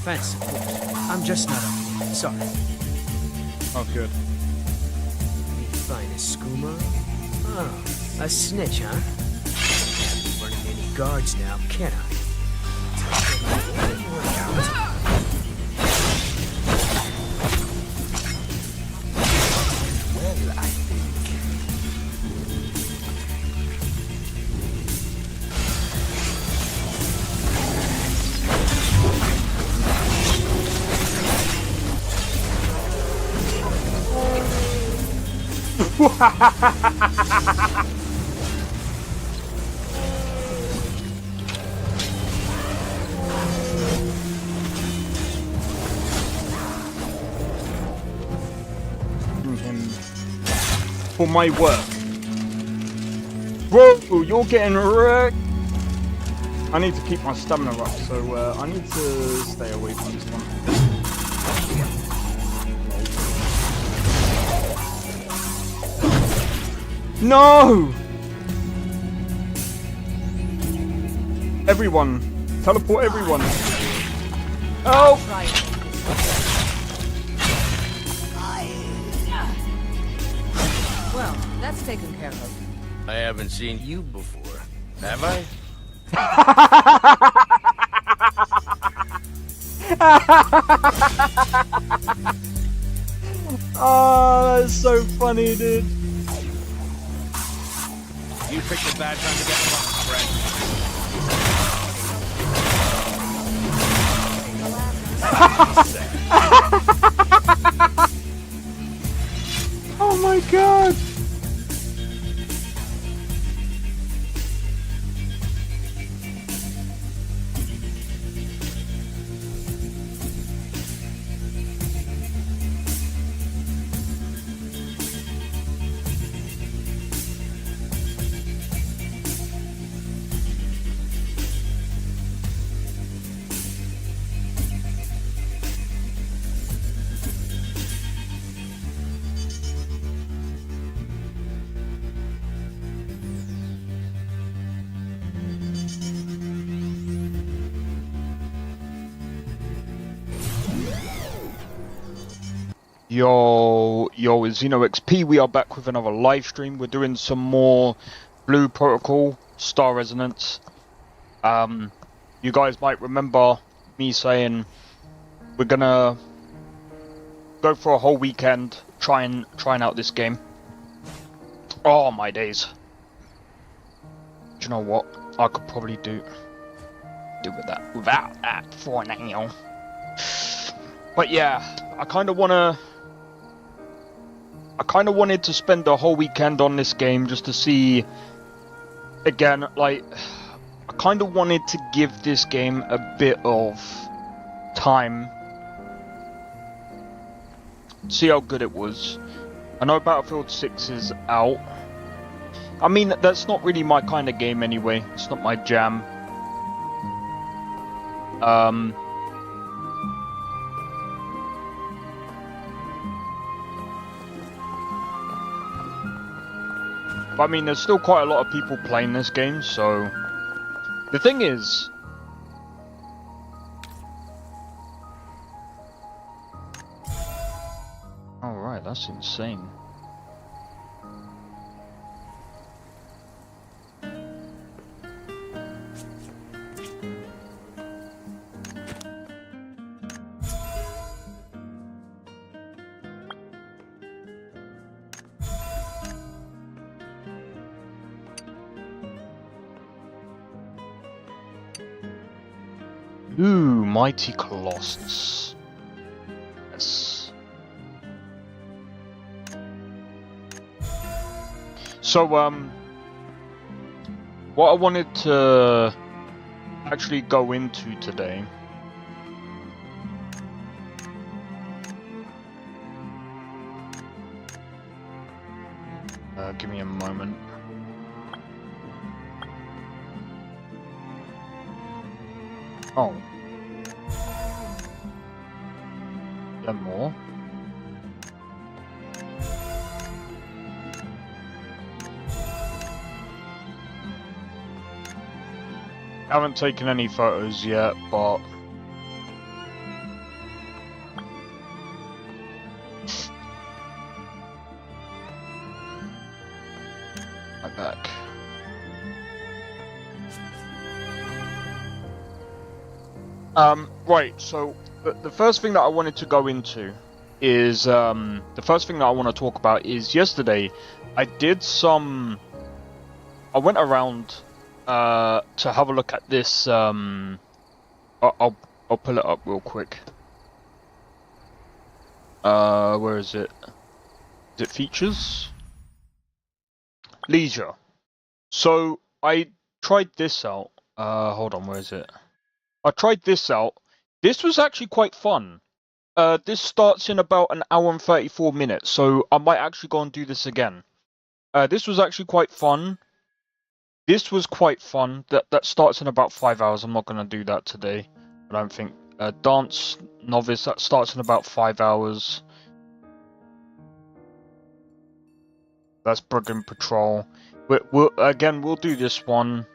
offense, of course. I'm just not up. Sorry. Oh, good. Me find a skooma? Oh, a snitch, huh? Can't be running any guards now, can I? Didn't work out. Well, I think. For my work. Whoa, you're getting wrecked. I need to keep my stamina up, so I need to stay away from this one. No! Everyone. Teleport everyone. Oh! Well, that's taken care of. I haven't seen you before, have I? Oh, that's so funny, dude. You picked a bad time to get them up, friend. Oh my god. Yo, it's XP. We are back with another live stream. We're doing some more Blue Protocol, Star Resonance. You guys might remember me saying we're gonna go for a whole weekend trying out this game. Oh my days. Do you know what? I could probably do without that for now. But yeah, I kind of wanted to spend the whole weekend on this game just to see, again, like, I kind of wanted to give this game a bit of time, see how good it was. I know Battlefield 6 is out. I mean, that's not really my kind of game anyway, it's not my jam. But I mean, there's still quite a lot of people playing this game, so... The thing is... Alright, that's insane. Ooh, Mighty Colossus. Yes. So, what I wanted to actually go into today give me a moment. Oh. Then more. I haven't taken any photos yet, but back. Right, so the first thing that I wanted to go into is, the first thing that I want to talk about is yesterday I did some, I went around, to have a look at this, I'll pull it up real quick. Where is it? Is it features? Leisure. So I tried this out. Hold on, where is it? I tried this out. This was actually quite fun. This starts in about an hour and 34 minutes, so I might actually go and do this again. This was actually quite fun. This was quite fun. That starts in about 5 hours. I'm not gonna do that today. I don't think. Dance Novice, that starts in about 5 hours. That's Brigand Patrol. We'll do this one.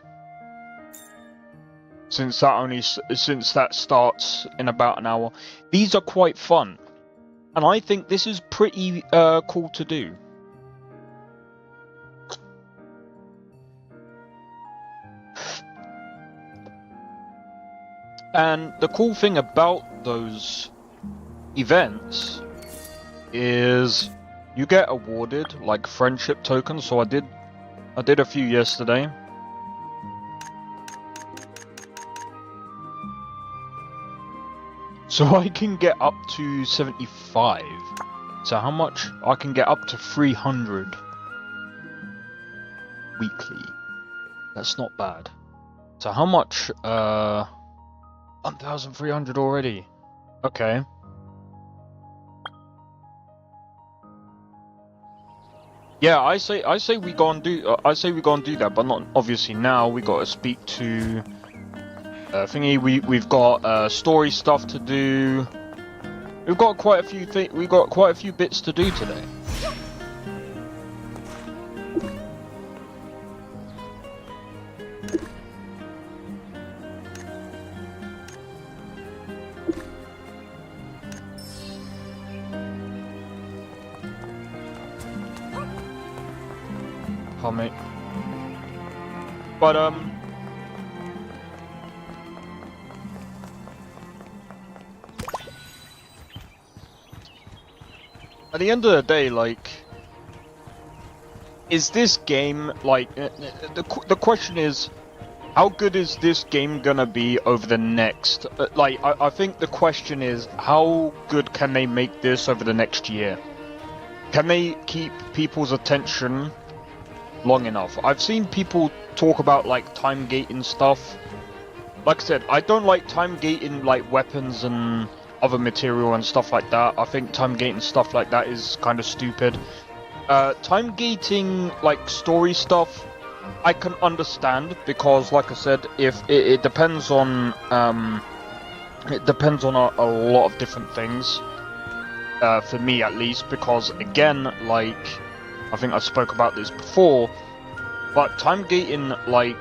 Since that starts in about an hour. These are quite fun. And I think this is pretty cool to do. And the cool thing about those events is you get awarded like friendship tokens. So I did a few yesterday. So I can get up to 75. So how much? I can get up to 300 weekly. That's not bad. So how much? 1,300 already. Okay. Yeah, I say we go and do. I say we go and do that, but not obviously now. We got to speak to thingy. We've got story stuff to do. We've got quite a few We've got quite a few bits to do today. Mate. But at the end of the day, like, is this game like the question is, how good is this game gonna be over the next? Like, I think the question is, how good can they make this over the next year? Can they keep people's attention long enough? I've seen people talk about like time gating stuff. Like I said, I don't like time gating like weapons and other material and stuff like that. I think time gating stuff like that is kind of stupid. Time gating like story stuff, I can understand because, like I said, if it depends on a lot of different things. For me at least, because again, like, I think I spoke about this before, but time gating, like,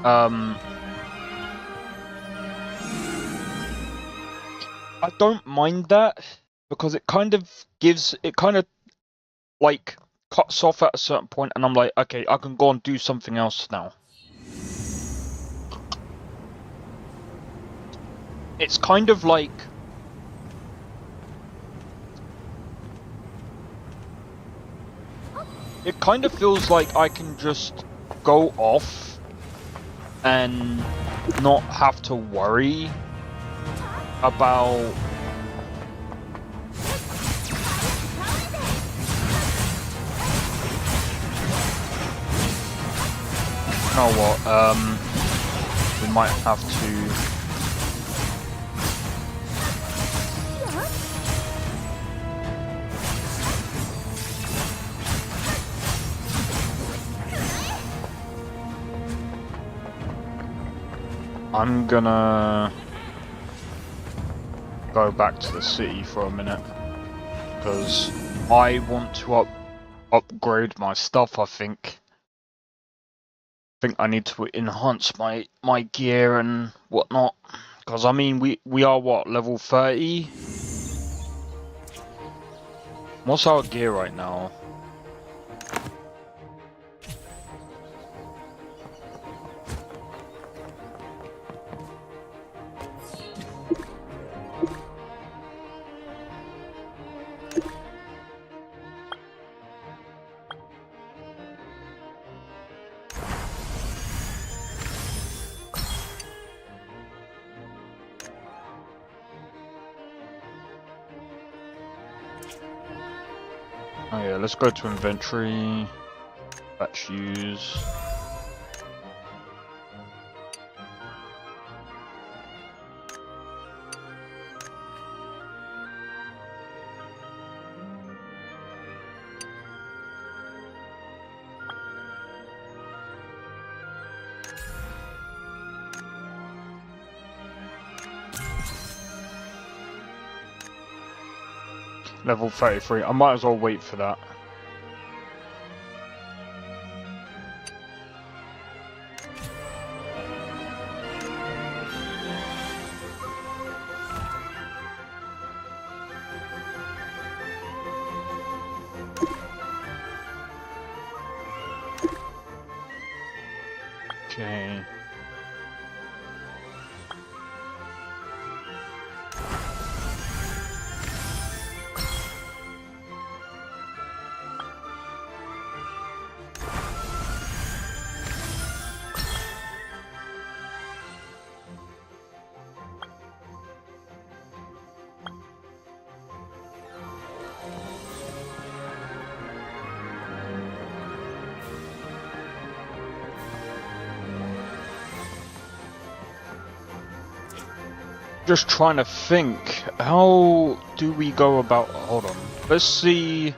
I don't mind that, because it kind of like cuts off at a certain point, and I'm like, okay, I can go and do something else now. It's kind of like, it kind of feels like I can just go off and not have to worry about you know what, we might have to I'm gonna go back to the city for a minute because I want to upgrade my stuff. I think I need to enhance my gear and whatnot, because I mean we are what, level 30? What's our gear right now? Oh yeah, let's go to inventory. Batch use. Level 33. I might as well wait for that. Okay. Just trying to think, how do we go about, hold on, let's see.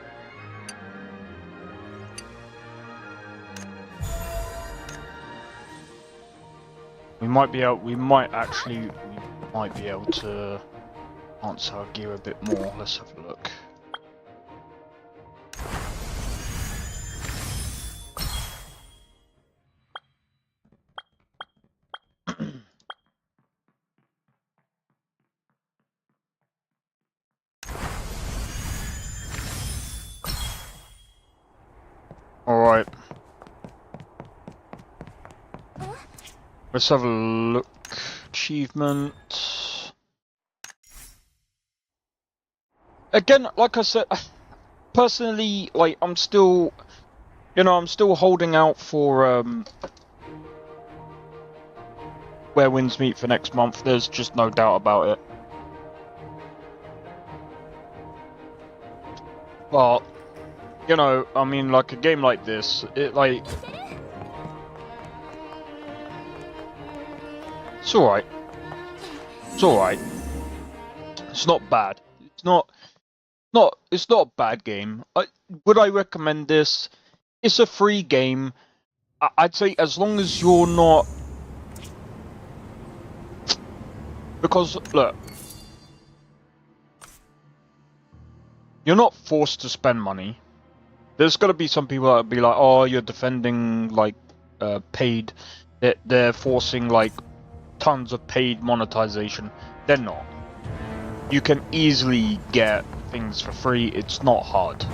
We might be able to answer our gear a bit more. Let's have a look. Alright. Let's have a look. Achievement. Again, like I said, personally, like, I'm still holding out for, Where Winds Meet for next month. There's just no doubt about it. But, you know, I mean, like, a game like this, it, like... It's alright. It's alright. It's not bad. It's not a bad game. Would I recommend this? It's a free game. I'd say as long as you're not... Because, look... You're not forced to spend money. There's gotta be some people that'll be like, oh, you're defending, like, paid... They're forcing, like, tons of paid monetization. They're not. You can easily get things for free. It's not hard.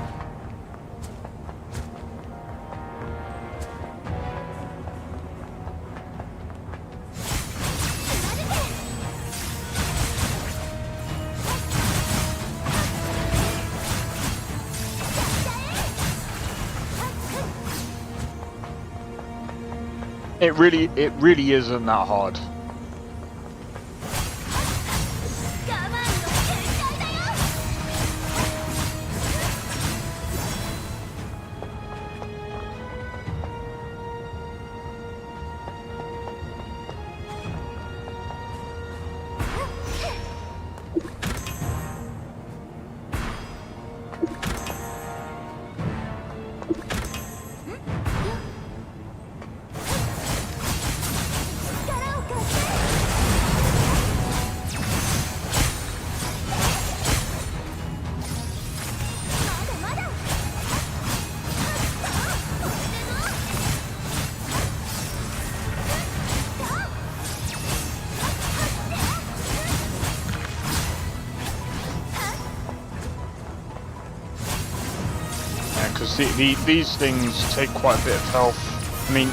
It really isn't that hard. Because these things take quite a bit of health. I mean,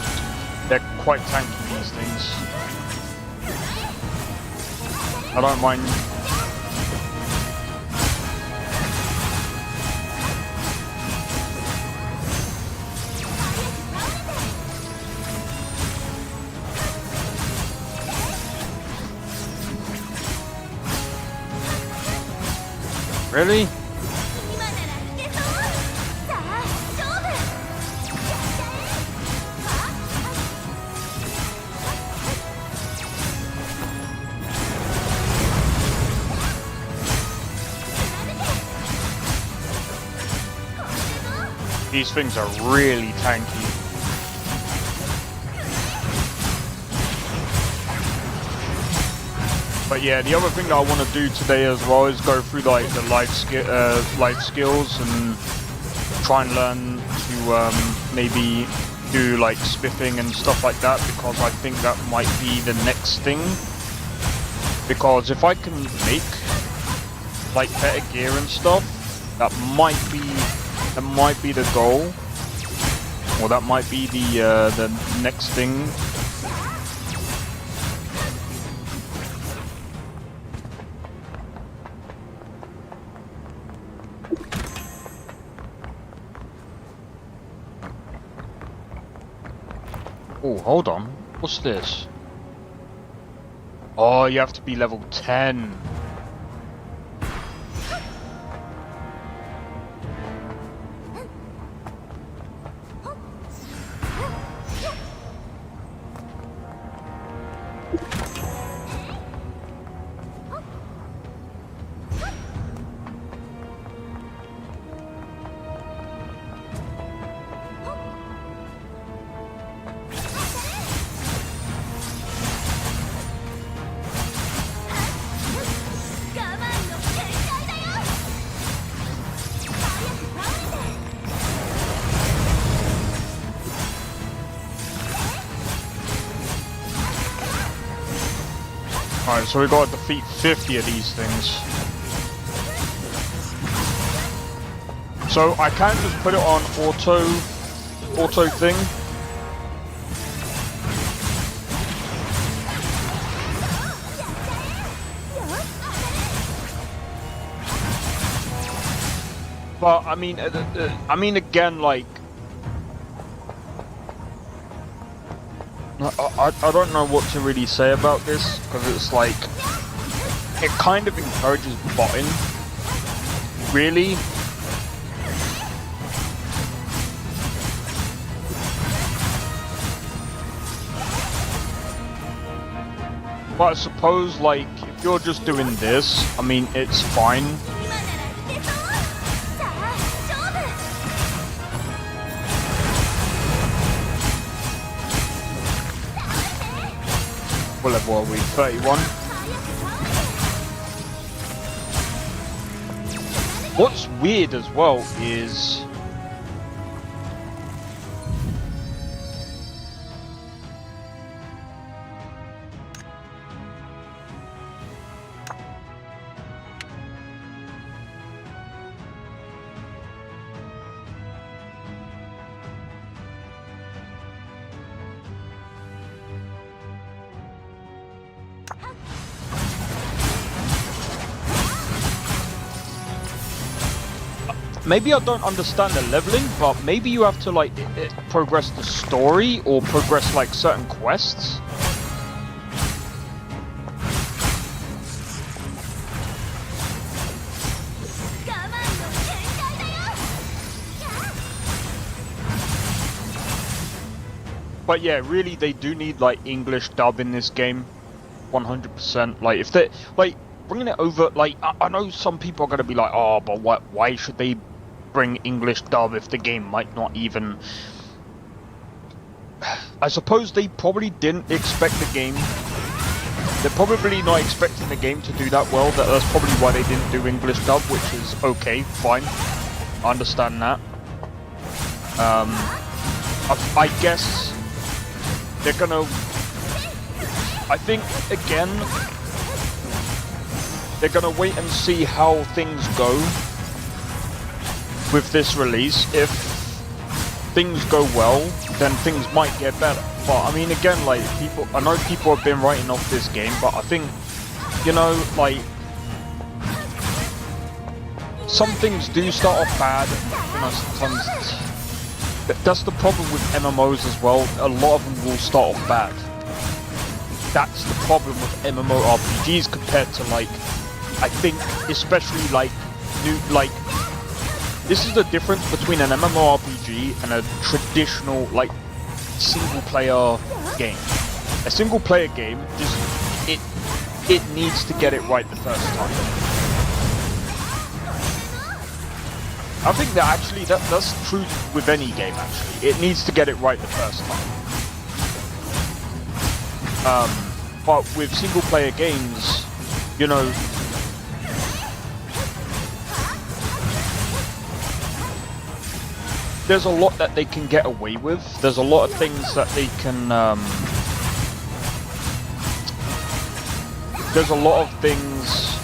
they're quite tanky, these things. I don't mind. Really? These things are really tanky. But yeah, the other thing that I want to do today as well is go through like the life skills and try and learn to maybe do like spiffing and stuff like that, because I think that might be the next thing. Because if I can make like better gear and stuff, that might be the goal, or that might be the next thing. Oh, hold on. What's this? Oh, you have to be level 10. Alright, so we gotta defeat 50 of these things. So I can't just put it on auto thing. But I mean again, like I don't know what to really say about this, because it's like, it kind of encourages botting, really. But I suppose, like, if you're just doing this, I mean, it's fine. What level are we? 31? What's weird as well is... maybe I don't understand the leveling, but maybe you have to like progress the story or progress like certain quests. But yeah, really they do need like English dub in this game, 100%. Like if they like bringing it over, like I know some people are gonna be like, oh, but why should they bring English dub if the game might not even... I suppose they probably didn't expect the game. They're probably not expecting the game to do that well. That's probably why they didn't do English dub, which is okay, fine. I understand that. I guess they're gonna... I think, again, they're gonna wait and see how things go with this release. If things go well, then things might get better. But I mean, again, like I know people have been writing off this game, but I think, you know, like some things do start off bad. You know, sometimes that's the problem with MMOs as well. A lot of them will start off bad. That's the problem with MMORPGs compared to, like, I think especially like this is the difference between an MMORPG and a traditional, like, single-player game. A single-player game, just it needs to get it right the first time. I think that actually that's true with any game. Actually, it needs to get it right the first time. But with single player games, you know, there's a lot that they can get away with. There's a lot of things that they can. There's a lot of things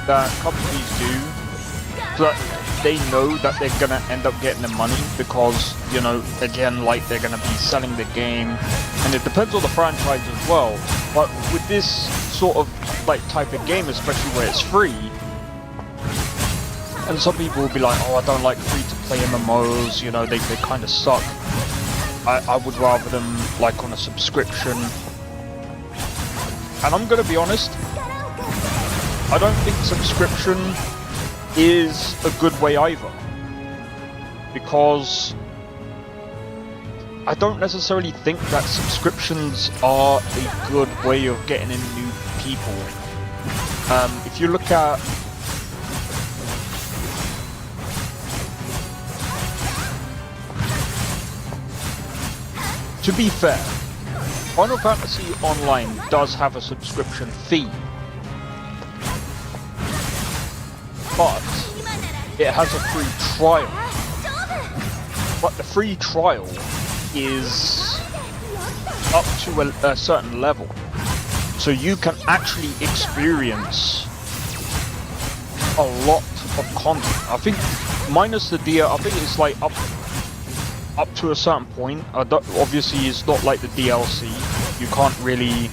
that companies do that they know that they're gonna end up getting the money because, you know, again, like they're gonna be selling the game, and it depends on the franchise as well. But with this sort of like type of game, especially where it's free, and some people will be like, oh, I don't like free-to-play MMOs, you know, they kind of suck. I would rather them like on a subscription. And I'm gonna be honest, I don't think subscription is a good way either. Because I don't necessarily think that subscriptions are a good way of getting in new people. If you look at to be fair, Final Fantasy Online does have a subscription fee, but it has a free trial. But the free trial is up to a certain level, so you can actually experience a lot of content. I think minus the DLC, I think it's like up to a certain point. Obviously, it's not like the DLC. You can't really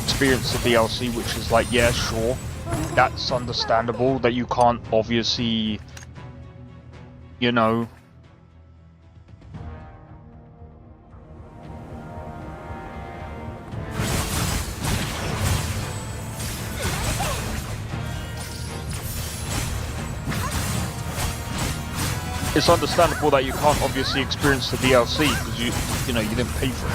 experience the DLC, which is like, yeah, sure, that's understandable that you can't obviously, you know, it's understandable that you can't obviously experience the DLC because you know, you didn't pay for it.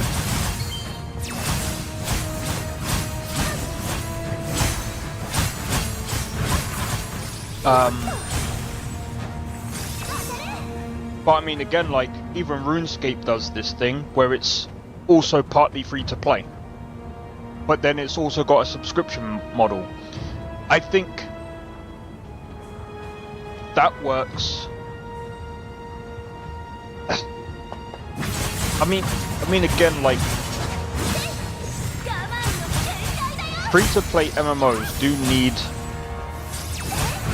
But I mean, again, like, even RuneScape does this thing where it's also partly free to play, but then it's also got a subscription model. I think that works. I mean, again, like, free-to-play MMOs do need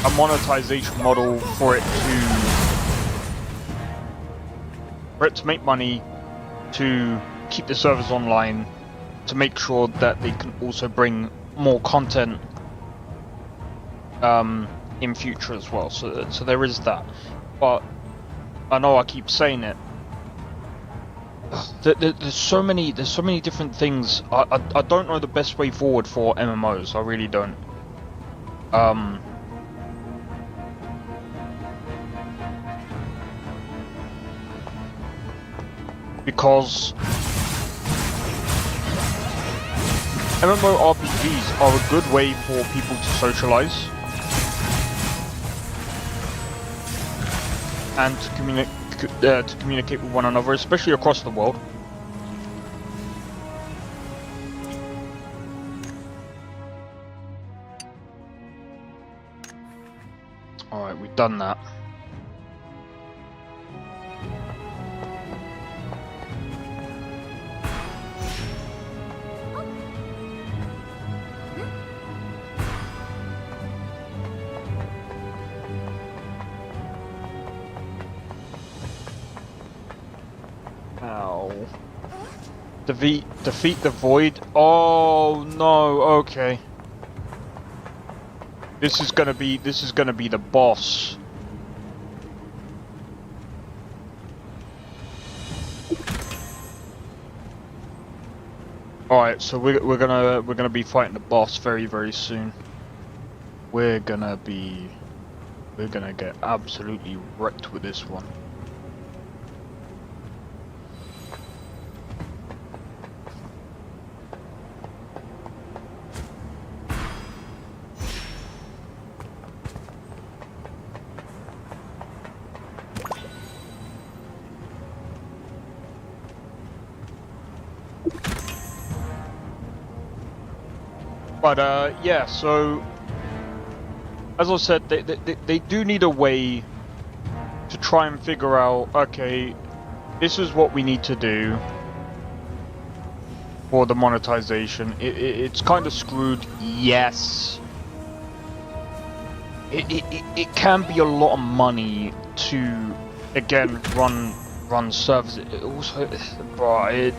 a monetization model for it to make money, to keep the servers online, to make sure that they can also bring more content in future as well. So there is that. But I know I keep saying it. There's so many different things. I don't know the best way forward for MMOs. I really don't. Because MMORPGs are a good way for people to socialize and to communicate with one another, especially across the world. Alright, we've done that. Ow. Defeat the void. Oh no, okay. This is gonna be the boss. Alright, so we're gonna be fighting the boss very soon. We're gonna get absolutely wrecked with this one. But yeah, so as I said, they do need a way to try and figure out, okay, this is what we need to do for the monetization. It's kind of screwed, yes. It can be a lot of money to, again, run servers. It also, bro,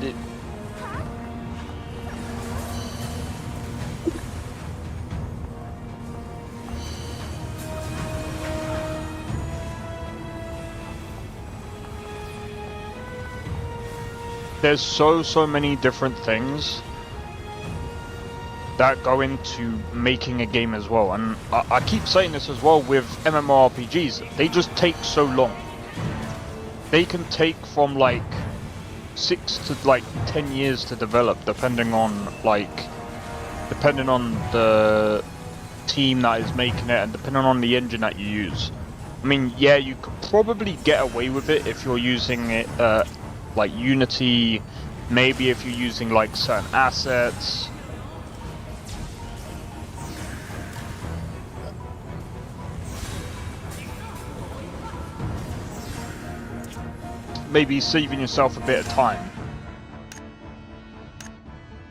there's so many different things that go into making a game as well, and I keep saying this as well with MMORPGs. They just take so long. They can take from like 6 to like 10 years to develop, depending on the team that is making it and depending on the engine that you use. I mean, yeah, you could probably get away with it if you're using it like Unity, maybe if you're using like certain assets. Maybe saving yourself a bit of time.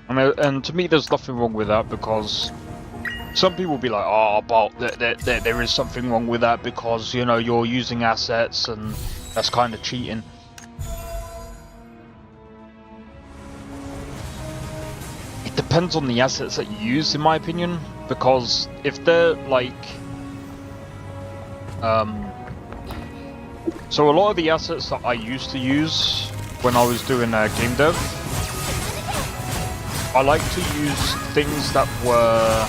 I mean, and to me there's nothing wrong with that, because some people will be like, oh, but there is something wrong with that because, you know, you're using assets and that's kind of cheating. It depends on the assets that you use, in my opinion, because if they're like so a lot of the assets that I used to use when I was doing game dev, I like to use things that were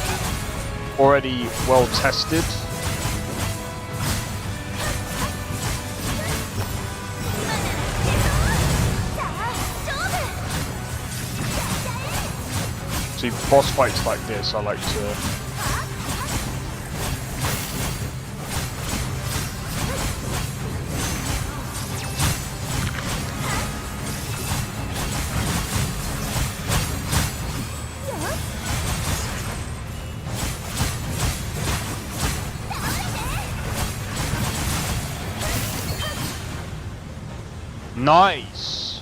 already well tested. See, boss fights like this, I like to... Nice!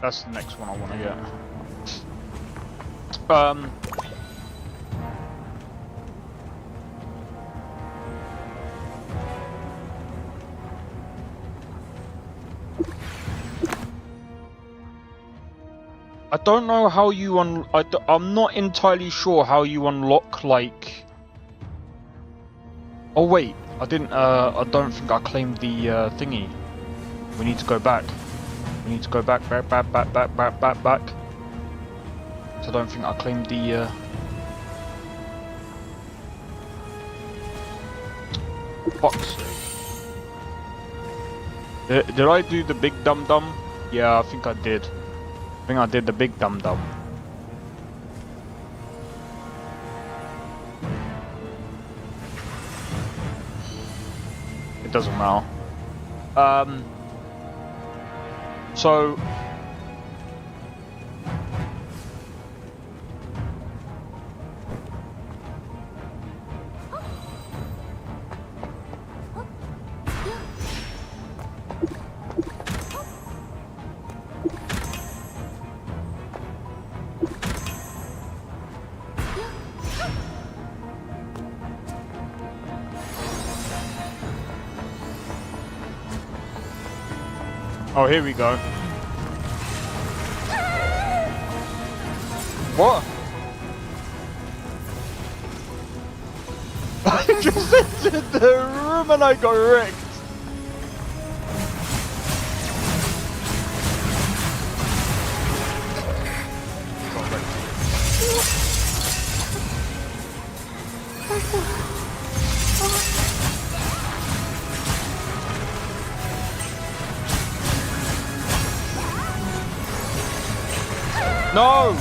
That's the next one I want to get. I don't know how you I'm not entirely sure how you unlock, like... Oh wait, I didn't, I don't think I claimed the, thingy. We need to go back. We need to go back. So I don't think I claimed the, Fuck's sake. Did I do the big dum-dum? Yeah, I think I did. I think I did the big dum-dum. It doesn't matter. So... Oh, here we go. What? I just entered the room and I got wrecked. No!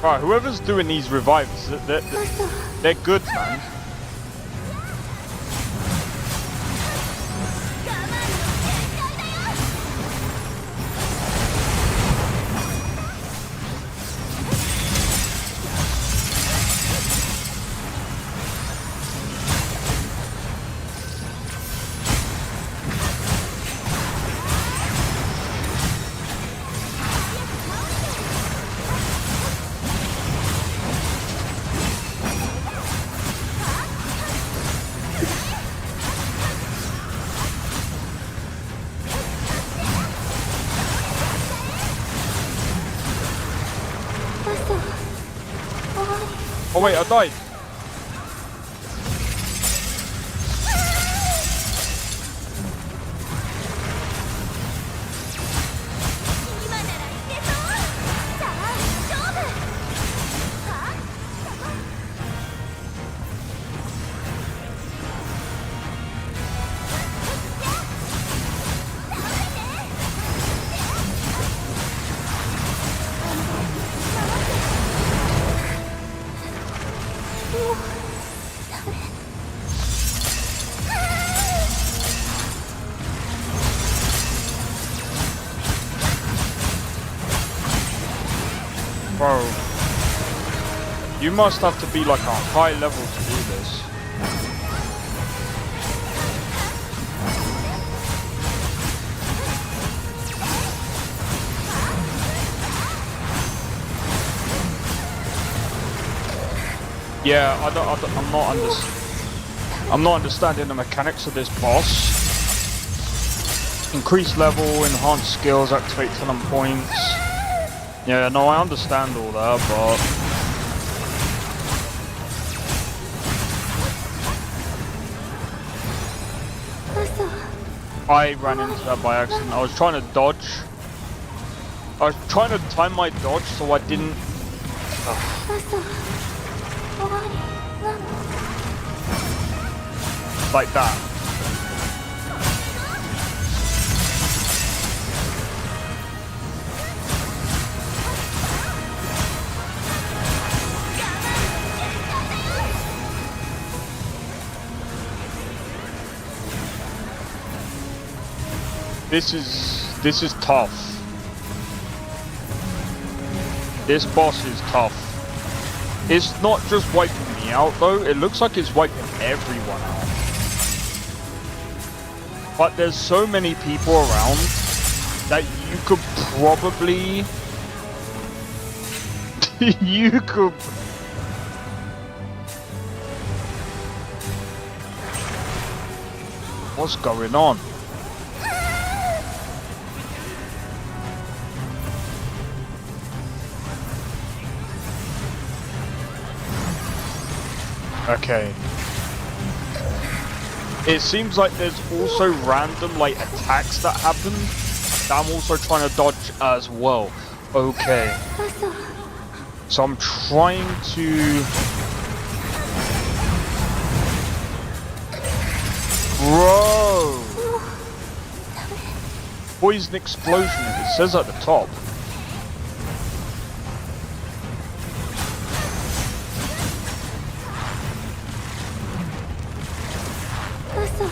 Right, whoever's doing these revives, they're good, man. Oh wait, I died. Bro, you must have to be like a high level to do this. Yeah, I'm not understanding the mechanics of this boss. Increase level, enhance skills, activate talent points. Yeah, no, I understand all that, but I ran into that by accident. I was trying to dodge. I was trying to time my dodge so I didn't. Like that. This is tough. This boss is tough. It's not just wiping me out though, it looks like it's wiping everyone out. But there's so many people around that you could probably... you could... What's going on? Okay. It seems like there's also random like attacks that happen that I'm also trying to dodge as well. Okay. So I'm trying to... Bro! Poison explosion, it says at the top.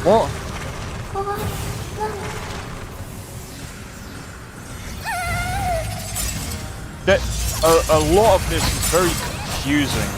What? That a lot of this is very confusing.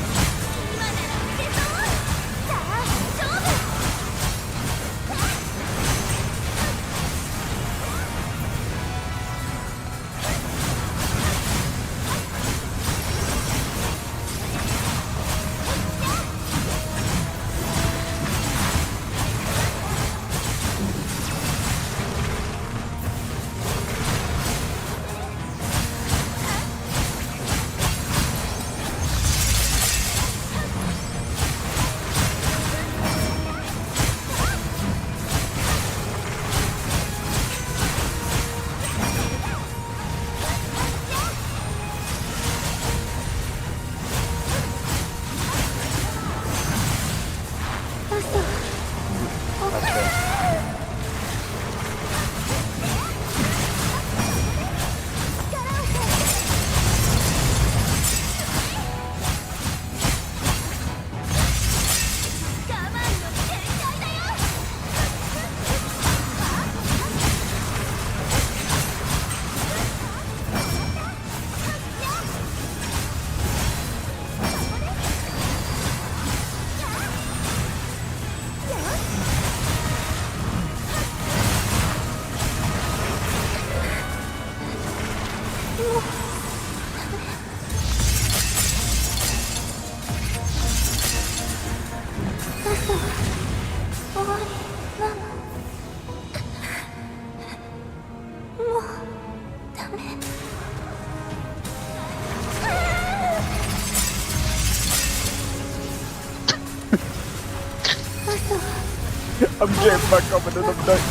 I'm getting back up and then I'm dead.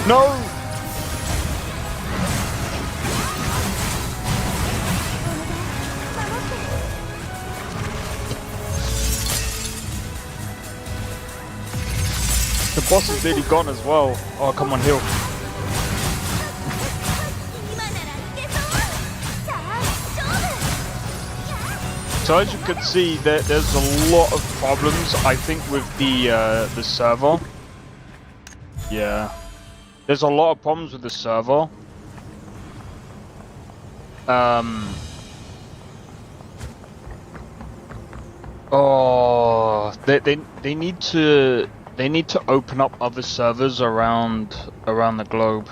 No! The boss is nearly gone as well. Oh, come on, heal. 今ならいけそう。さあ勝負。 So as you can see, there's a lot of problems, I think, with the server. Yeah, there's a lot of problems with the server. Oh, they need to open up other servers around the globe,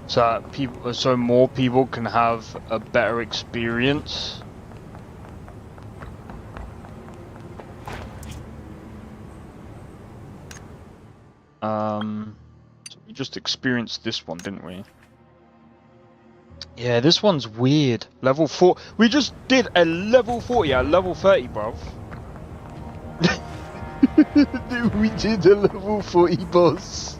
so that more people can have a better experience. So we just experienced this one, didn't we? Yeah, this one's weird. Level 4. We just did a level 40 at level 30, bruv. We did a level 40 boss.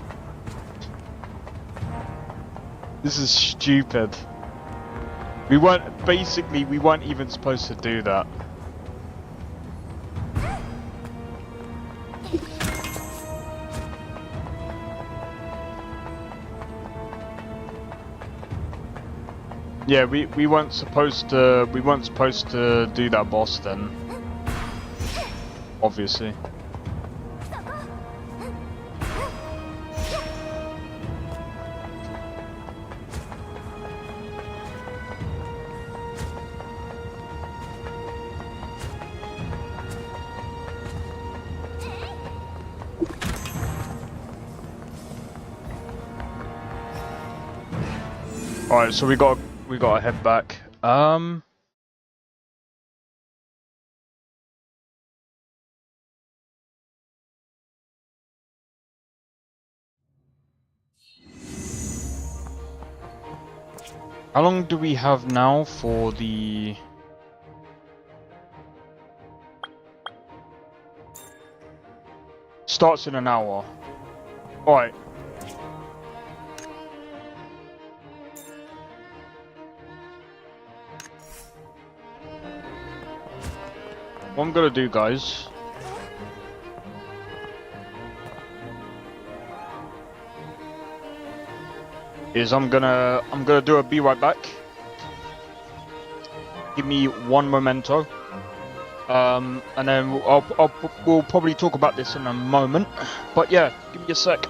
This is stupid. We weren't even supposed to do that. Yeah, we weren't supposed to do that boss then. Obviously. Alright, so we gotta head back. How long do we have now for the... Starts in an hour. Alright. What I'm gonna do, guys, is I'm gonna do a be right back. Give me one memento, and then we'll probably talk about this in a moment. But yeah, give me a sec.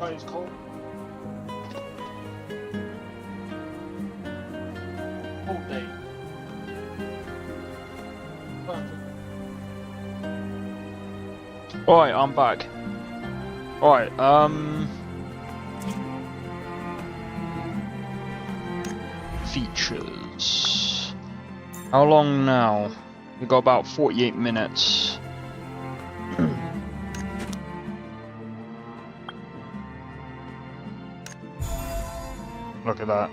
Guys, cold. All day. Alright, I'm back. Alright, features. How long now? We got about 48 minutes. Look at that.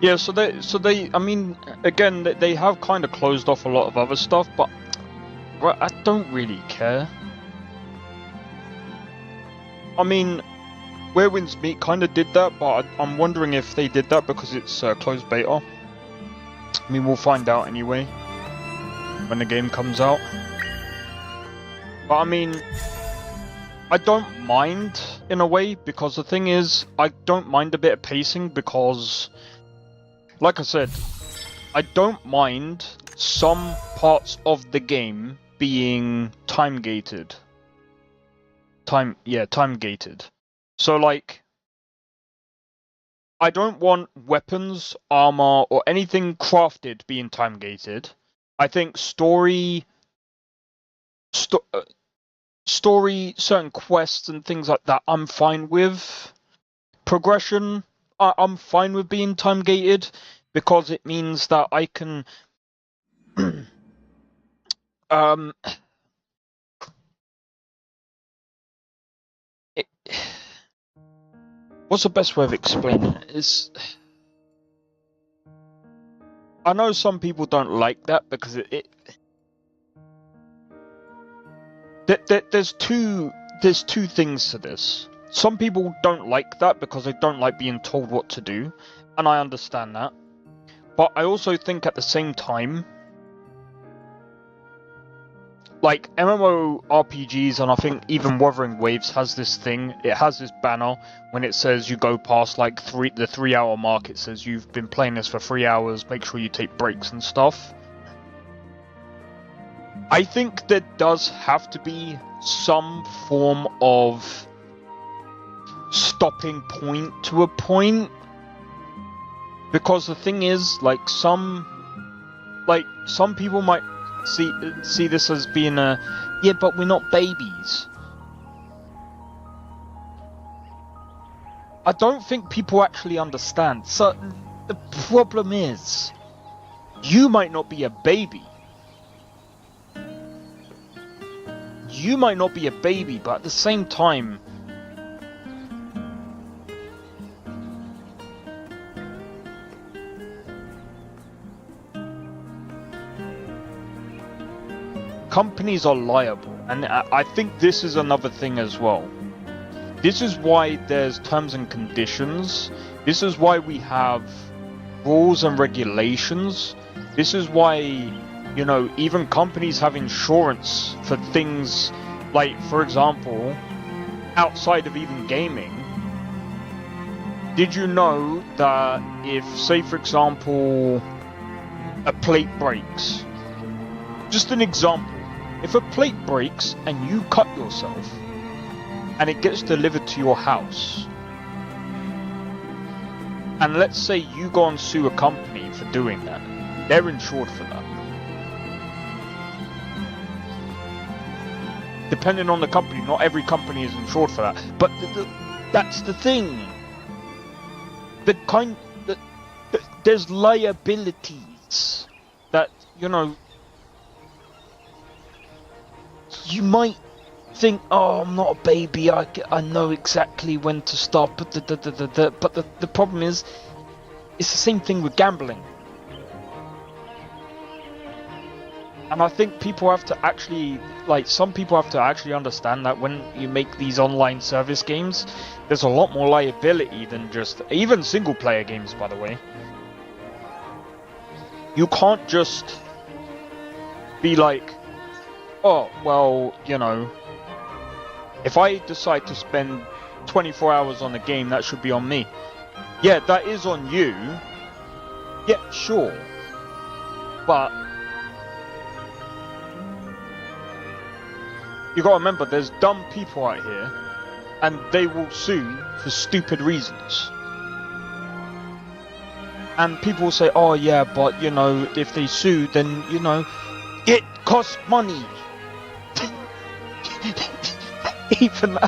Yeah, so they, I mean, again, they have kind of closed off a lot of other stuff, but I don't really care. I mean, Where Winds Meet kind of did that, but I'm wondering if they did that because it's closed beta. I mean, we'll find out anyway when the game comes out. But I mean, I don't mind in a way, because the thing is, I don't mind a bit of pacing because, like I said, I don't mind some parts of the game being time gated. Time gated. So like, I don't want weapons, armor, or anything crafted being time gated. I think story, certain quests and things like that, I'm fine with. Progression, I'm fine with being time gated, because it means that I can what's the best way of explaining it? Is, I know some people don't like that because there's two things to this. Some people don't like that because they don't like being told what to do, and I understand that. But I also think at the same time, like MMORPGs, and I think even Wuthering Waves has this thing. It has this banner when it says you go past like the 3 hour mark. It says you've been playing this for 3 hours. Make sure you take breaks and stuff. I think there does have to be some form of stopping point to a point, because the thing is, like some people might see this as being yeah, but we're not babies. I don't think people actually understand. So the problem is, you might not be a baby. You might not be a baby, but at the same time, companies are liable, and I think this is another thing as well. This is why there's terms and conditions. This is why we have rules and regulations. This is why, you know, even companies have insurance for things like, for example, outside of even gaming. Did you know that if, say for example, a plate breaks, just an example, if a plate breaks and you cut yourself and it gets delivered to your house, and let's say you go and sue a company for doing that, they're insured for that. Depending on the company, not every company is insured for that. But that's the thing. There's liabilities that, you know, you might think, oh, I'm not a baby, I know exactly when to stop, but the problem is, it's the same thing with gambling. And I think people have to actually, like, some people have to actually understand that when you make these online service games, there's a lot more liability than just, even single player games, by the way. You can't just be like, oh, well, you know, if I decide to spend 24 hours on a game, that should be on me. Yeah, that is on you. Yeah, sure. But You gotta remember, there's dumb people out here, and they will sue for stupid reasons. And people will say, oh yeah, but you know, if they sue, then you know, it costs money. even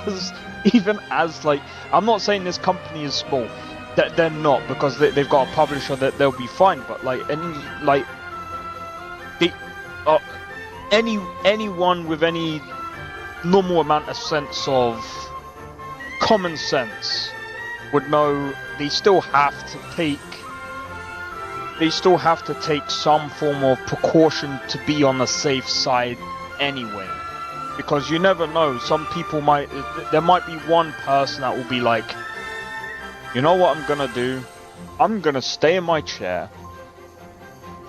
as like, I'm not saying this company is small. That they're not, because they've got a publisher that they'll be fine. But like anyone with any normal amount of sense of common sense would know they still have to take some form of precaution to be on the safe side anyway, because you never know. Some people there might be one person that will be like, you know what I'm gonna do? I'm gonna stay in my chair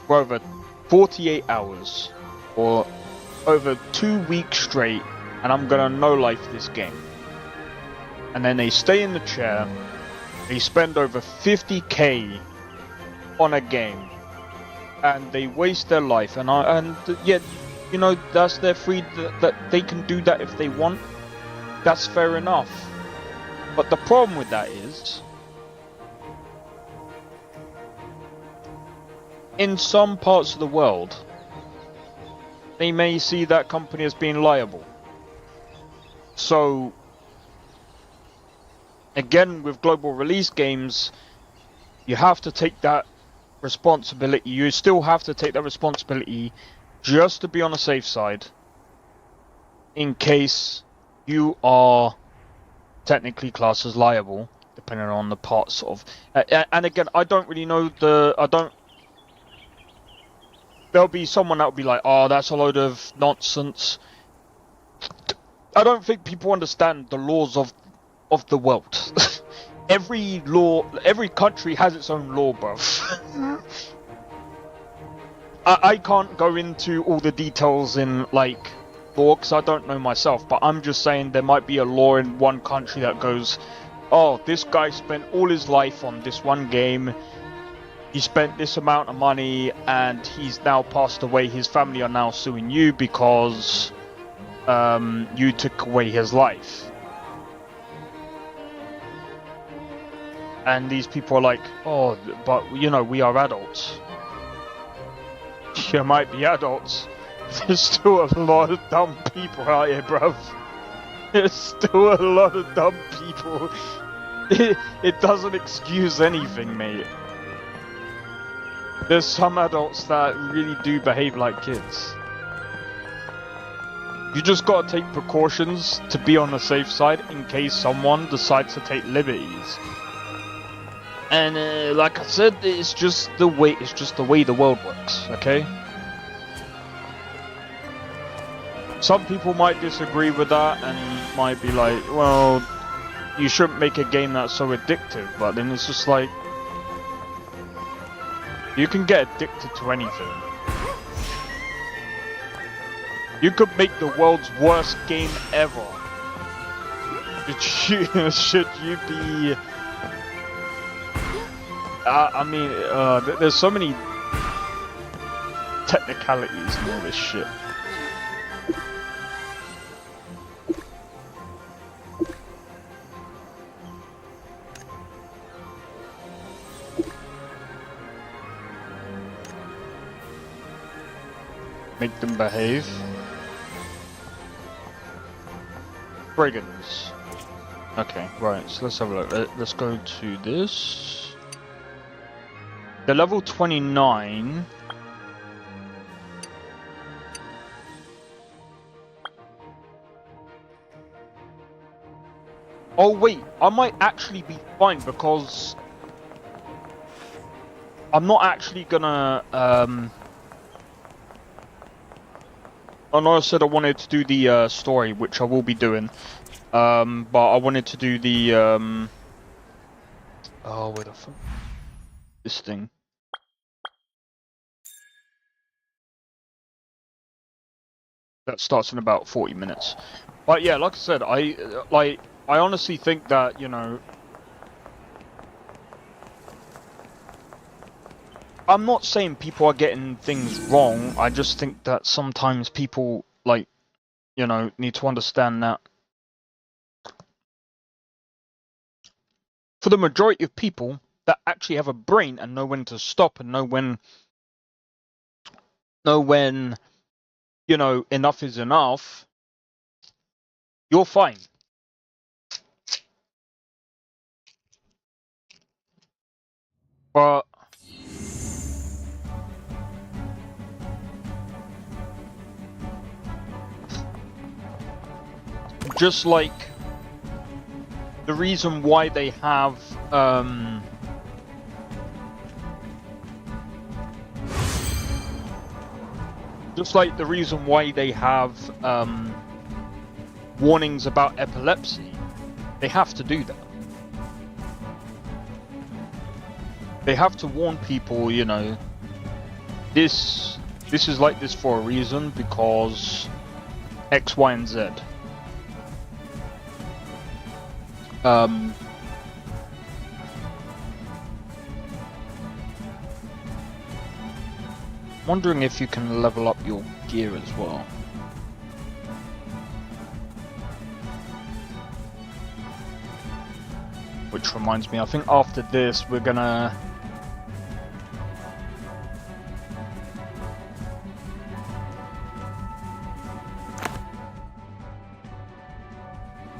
for over 48 hours or over 2 weeks straight, and I'm gonna no-life this game. And then they stay in the chair, they spend over 50k on a game, and they waste their life, and yet, you know, that's their free, that they can do that if they want. That's fair enough. But the problem with that is, in some parts of the world, they may see that company as being liable. So, again, with global release games, you have to take that responsibility. You still have to take that responsibility just to be on the safe side, in case you are technically classed as liable, depending on the parts of. And again, I don't really know there'll be someone that will be like, oh, that's a load of nonsense. I don't think people understand the laws of the world. Every country has its own law, bruv. I can't go into all the details in, like, law, because I don't know myself, but I'm just saying there might be a law in one country that goes, oh, this guy spent all his life on this one game, he spent this amount of money, and he's now passed away. His family are now suing you because you took away his life. And these people are like, oh, but you know, we are adults. You might be adults. There's still a lot of dumb people out here, bruv. There's still a lot of dumb people. It doesn't excuse anything, mate. There's some adults that really do behave like kids. You just gotta take precautions to be on the safe side in case someone decides to take liberties. And like I said, it's just the way the world works, okay? Some people might disagree with that and might be like, well, you shouldn't make a game that's so addictive, but then it's just like, you can get addicted to anything. You could make the world's worst game ever. Should you be... I mean, there's so many technicalities in all this shit. Make them behave. Brigands. Okay, right, so let's have a look. Let's go to this. The level 29. Oh wait, I might actually be fine because I'm not actually gonna I know I said I wanted to do the story, which I will be doing, but I wanted to do the oh, where the fuck? This thing. That starts in about 40 minutes. But yeah, like I said, I honestly think that, you know, I'm not saying people are getting things wrong. I just think that sometimes people, like, you know, need to understand that for the majority of people that actually have a brain and know when to stop and know when, you know, enough is enough, you're fine. But just like the reason why they have warnings about epilepsy, they have to do that. They have to warn people, you know, this is like this for a reason because X, Y, and Z. Wondering if you can level up your gear as well. Which reminds me, I think after this we're gonna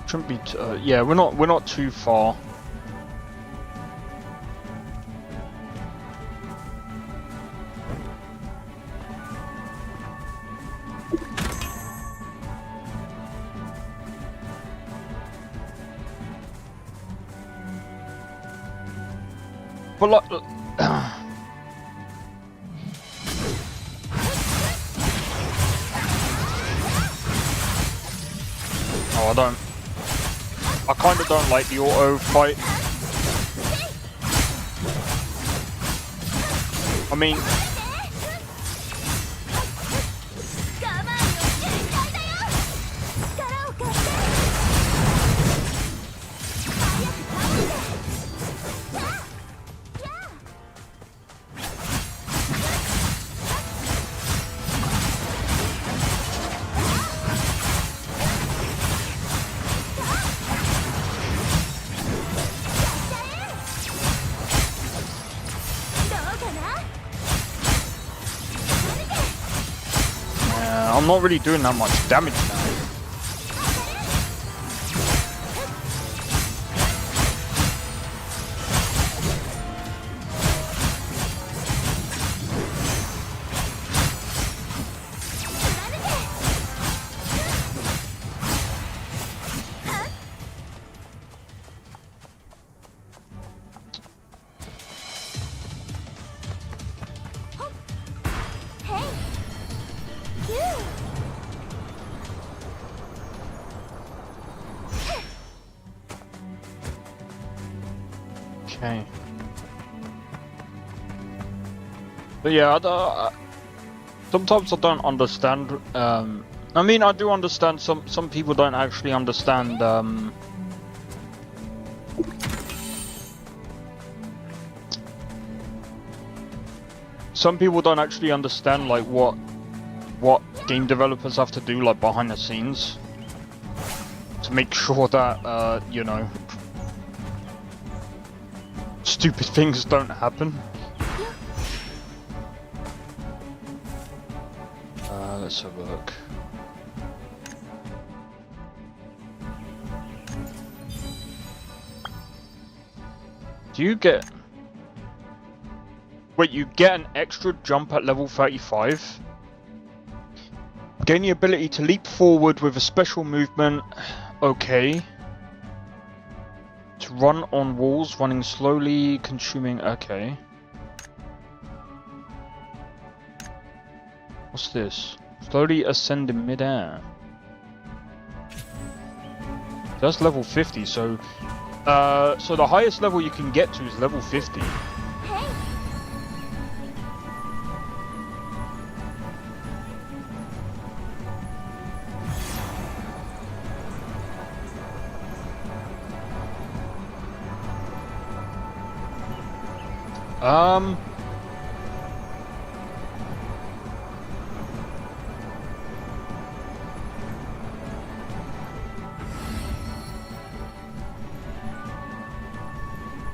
shouldn't be yeah, we're not too far. But like, oh, I kind of don't like the auto fight. I mean, I'm not really doing that much damage now. Okay. But yeah, sometimes I don't understand. I mean, I do understand. Some people don't actually understand. Some people don't actually understand like what game developers have to do like behind the scenes to make sure that you know, stupid things don't happen. Let's have a look. Do you get... Wait, you get an extra jump at level 35? Gain the ability to leap forward with a special movement. Okay. To run on walls, running slowly, consuming... Okay. What's this? Slowly ascend in midair. That's level 50, so... so the highest level you can get to is level 50.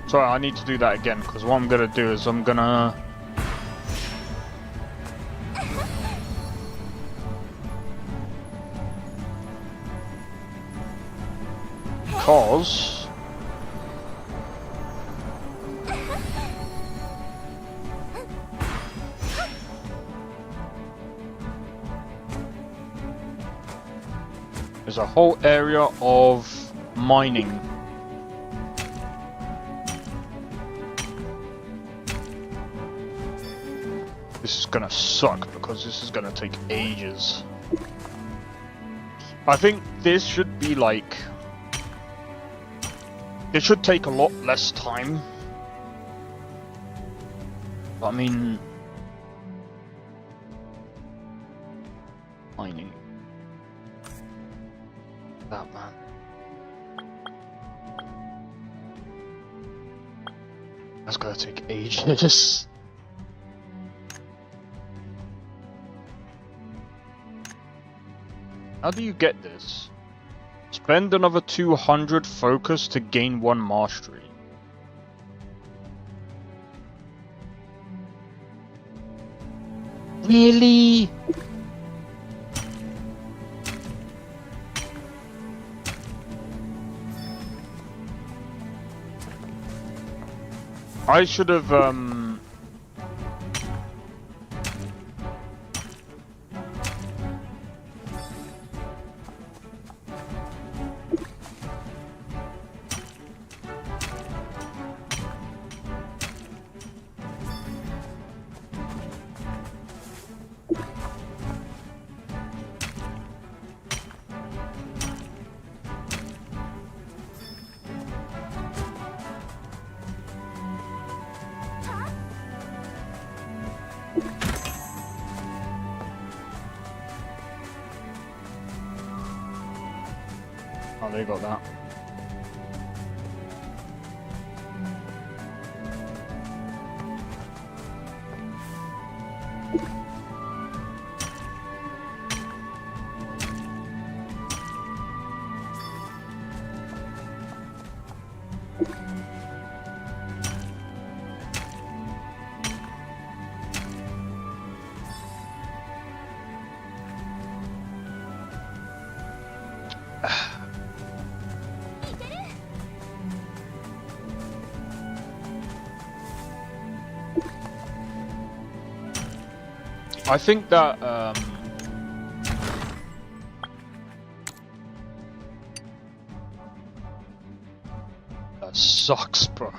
Sorry, I need to do that again, because what I'm gonna do is I'm gonna... Because... there's a whole area of mining. This is gonna suck because this is gonna take ages. I think this should be like... it should take a lot less time. I mean... mining. That man. That's gonna take ages. How do you get this? Spend another 200 focus to gain 1 mastery. Really? I should have, oh, they got that. I think that, that sucks, bro.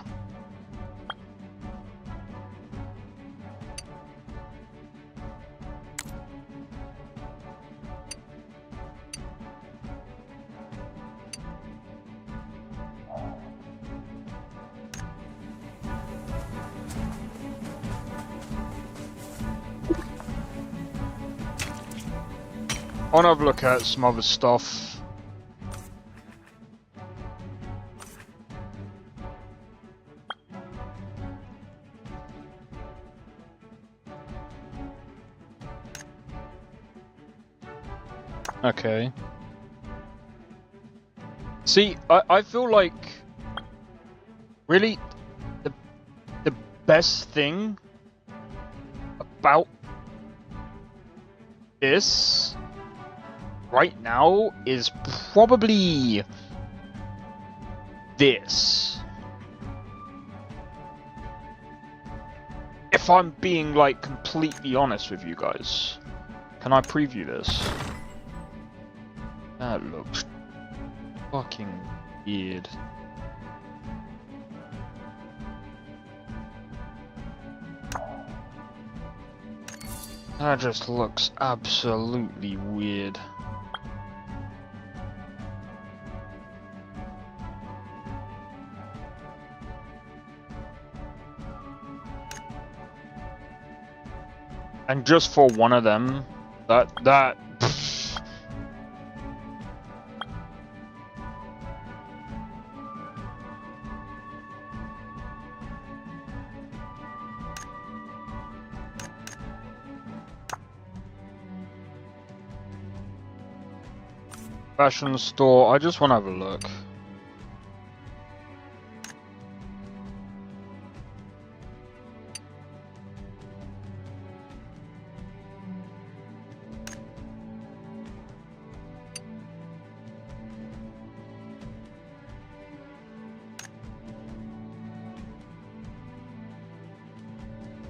I wanna have a look at some other stuff. Okay. See, I feel like really the best thing about this right now is probably this. If I'm being like completely honest with you guys. Can I preview this? That looks fucking weird. That just looks absolutely weird. And just for one of them, that fashion store, I just want to have a look.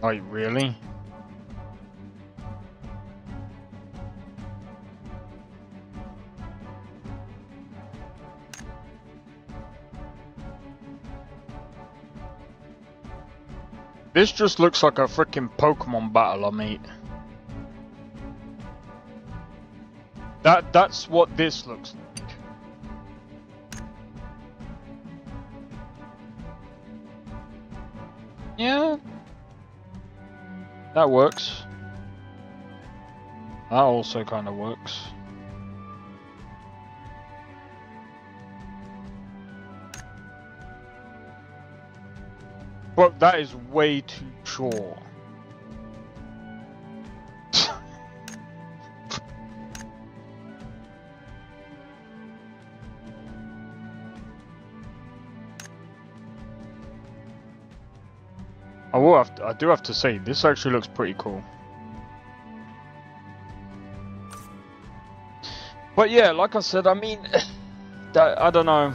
Like, really? This just looks like a freaking Pokemon battler, mate. That's what this looks like. Yeah. That works. That also kind of works. But that is way too short. I do have to say, this actually looks pretty cool. But yeah, like I said, I mean, I don't know.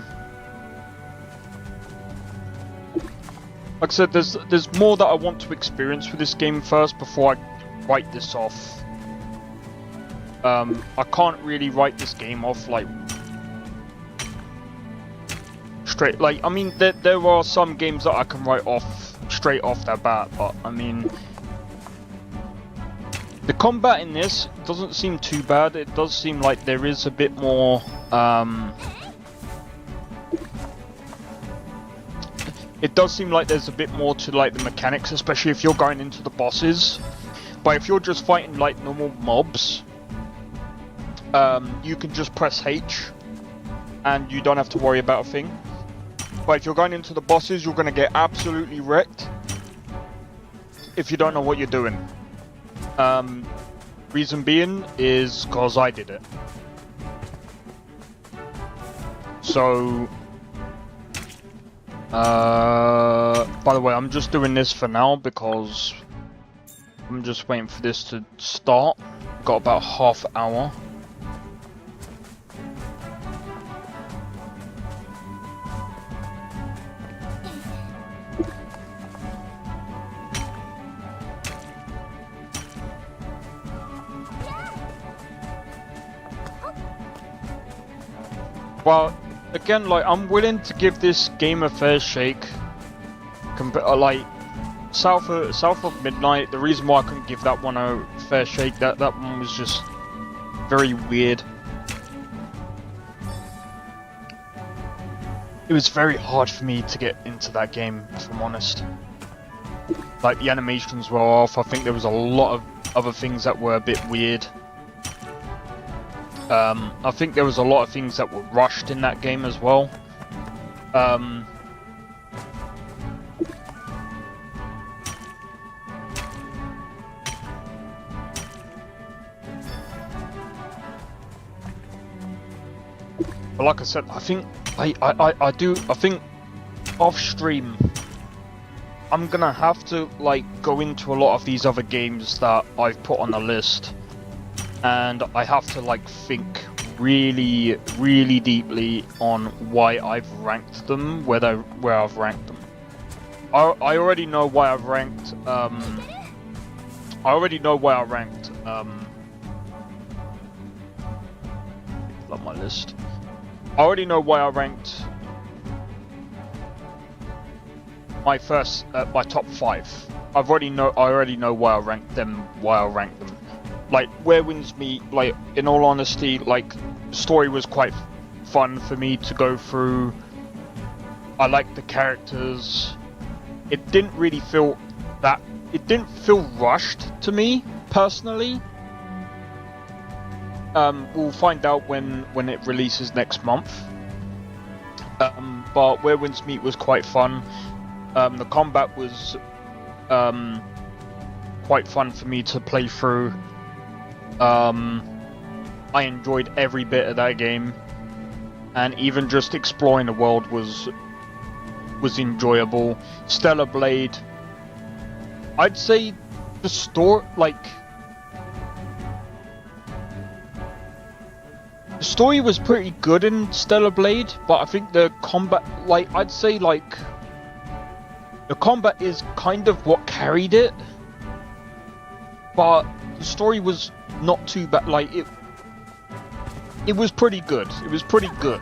Like I said, there's more that I want to experience with this game first before I write this off. I can't really write this game off like straight. Like, I mean, there are some games that I can write off straight off the bat, but I mean, the combat in this doesn't seem too bad. It does seem like there is a bit more. It does seem like there's a bit more to like the mechanics, especially if you're going into the bosses. But if you're just fighting like normal mobs, you can just press H, and you don't have to worry about a thing. But if you're going into the bosses, you're going to get absolutely wrecked if you don't know what you're doing. Reason being is because I did it. So, by the way, I'm just doing this for now because I'm just waiting for this to start. Got about half an hour. Well, again, like, I'm willing to give this game a fair shake. Like, South of Midnight, the reason why I couldn't give that one a fair shake, that one was just very weird. It was very hard for me to get into that game, if I'm honest. Like, the animations were off. I think there was a lot of other things that were a bit weird. I think there was a lot of things that were rushed in that game as well. But like I said, I think I think off stream I'm gonna have to like go into a lot of these other games that I've put on the list. And I have to like think really, really deeply on why I've ranked them, where I've ranked them. I already know why I've ranked. I already know why I ranked. Love my list. I already know why I ranked my top 5. I already know why I ranked them. Why I ranked them. Like, Where Winds Meet, like, in all honesty, like, the story was quite fun for me to go through. I liked the characters. It didn't really feel rushed to me, personally. We'll find out when it releases next month. But Where Winds Meet was quite fun. The combat was quite fun for me to play through. I enjoyed every bit of that game, and even just exploring the world was enjoyable. Stellar Blade, I'd say the story, like, the story was pretty good in Stellar Blade, but I think the combat, like, I'd say like the combat is kind of what carried it. but the story was not too bad. Like it was pretty good. It was pretty good.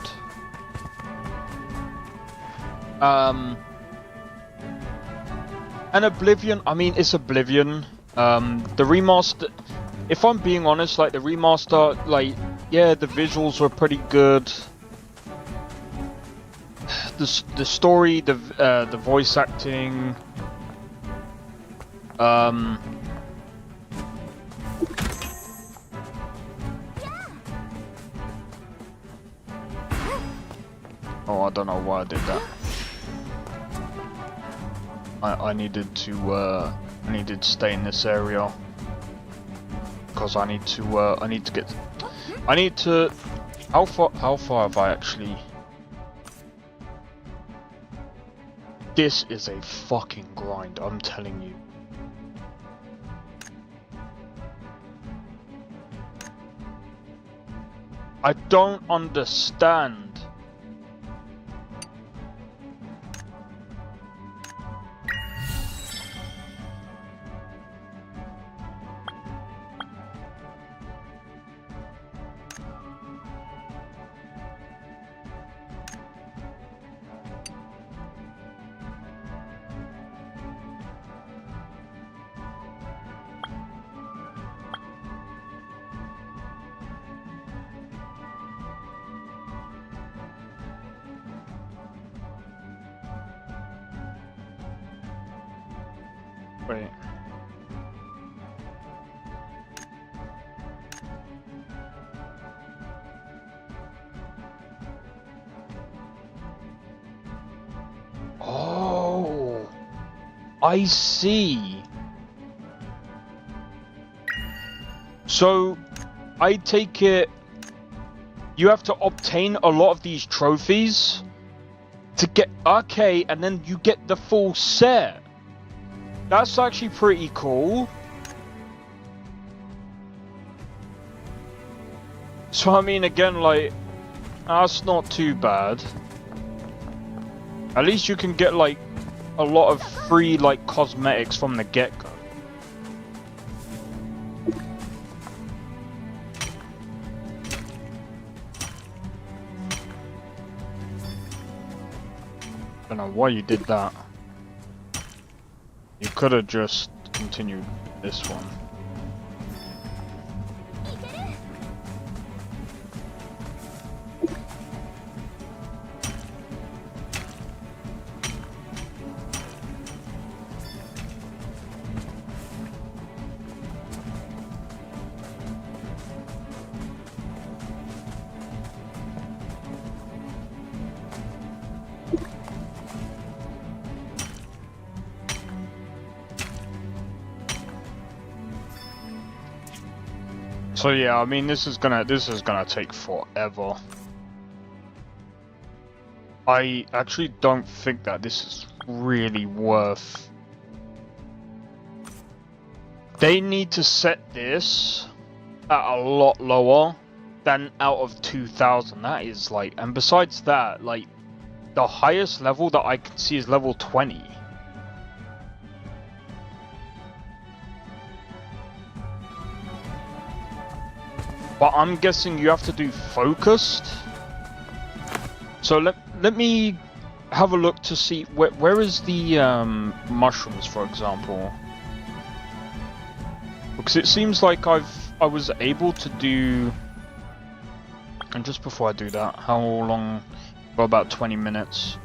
And Oblivion, I mean, it's Oblivion. The remaster, if I'm being honest, like the remaster, like, yeah, the visuals were pretty good. The story, the voice acting, oh, I don't know why I did that. I needed to stay in this area because I need to how far have I actually? This is a fucking grind, I'm telling you. I don't understand. Wait. Oh, I see. So, I take it you have to obtain a lot of these trophies to get okay, and then you get the full set. That's actually pretty cool. So I mean, again, like, that's not too bad. At least you can get like a lot of free like cosmetics from the get-go. Don't know why you did that. You could have just continued this one. So yeah, I mean, this is gonna take forever. I actually don't think that this is really worth. They need to set this at a lot lower than out of 2000. That is like, and besides that, like, the highest level that I can see is level 20. But I'm guessing you have to do focused. So let me have a look to see where is the mushrooms, for example. Because it seems like I was able to do. And just before I do that, how long? For about 20 minutes.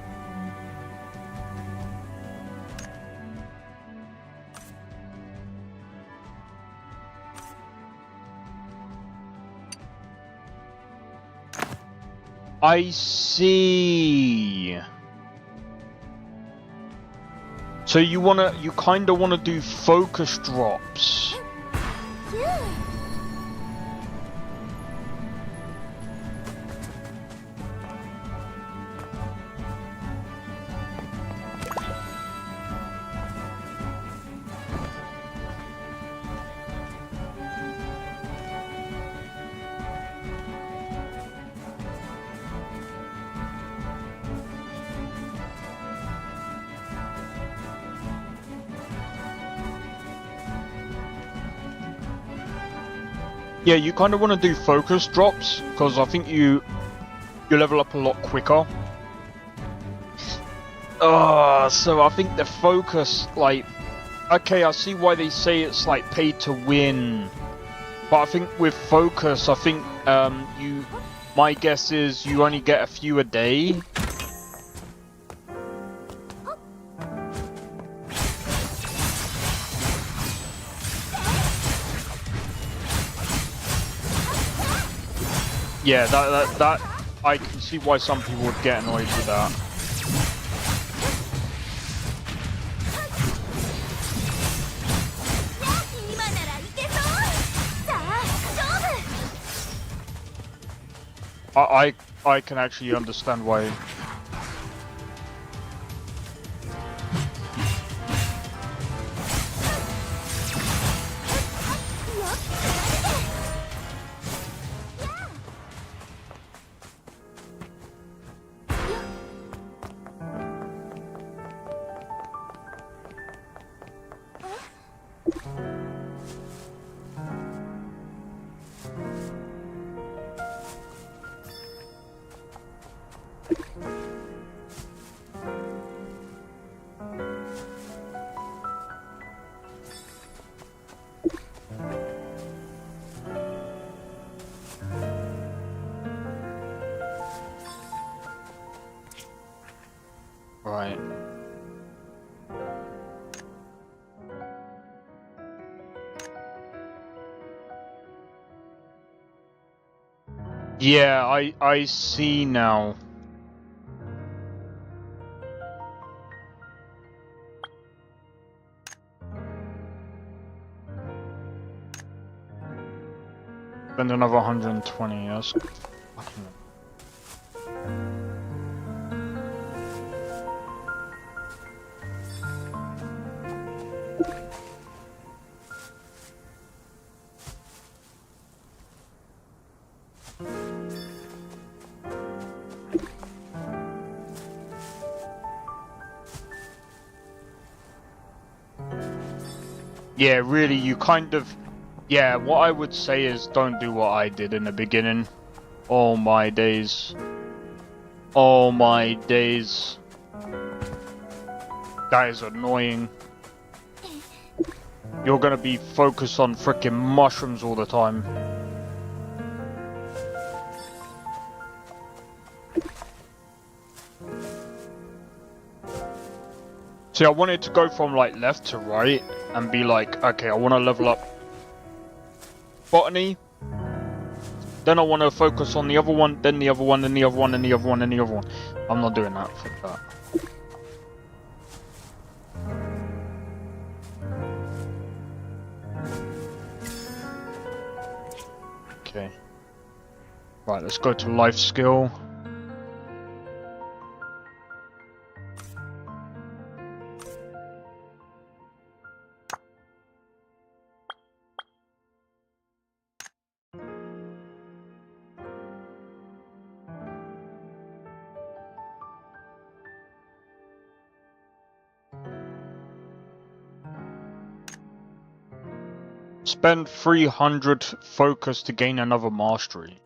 I see. So you kinda wanna do focus drops. Yeah, you kind of want to do focus drops because I think you level up a lot quicker. So I think the focus, like, okay, I see why they say it's like pay to win, but I think with focus, I think my guess is you only get a few a day. Yeah, that I can see why some people would get annoyed with that. I can actually understand why. Right. Yeah, I see now. Spend another 120, that's fucking... Yeah, really, you kind of... Yeah, what I would say is don't do what I did in the beginning. Oh my days. Oh my days. That is annoying. You're gonna be focused on freaking mushrooms all the time. See, I wanted to go from like left to right and be like, okay, I want to level up botany, then I want to focus on the other one, then the other one, then the other one, and the other one, and the other one. I'm not doing that. Fuck that. Okay. Right, let's go to life skill. Spend 300 focus to gain another mastery.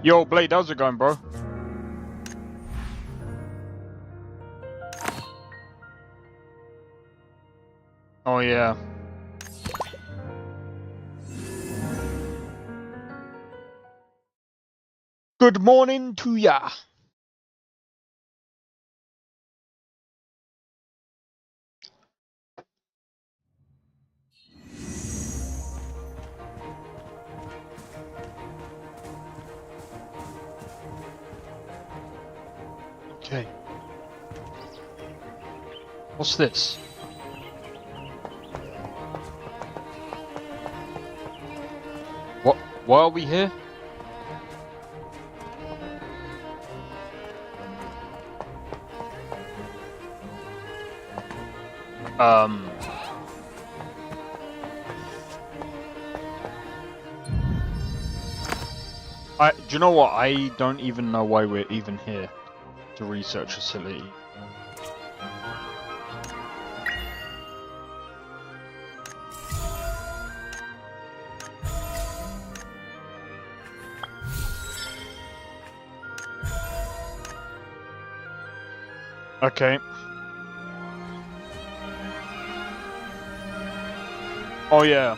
Yo, Blade, how's it going, bro? Oh, yeah. Good morning to ya. Okay. What's this? What? Why are we here? Um. Do you know what? I don't even know why we're even here. The research facility. Okay. Oh yeah.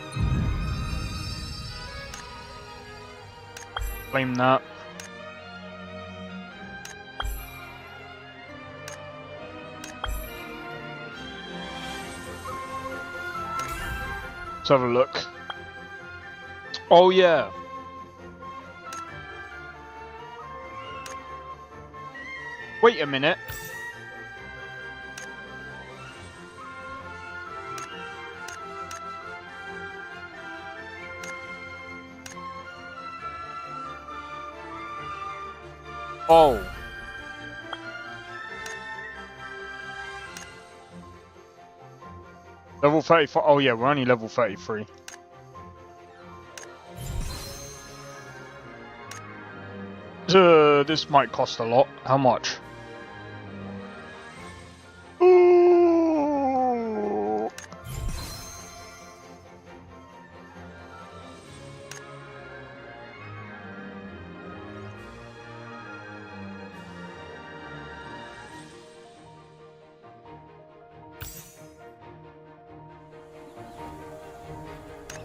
Claim that. Let's have a look. Oh yeah. Wait a minute. Oh. Level 34. Oh yeah, we're only level 33. This might cost a lot. How much? Ooh.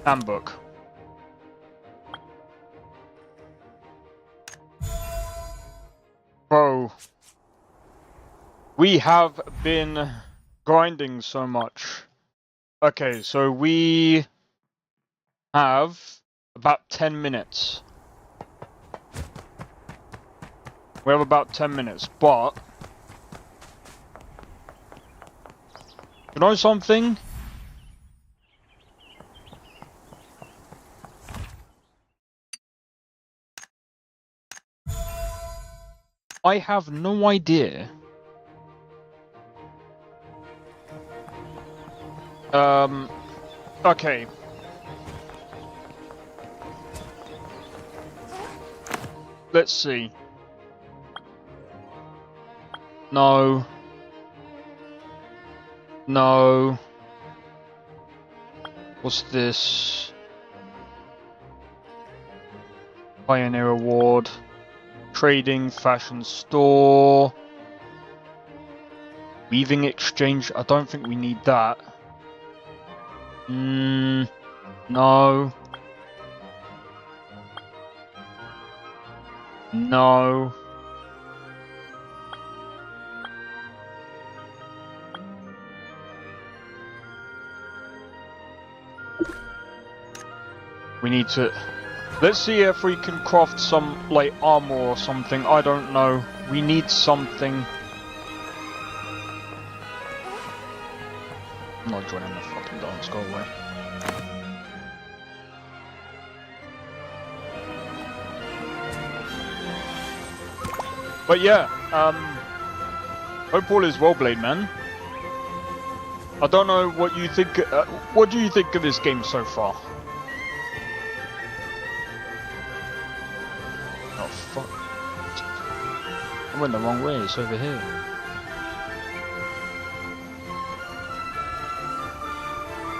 Handbook. Bro, we have been grinding so much. Okay, so we have about 10 minutes. We have about 10 minutes, but you know something? I have no idea. Okay. Let's see. No. No. What's this? Pioneer Award. Trading, fashion store. Weaving exchange. I don't think we need that. No. No. We need to... Let's see if we can craft some, like, armor or something. I don't know. We need something. I'm not joining the fucking dance. Go away. But yeah, hope all is well, Blade Man. I don't know what you think. What do you think of this game so far? Oh fuck! I went the wrong way. It's over here.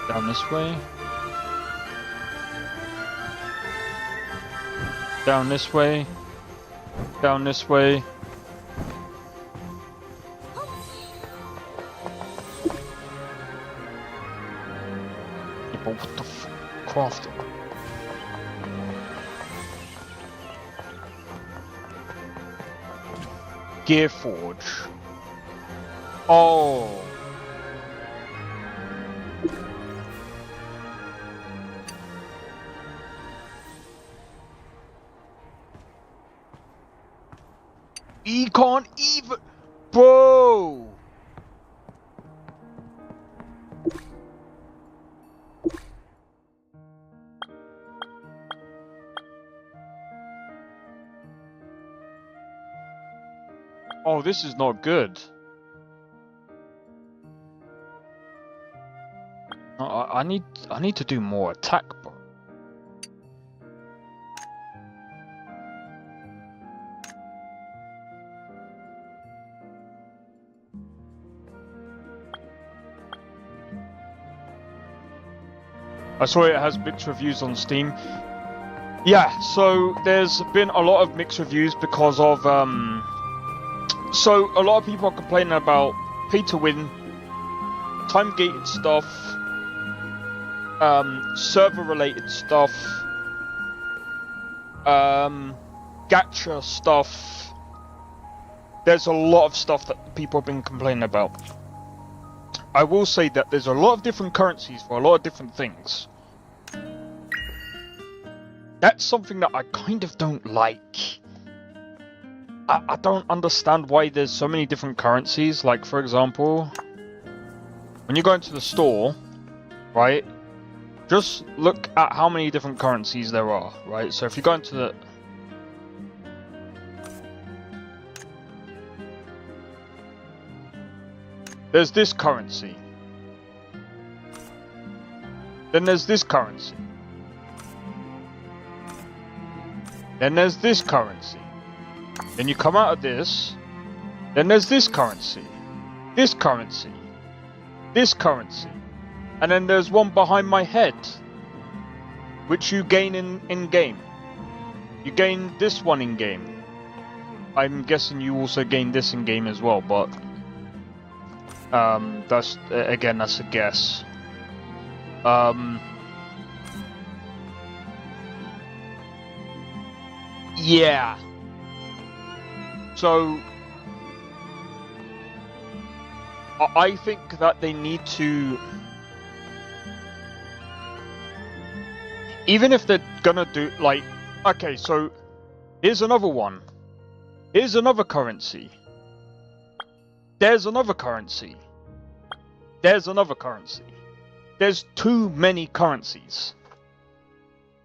Down this way. Down this way. Down this way. Yeah, but what the f... Crafting? Gearforge. Oh. He can't even... Bro! Oh, this is not good. I need to do more attack, bro. I saw it has mixed reviews on Steam. Yeah, so there's been a lot of mixed reviews because of so a lot of people are complaining about pay to win, time gated stuff, server related stuff, gacha stuff. There's a lot of stuff that people have been complaining about. I will say that there's a lot of different currencies for a lot of different things. That's something that I kind of don't like. I don't understand why there's so many different currencies. Like, for example, when you go into the store, right, just look at how many different currencies there are, right? So if you go into the... There's this currency. Then there's this currency. Then there's this currency. Then you come out of this. Then there's this currency. This currency. This currency. And then there's one behind my head, which you gain in game. You gain this one in game. I'm guessing you also gain this in game as well, but that's again, that's a guess. Yeah. So I think that they need to, even if they're gonna do like, okay, so here's another one. Here's another currency. There's another currency. There's another currency. There's too many currencies.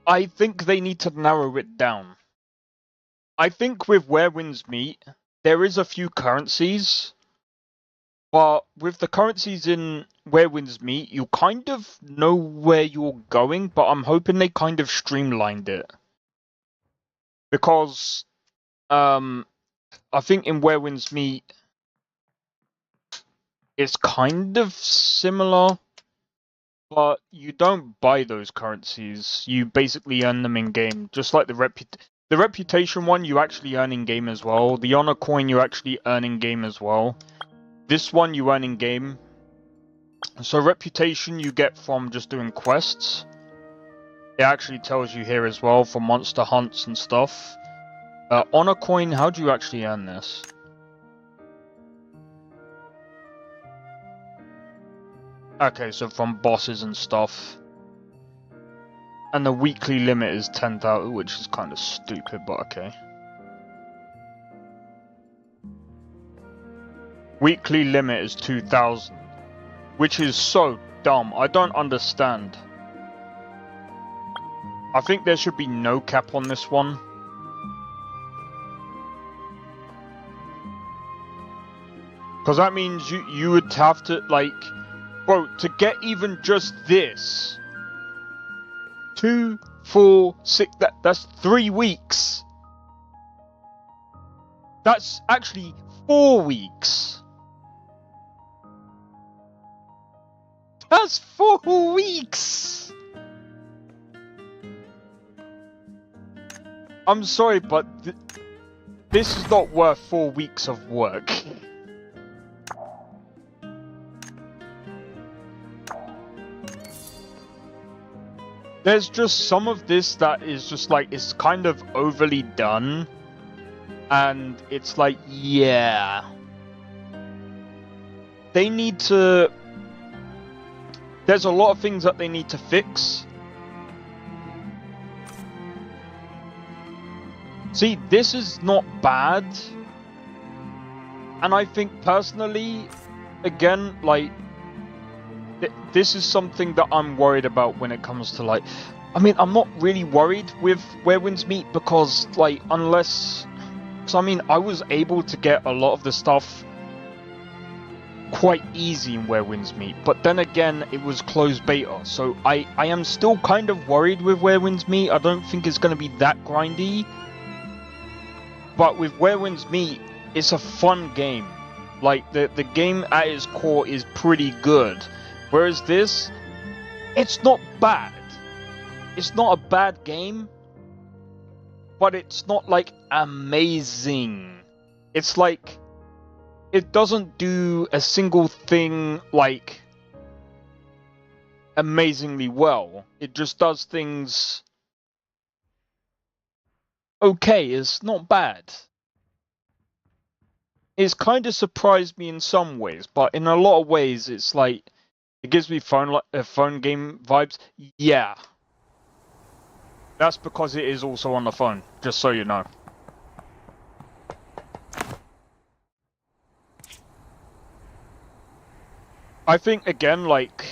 I think they need to narrow it down. I think with Where Winds Meet, there is a few currencies, but with the currencies in Where Winds Meet, you kind of know where you're going, but I'm hoping they kind of streamlined it. Because, I think in Where Winds Meet, it's kind of similar, but you don't buy those currencies. You basically earn them in game, just like the reputation one you actually earn in game as well. The honor coin you actually earn in game as well. This one you earn in game. So reputation you get from just doing quests. It actually tells you here as well for monster hunts and stuff. Honor coin, how do you actually earn this? Okay, so from bosses and stuff. And the weekly limit is 10,000, which is kind of stupid, but okay. Weekly limit is 2,000, which is so dumb. I don't understand. I think there should be no cap on this one. Because that means you would have to, like, bro, to get even just this. 2, 4, 6, that's 3 weeks. That's actually 4 weeks. That's 4 weeks. I'm sorry, but this is not worth 4 weeks of work. There's just some of this that is just like, it's kind of overly done. And it's like, yeah. They need to... There's a lot of things that they need to fix. See, this is not bad. And I think personally, again, like, this is something that I'm worried about when it comes to, like... I mean, I'm not really worried with Where Winds Meet because, like, unless... So, I mean, I was able to get a lot of the stuff quite easy in Where Winds Meet, but then again, it was closed beta, so I am still kind of worried with Where Winds Meet. I don't think it's going to be that grindy, but with Where Winds Meet, it's a fun game. Like, the game at its core is pretty good, whereas this, it's not bad. It's not a bad game, but it's not, like, amazing. It's like, it doesn't do a single thing, like, amazingly well. It just does things okay. It's not bad. It's kind of surprised me in some ways, but in a lot of ways, it's like, it gives me phone game vibes. Yeah. That's because it is also on the phone, just so you know. I think, again, like,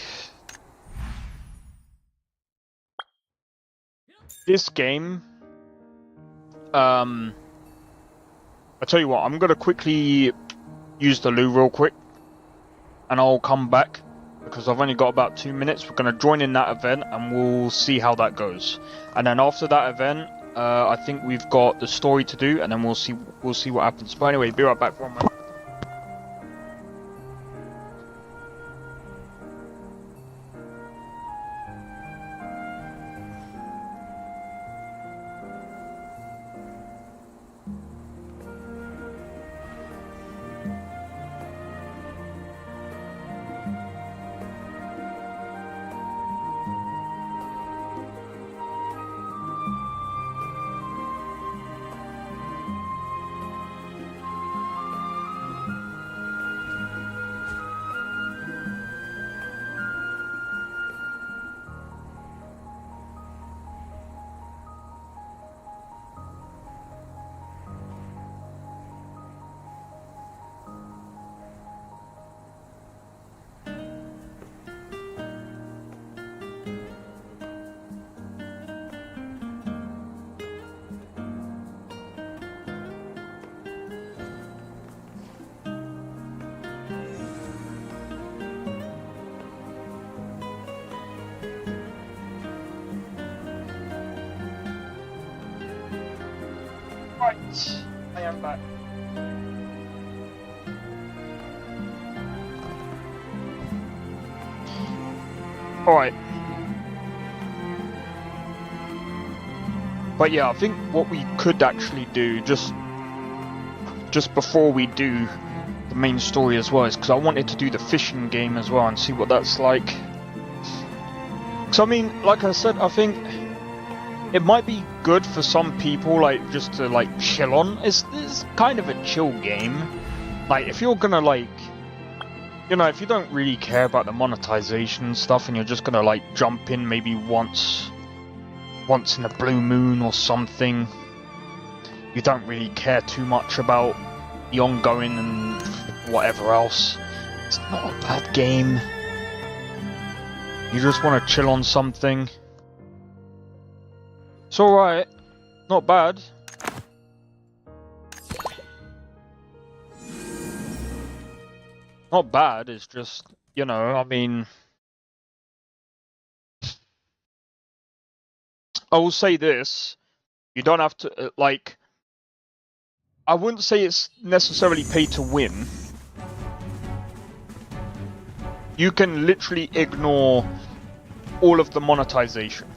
this game, I tell you what, I'm gonna quickly use the loo real quick, and I'll come back, because I've only got about 2 minutes. We're gonna join in that event, and we'll see how that goes. And then after that event, I think we've got the story to do, and then we'll see what happens. But anyway, be right back for a moment. Right, I am back. Alright. But yeah, I think what we could actually do, just before we do the main story as well, is because I wanted to do the fishing game as well and see what that's like. So I mean, like I said, I think it might be good for some people, like, just to, like, chill on. It's kind of a chill game. Like, if you're gonna, like, you know, if you don't really care about the monetization stuff and you're just gonna, like, jump in maybe once in a blue moon or something, you don't really care too much about the ongoing and whatever else, it's not a bad game. You just want to chill on something. It's alright. Not bad. Not bad, it's just, you know, I mean... I will say this. You don't have to, like... I wouldn't say it's necessarily pay to win. You can literally ignore all of the monetization.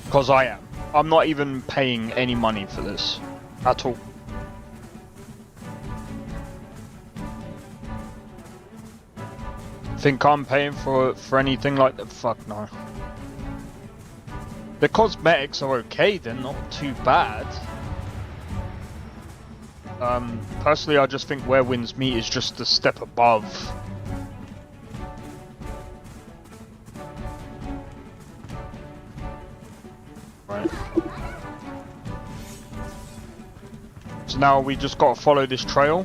Because I am. I'm not even paying any money for this. At all. Think I'm paying for anything like that? Fuck no. The cosmetics are okay, they're not too bad. Personally, I just think Where Winds Meet is just a step above. Right. So now we just gotta follow this trail.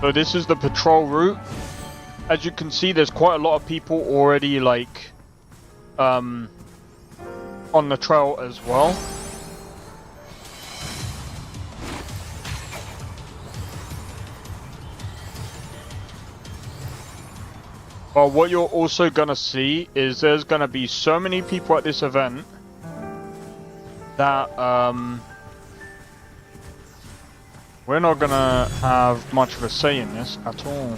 So this is the patrol route. As you can see, there's quite a lot of people already like on the trail as well. But what you're also gonna see is there's gonna be so many people at this event that we're not gonna have much of a say in this at all.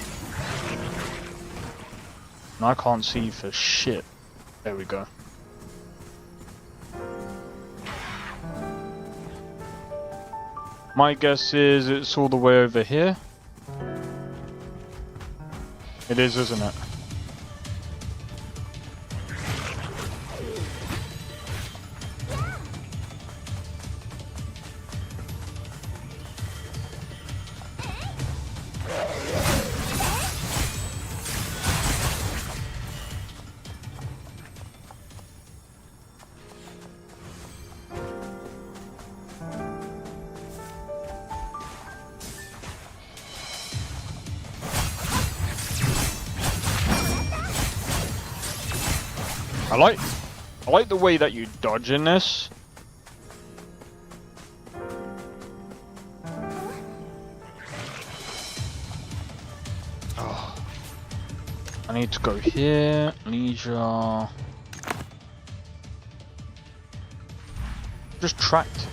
And I can't see for shit. There we go. My guess is it's all the way over here. It is, isn't it? I like the way that you dodge in this. Oh. I need to go here, leisure. Just tracked.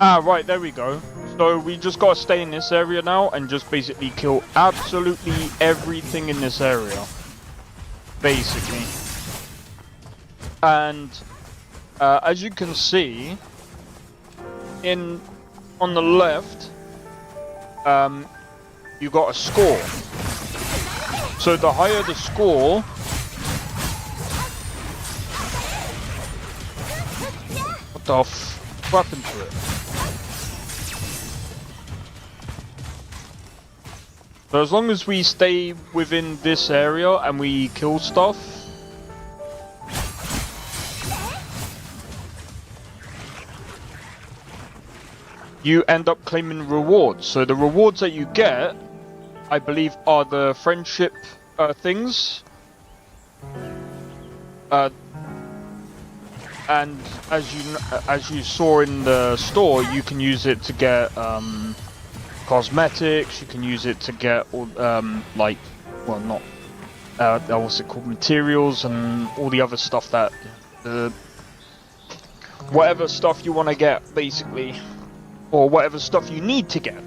Ah, right, there we go. So we just gotta stay in this area now and just basically kill absolutely everything in this area. Basically. And as you can see, on the left, you got a score. So the higher the score, what the f happened to it? So as long as we stay within this area and we kill stuff, you end up claiming rewards. So the rewards that you get, I believe, are the friendship things. And as you saw in the store, you can use it to get cosmetics. You can use it to get like, well, not what's it called, materials and all the other stuff that whatever stuff you want to get, basically, or whatever stuff you need to get.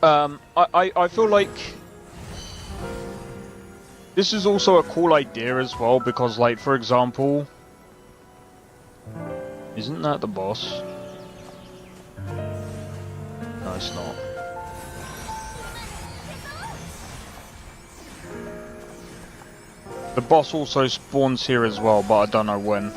I feel like this is also a cool idea as well, because, like, for example, isn't that the boss? No, it's not. The boss also spawns here as well, but I don't know when.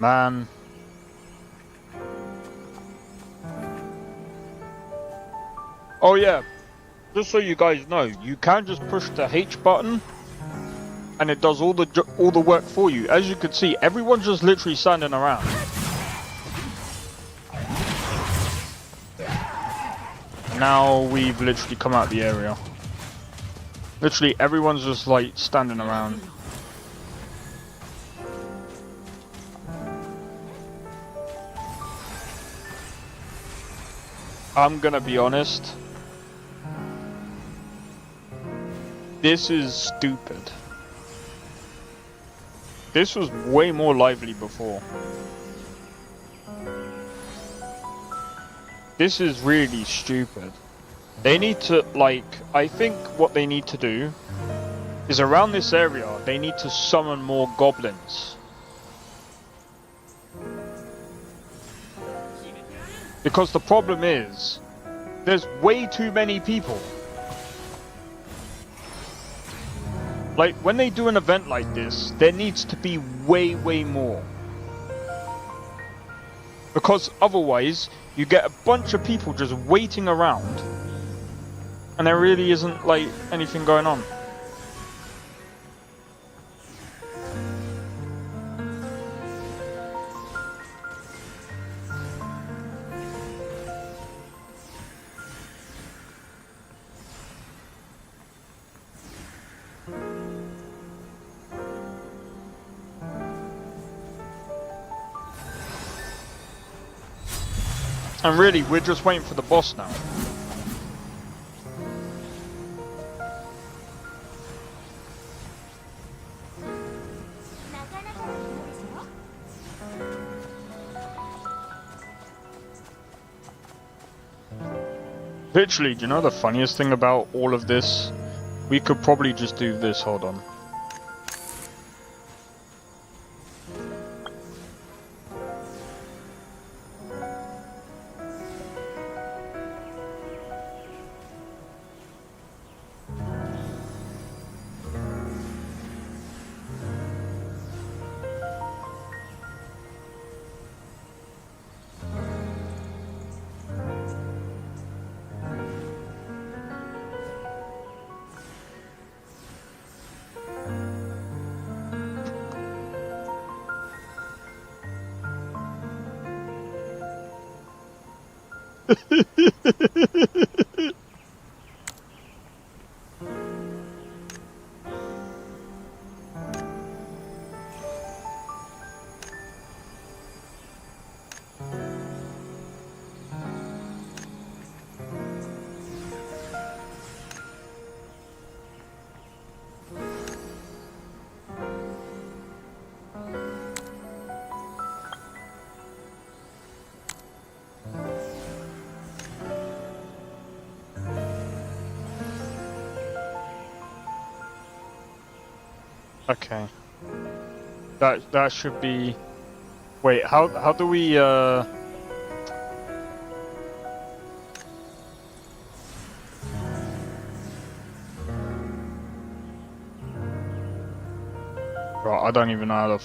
Man. Oh yeah, just so you guys know, you can just push the H button and it does all the work for you. As you can see, everyone's just literally standing around. Now we've literally come out the area. Literally everyone's just like standing around. I'm gonna be honest. This is stupid. This was way more lively before. this is really stupid. They need to, like, I think what they need to do is around this area, they need to summon more goblins. Because the problem is, there's way too many people. Like, when they do an event like this, there needs to be way, way more. Because otherwise, you get a bunch of people just waiting around, and there really isn't, like, anything going on. And really, we're just waiting for the boss now. Literally, do you know the funniest thing about all of this? We could probably just do this, hold on. Okay. That should be. Wait, how do we Right, I don't even know how to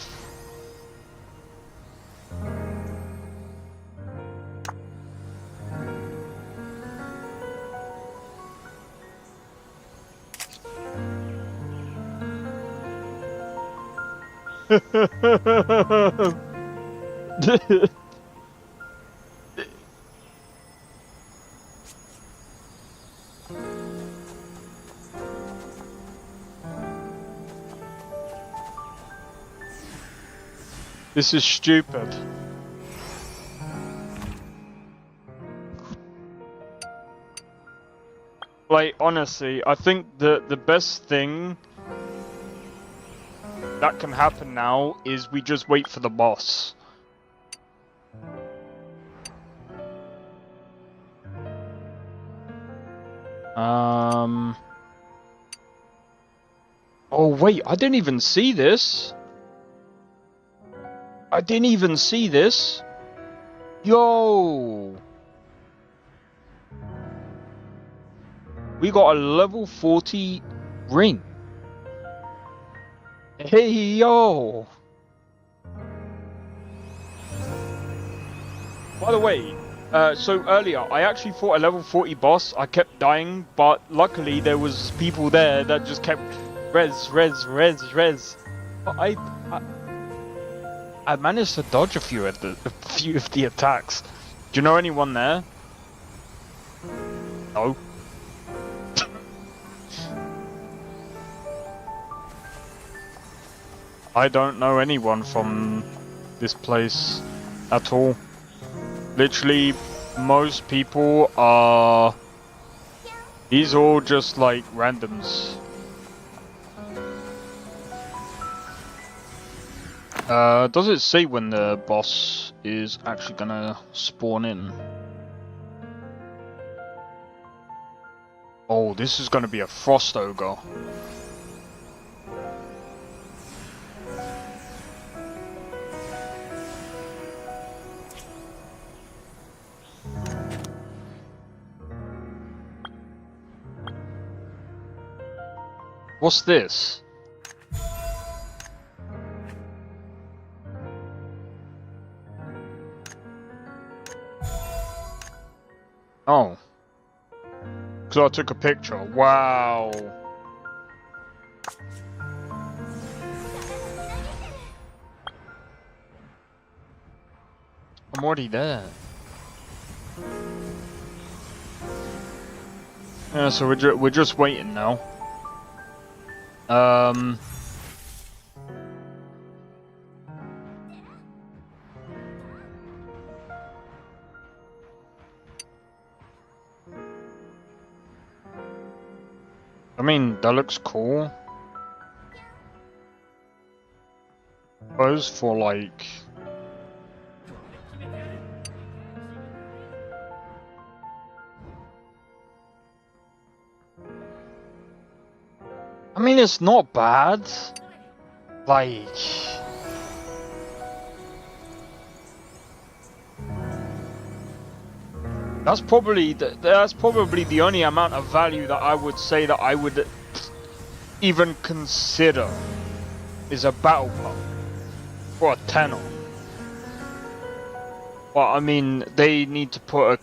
This is stupid. Like, honestly, I think the best thing that can happen now is we just wait for the boss. Oh wait, I didn't even see this. I didn't even see this. Yo! We got a level 40 ring. Hey, yo! By the way, so earlier, I actually fought a level 40 boss. I kept dying, but luckily there was people there that just kept res. But I managed to dodge a few of the attacks. Do you know anyone there? No. I don't know anyone from this place at all. Literally, most people are... These are all just like randoms. Does it say when the boss is actually gonna spawn in? Oh, this is gonna be a Frost Ogre. What's this? Oh. So I took a picture. Wow. I'm already there. Yeah, so we're just waiting now. I mean, that looks cool. Suppose for like... I mean, it's not bad. Like... That's probably the only amount of value that I would say that I would even consider is a battle pup for a tenner. But I mean, they need to put a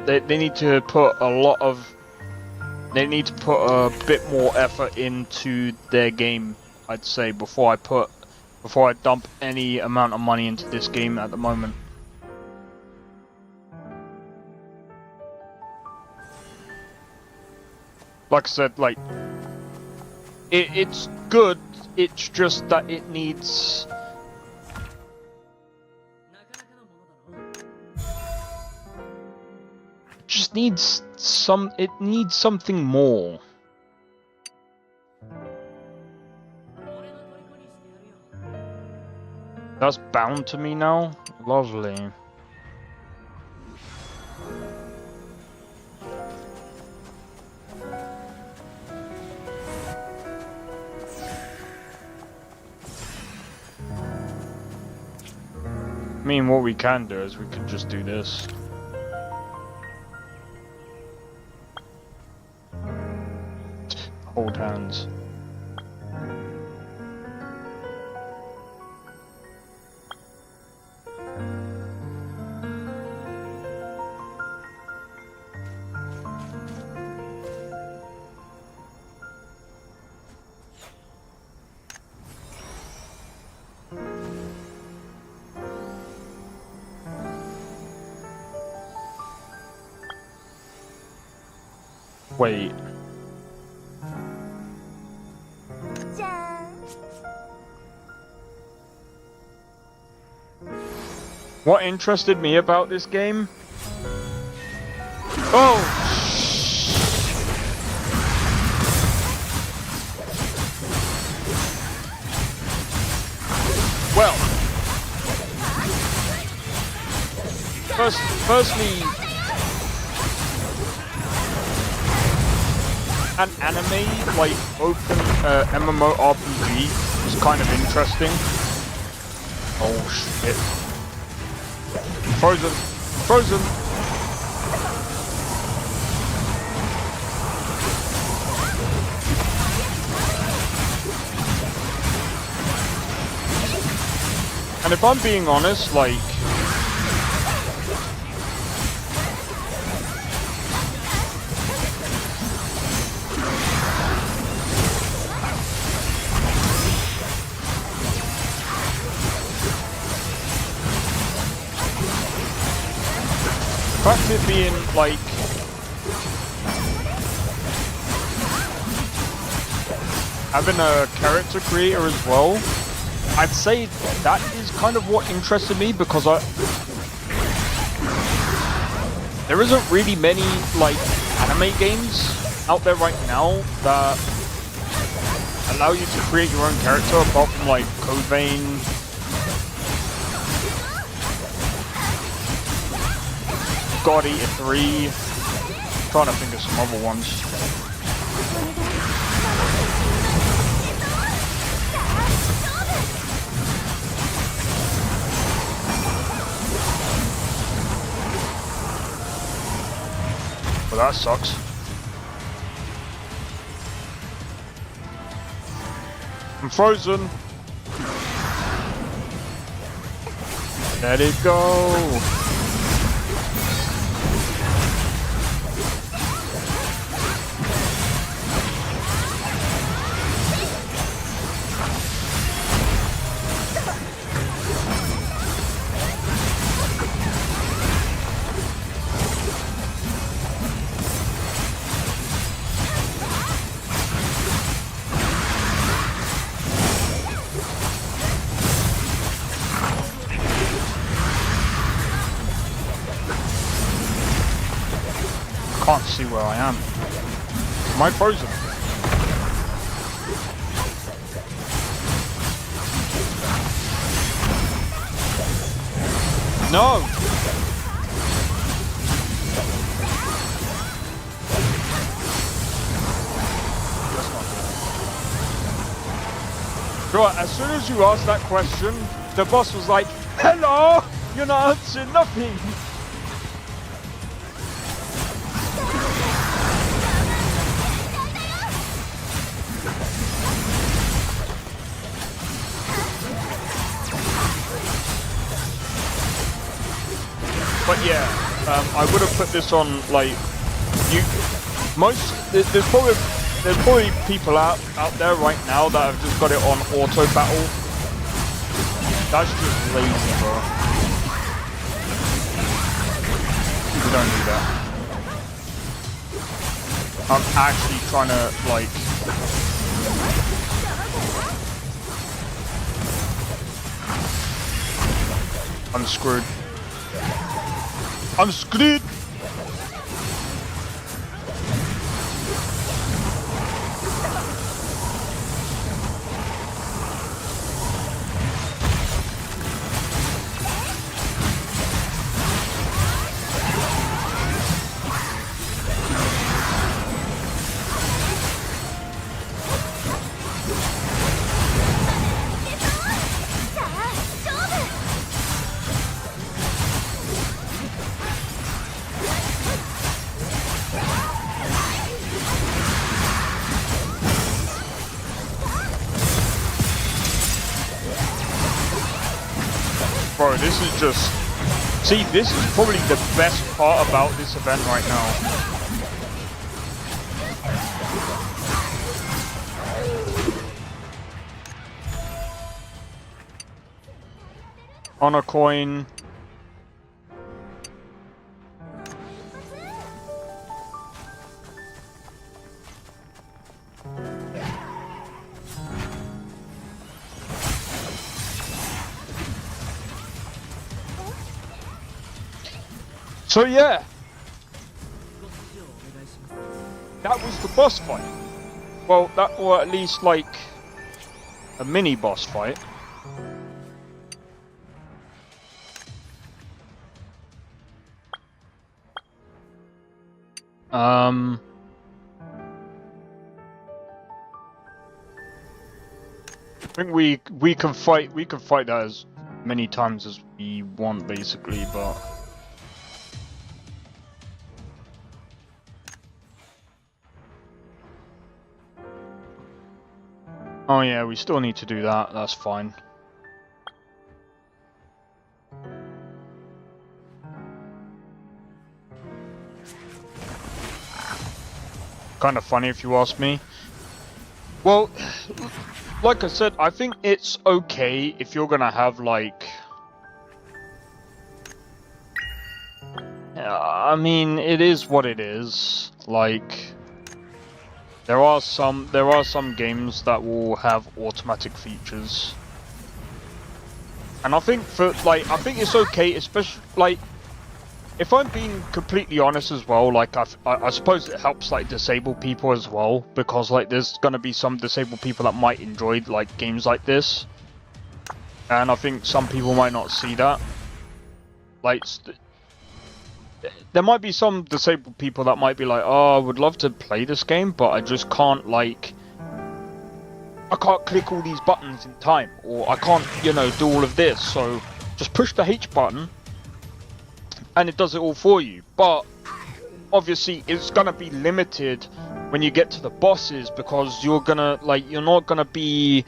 they need to put a lot of, they need to put a bit more effort into their game, I'd say, before I dump any amount of money into this game at the moment. Like I said, like, it's good, it's just that it needs... It needs something more. That's bound to me now? Lovely. I mean, what we can do is we can just do this. Hold hands. Wait. What interested me about this game? Oh! Well. Firstly, an anime, like, open MMORPG is kind of interesting. Oh shit. Frozen! Frozen! And if I'm being honest, like... fact it being like having a character creator as well, I'd say that is kind of what interested me, because there isn't really many like anime games out there right now that allow you to create your own character apart from like Code Vein. God Eater 3, trying to think of some other ones. Well, that sucks. I'm frozen. Let it go. Can't see where I am. Am I frozen? No! Right, as soon as you asked that question, the boss was like, "Hello! You're not answering nothing!" But yeah, I would have put this on like there's probably people out there right now that have just got it on auto battle. That's just lazy, bro. You don't do that. I'm actually trying to like. I'm screwed. I'm screwed! Bro, this is just... See, this is probably the best part about this event right now. On a coin. So yeah, that was the boss fight. Well, that, or at least like a mini boss fight. I think we can fight that as many times as we want, basically, but. Oh yeah, we still need to do that, that's fine. Kind of funny if you ask me. Well, like I said, I think it's okay if you're gonna have like... I mean, it is what it is, like... There are some games that will have automatic features, and I think I think it's okay, especially like if I'm being completely honest as well. Like I suppose it helps like disabled people as well, because like there's gonna be some disabled people that might enjoy like games like this, and I think some people might not see that. Like there might be some disabled people that might be like, oh, I would love to play this game, but I just can't, like, I can't click all these buttons in time, or I can't, you know, do all of this, so just push the H button and it does it all for you. But obviously it's gonna be limited when you get to the bosses, because you're gonna, like, you're not gonna be,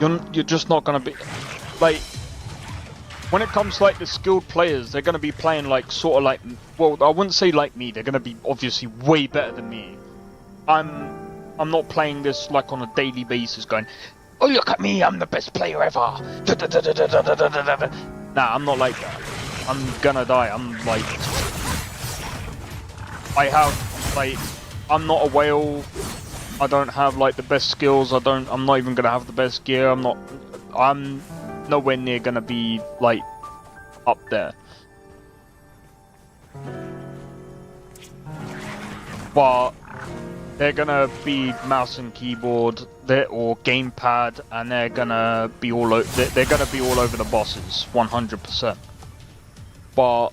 you're just not gonna be, like, when it comes to, like, the skilled players, they're gonna be playing, like, sort of like, well, I wouldn't say like me, they're gonna be obviously way better than me. I'm not playing this, like, on a daily basis going, oh, look at me, I'm the best player ever. Nah, I'm not like that. I'm gonna die. I'm like, I have, like, I'm not a whale. I don't have, like, the best skills. I'm not even gonna have the best gear. I'm nowhere near gonna be, like, up there. But they're gonna be mouse and keyboard, or gamepad, and they're gonna be all over the bosses, 100%. But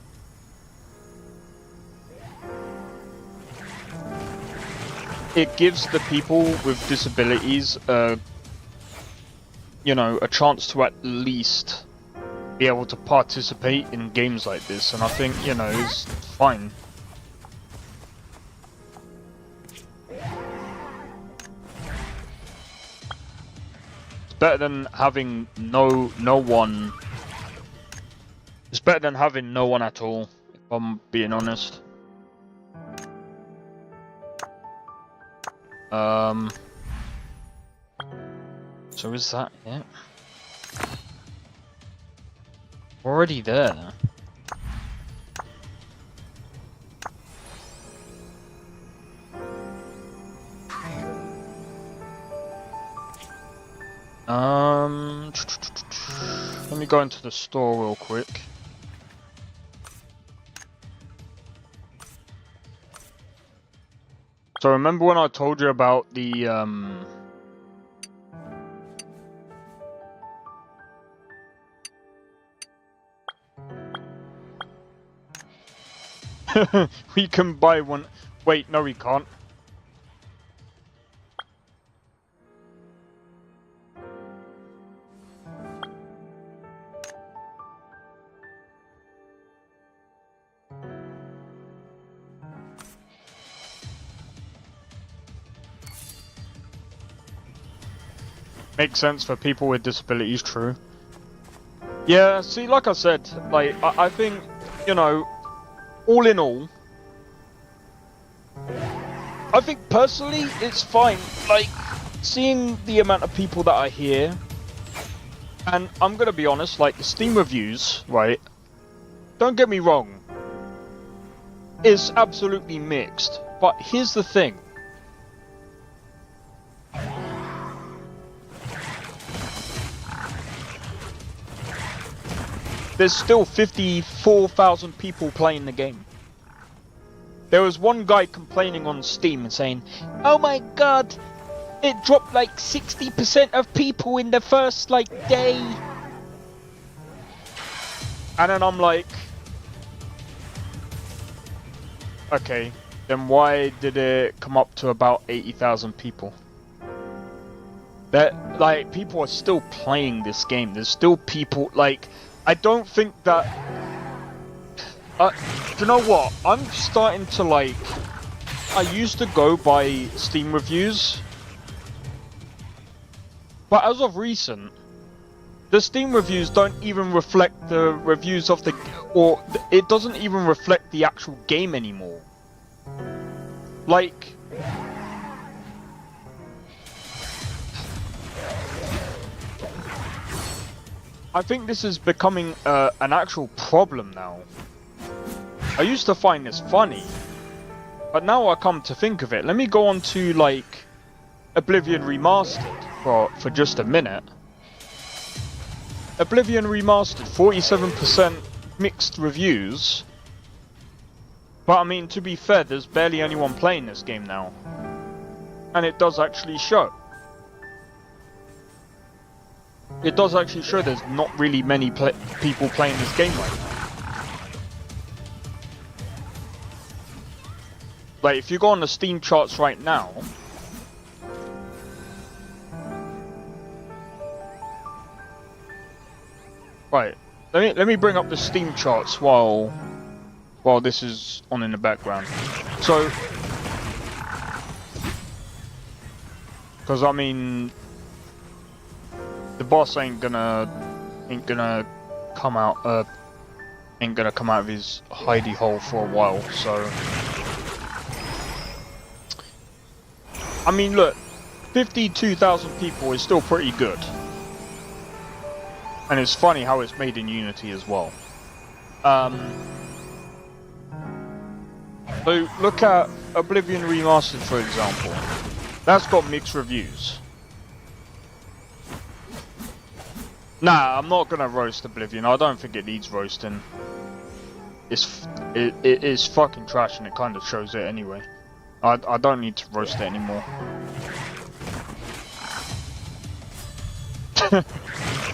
it gives the people with disabilities, you know, a chance to at least be able to participate in games like this, and I think, you know, it's fine. It's better than having no one. It's better than having no one at all, if I'm being honest. So is that it? Already there. Let me go into the store real quick. So remember when I told you about the we can buy one. Wait, no we can't. Makes sense for people with disabilities, true. Yeah, see, like I said, like, I think, you know, all in all, I think personally it's fine. Like, seeing the amount of people that are here, and I'm gonna be honest, like, the Steam reviews, right, don't get me wrong, is absolutely mixed, but here's the thing. There's still 54,000 people playing the game. There was one guy complaining on Steam and saying, oh my god, it dropped like 60% of people in the first, like, day. And then I'm like, okay, then why did it come up to about 80,000 people? That, like, people are still playing this game. There's still people, like, I don't think that... do you know what? I'm starting to, like... I used to go by Steam reviews. But as of recent, the Steam reviews don't even reflect the reviews of the... Or it doesn't even reflect the actual game anymore. Like... I think this is becoming an actual problem now. I used to find this funny, but now I come to think of it. Let me go on to, like, Oblivion Remastered for just a minute. Oblivion Remastered, 47% mixed reviews. But I mean, to be fair, there's barely anyone playing this game now. And it does actually show. It does actually show there's not really many people playing this game right now. Like, if you go on the Steam charts right now, right, let me bring up the Steam charts while this is on in the background. So, because I mean, the boss ain't gonna come out of his hidey hole for a while. So, I mean, look, 52,000 people is still pretty good. And it's funny how it's made in Unity as well. So look at Oblivion Remastered, for example. That's got mixed reviews. Nah, I'm not gonna roast Oblivion. I don't think it needs roasting. It is fucking trash, and it kind of shows it anyway. I don't need to roast it anymore.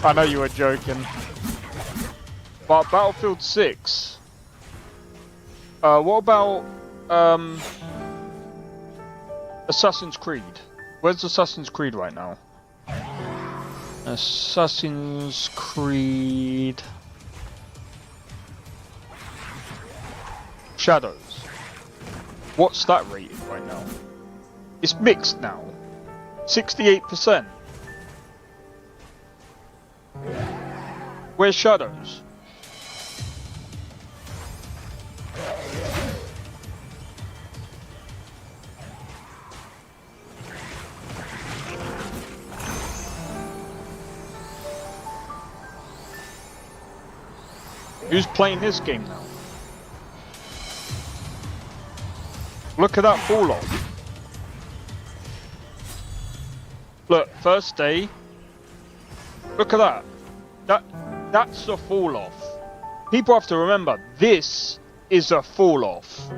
I know you were joking. But Battlefield 6. What about Assassin's Creed? Where's Assassin's Creed right now? Assassin's Creed Shadows. What's that rated right now? It's mixed now. 68%. Where's Shadows? Who's playing this game now? Look at that fall off. Look, first day. Look at that. That's a fall off. People have to remember, this is a fall off.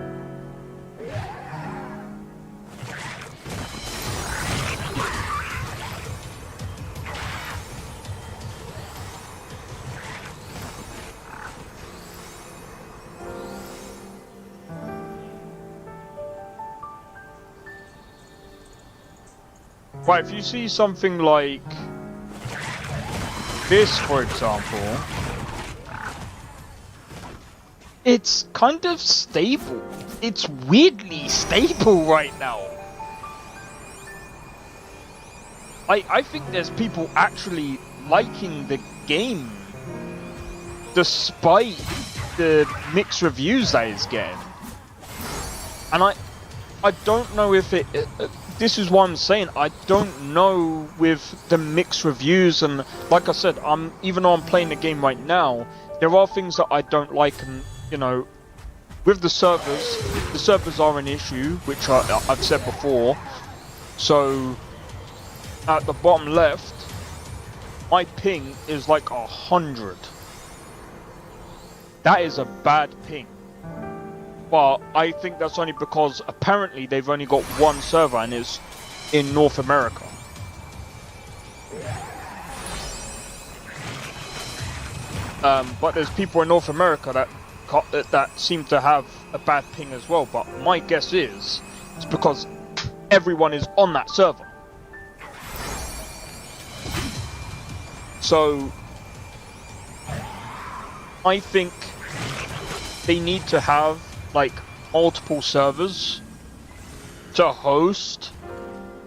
Right, if you see something like this, for example, it's kind of stable. It's weirdly stable right now. I think there's people actually liking the game despite the mixed reviews that it's getting. And I don't know if it this is what I'm saying. I don't know with the mixed reviews, and like I said, even though I'm playing the game right now, there are things that I don't like, and you know, with the servers are an issue, which I've said before. So at the bottom left, my ping is like 100. That is a bad ping. But I think that's only because apparently they've only got one server and it's in North America. But there's people in North America that seem to have a bad ping as well. But my guess is it's because everyone is on that server. So I think they need to have like multiple servers to host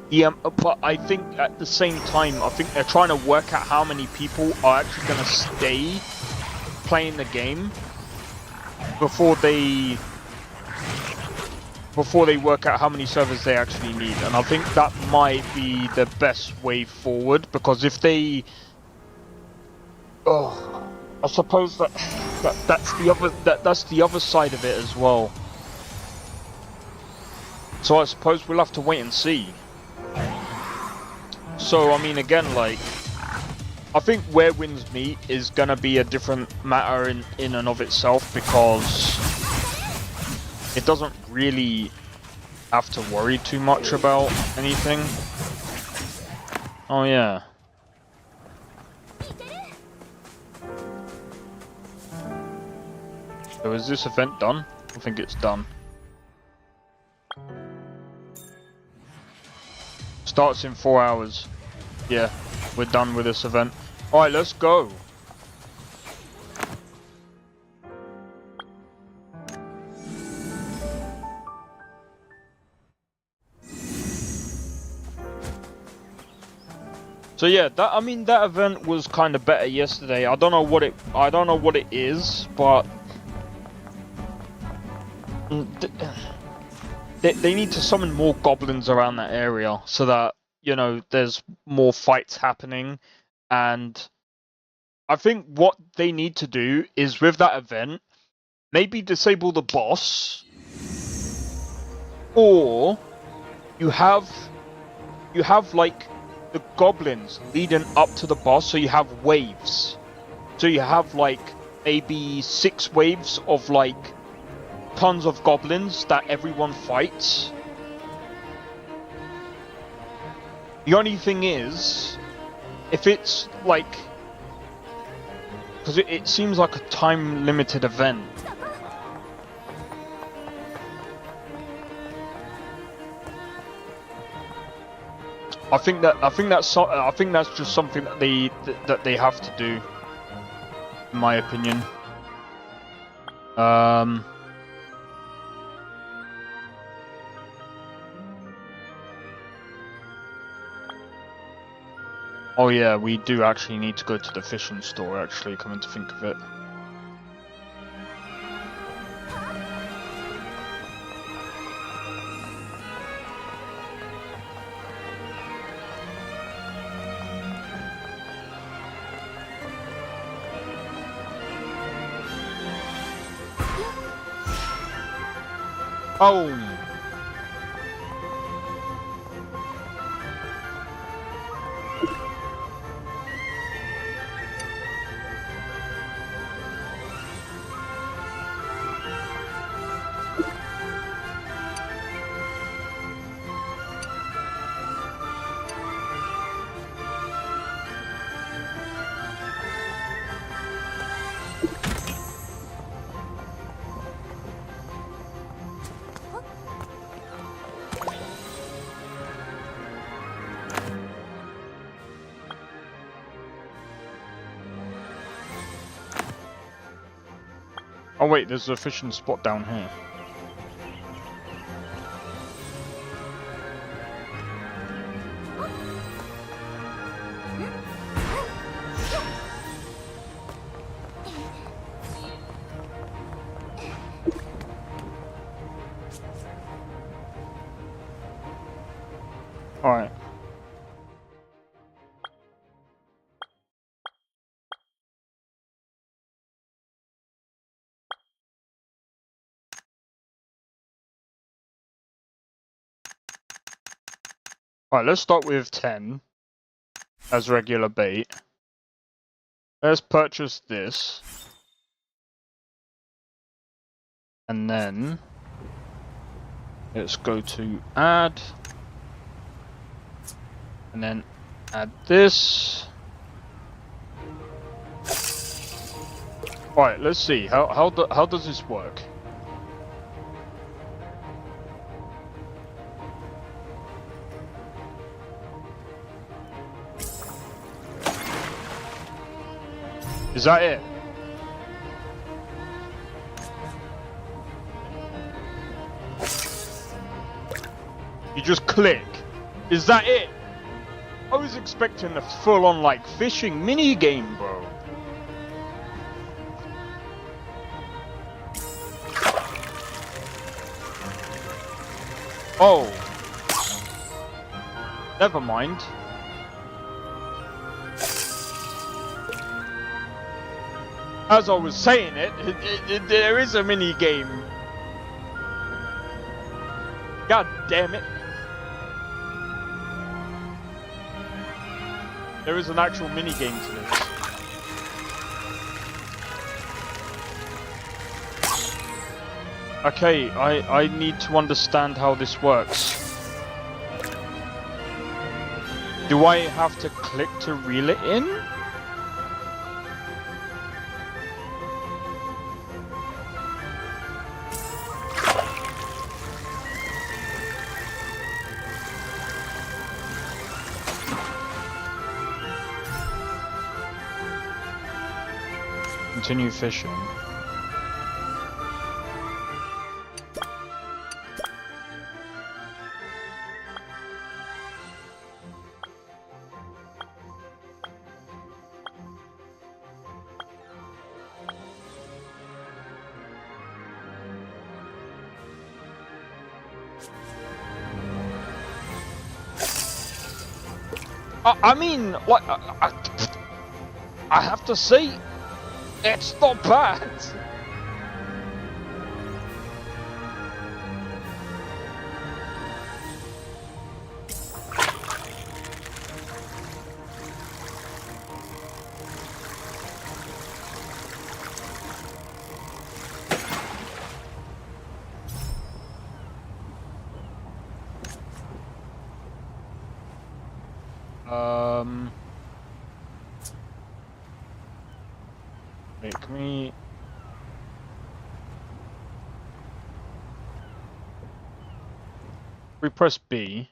the but I think at the same time I think they're trying to work out how many people are actually going to stay playing the game before they work out how many servers they actually need. And I think that might be the best way forward, because if they I suppose that's the other side of it as well. So I suppose we'll have to wait and see. So I mean, again, like, I think where wins meet is gonna be a different matter in and of itself, because it doesn't really have to worry too much about anything. Oh yeah. So is this event done? I think it's done. Starts in 4 hours. Yeah, we're done with this event. Alright, let's go. So yeah, that event was kind of better yesterday. I don't know what it is, but they need to summon more goblins around that area so that, you know, there's more fights happening. And I think what they need to do is, with that event, maybe disable the boss, or you have like the goblins leading up to the boss, so you have waves. So you have like maybe 6 waves of like tons of goblins that everyone fights. The only thing is, if it's like, because it seems like a time limited event. I think that's just something that they have to do, in my opinion. Oh yeah, we do actually need to go to the fishing store, actually, coming to think of it. Oh! Oh wait, there's a fishing spot down here. Alright. Alright, let's start with 10 as regular bait. Let's purchase this. And then let's go to add. And then add this. Alright, let's see. How does this work? Is that it? You just click. Is that it? I was expecting a full-on like fishing mini game, bro. Oh. Never mind. As I was saying there is a mini game. God damn it. There is an actual mini game to this. Okay, I need to understand how this works. Do I have to click to reel it in? continue fishing. I mean, like, I have to say, it's not bad. Wait, can we press B?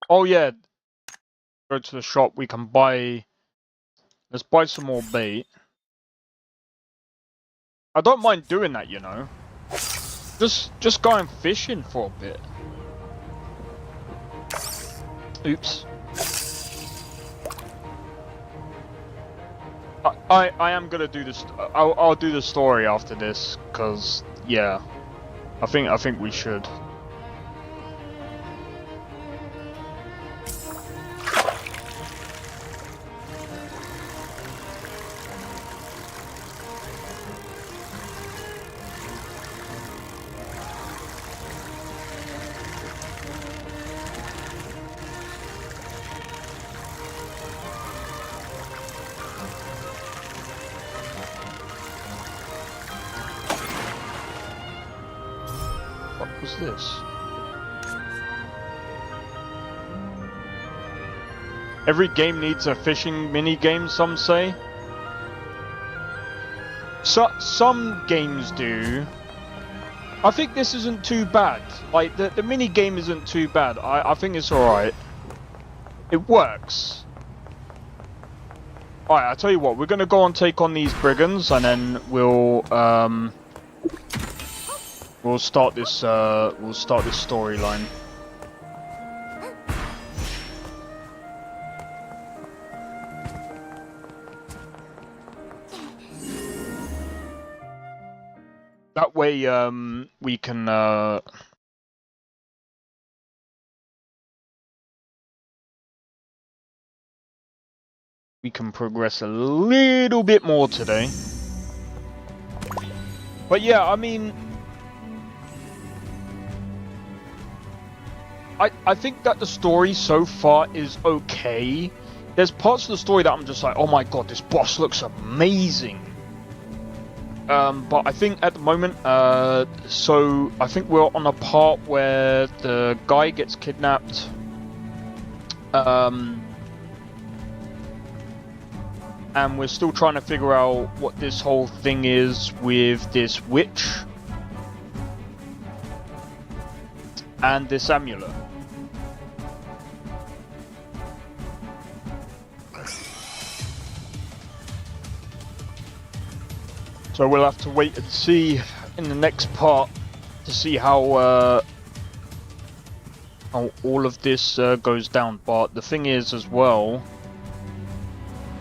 Oh yeah, go to the shop, we can buy, let's buy some more bait. I don't mind doing that, you know. Just going fishing for a bit. Oops. I am gonna do this. I'll do the story after this, cause yeah, I think we should. What was this? Every game needs a fishing mini game, some say. Some games do. I think this isn't too bad. Like, the mini game isn't too bad. I think it's alright. It works. Alright, I'll tell you what, we're gonna go and take on these brigands, and then we'll start this storyline. That way, we can progress a little bit more today. But yeah, I mean, I think that the story so far is okay. There's parts of the story that I'm just like, oh my god, this boss looks amazing. But I think at the moment, so I think we're on a part where the guy gets kidnapped. And we're still trying to figure out what this whole thing is with this witch and this amulet. So we'll have to wait and see in the next part to see how all of this goes down. But the thing is as well,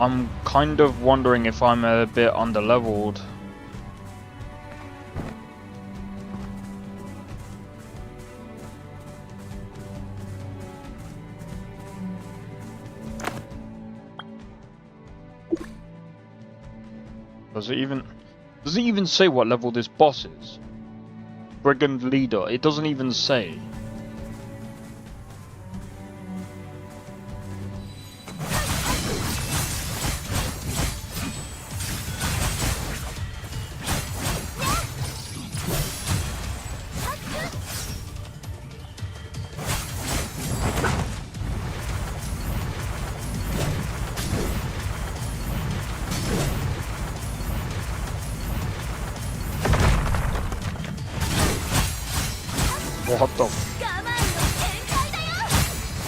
I'm kind of wondering if I'm a bit underleveled. Does it even say what level this boss is? Brigand leader. It doesn't even say. What the? 我慢の限界だよ。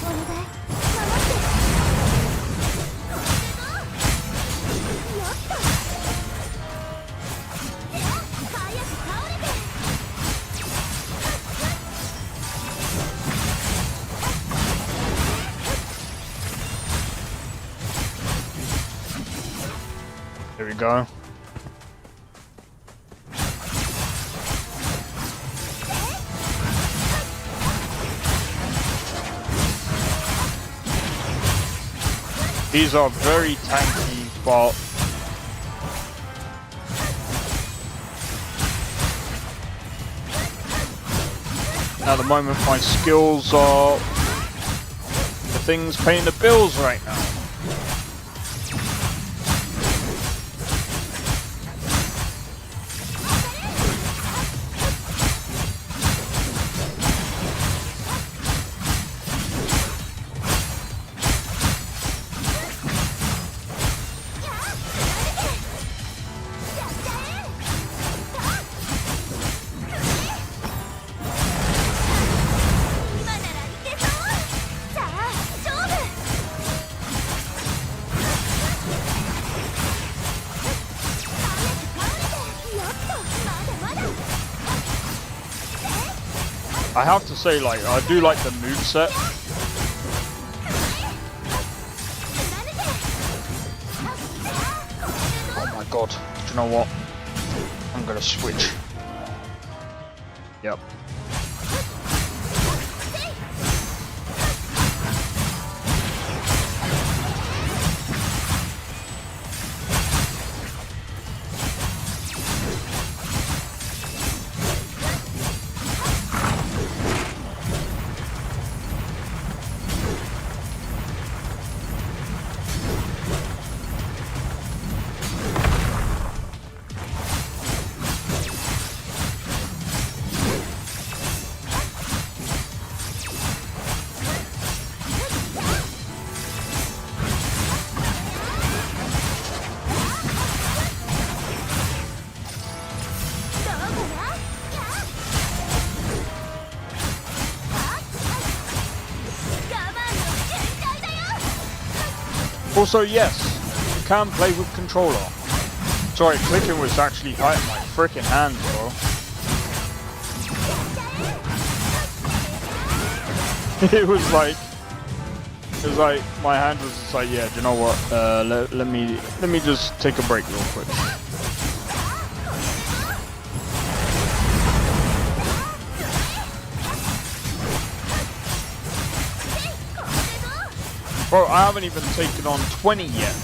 お願い、守って。これでどう？やった。There we go. These are very tanky, but at the moment my skills are the things paying the bills right now. I have to say, like, I do like the moveset. Oh my god, do you know what? I'm gonna switch. Yep. Also, yes, you can play with controller. Sorry, clicking was actually hurting my freaking hands, bro. It was like my hand was just like, yeah, do you know what? Let me just take a break real quick. Bro, I haven't even taken on 20 yet.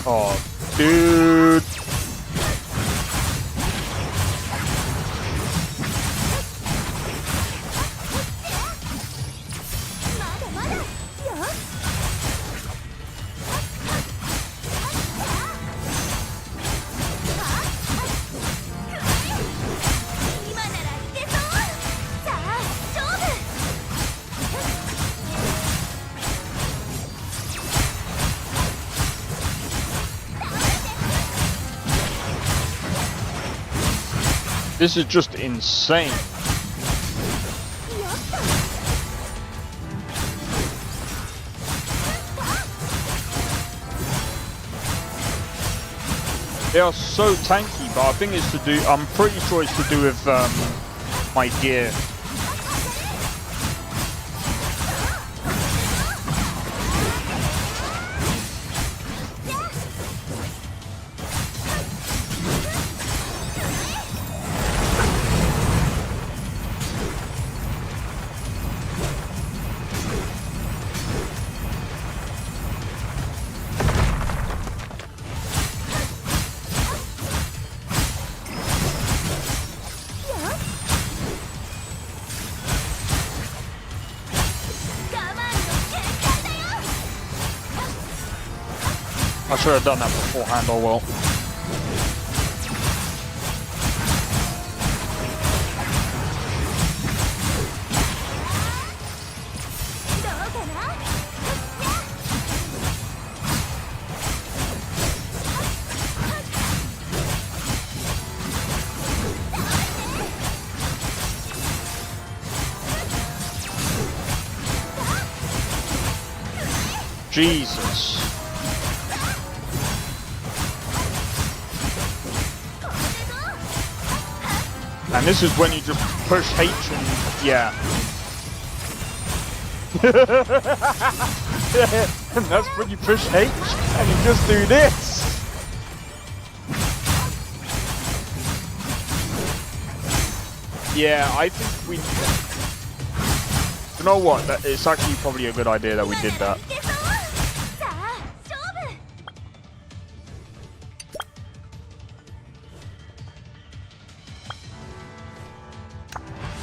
Oh, dude. This is just insane. They are so tanky, but I think it's to do, I'm pretty sure it's to do with my gear. I should have done that beforehand, oh well. Jesus. And this is when you just push H and yeah. And that's when you push H and you just do this. Yeah, I think we... You know what? It's actually probably a good idea that we did that. いけそう。さあ勝負。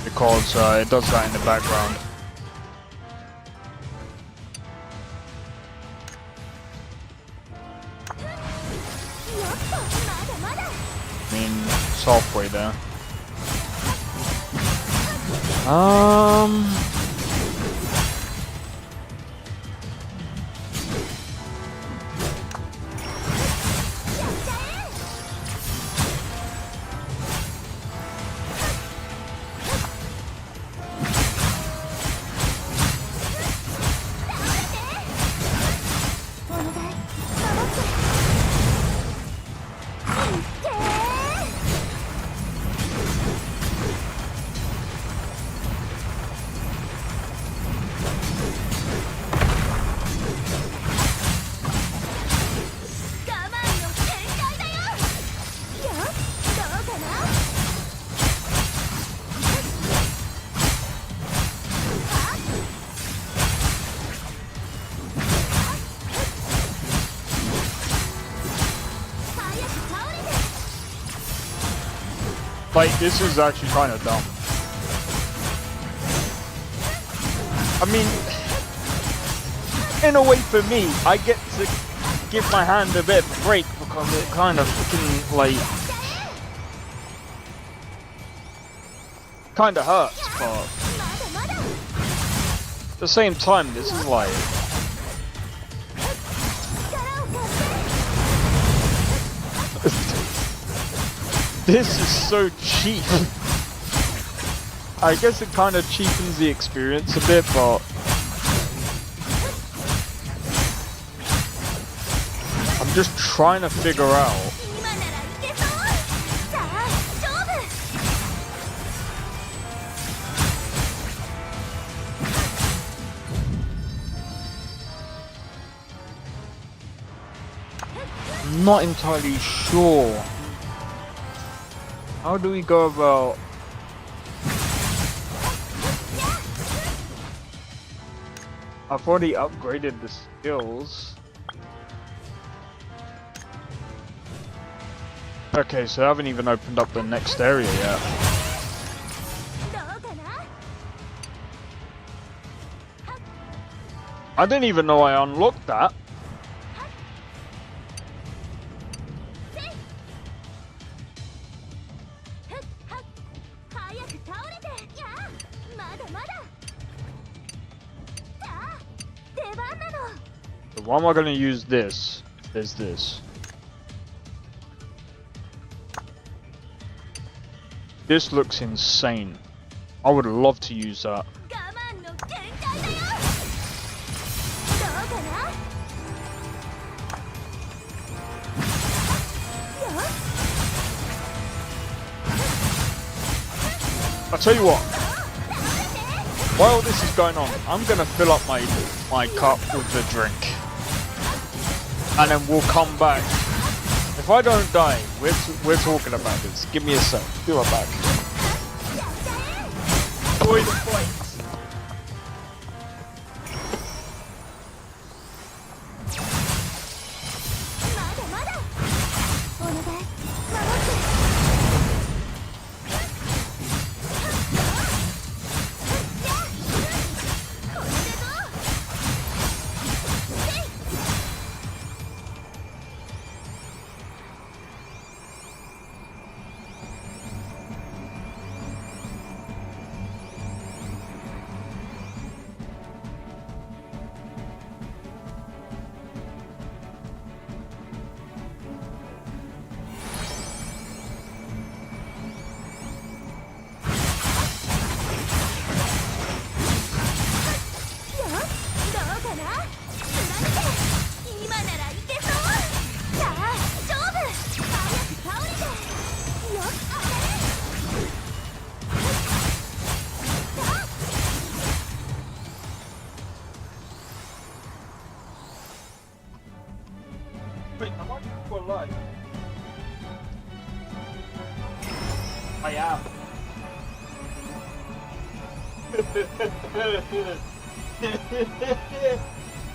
Because it does that in the background. よっとまだまだ。 I mean, it's halfway there. Like, this is actually kind of dumb. I mean, in a way for me, I get to give my hand a bit of a break because it kind of fucking, like, kind of hurts, but at the same time, this is like... This is so cheap. I guess it kind of cheapens the experience a bit, but... I'm just trying to figure out... I'm not entirely sure. How do we go about... I've already upgraded the skills. Okay, so I haven't even opened up the next area yet. I didn't even know I unlocked that. So why am I going to use this? There's this. This looks insane. I would love to use that. I'll tell you what. While this is going on, I'm gonna fill up my cup with the drink, and then we'll come back. If I don't die, we're talking about this. Give me a sec. Be right back. Enjoy the fight.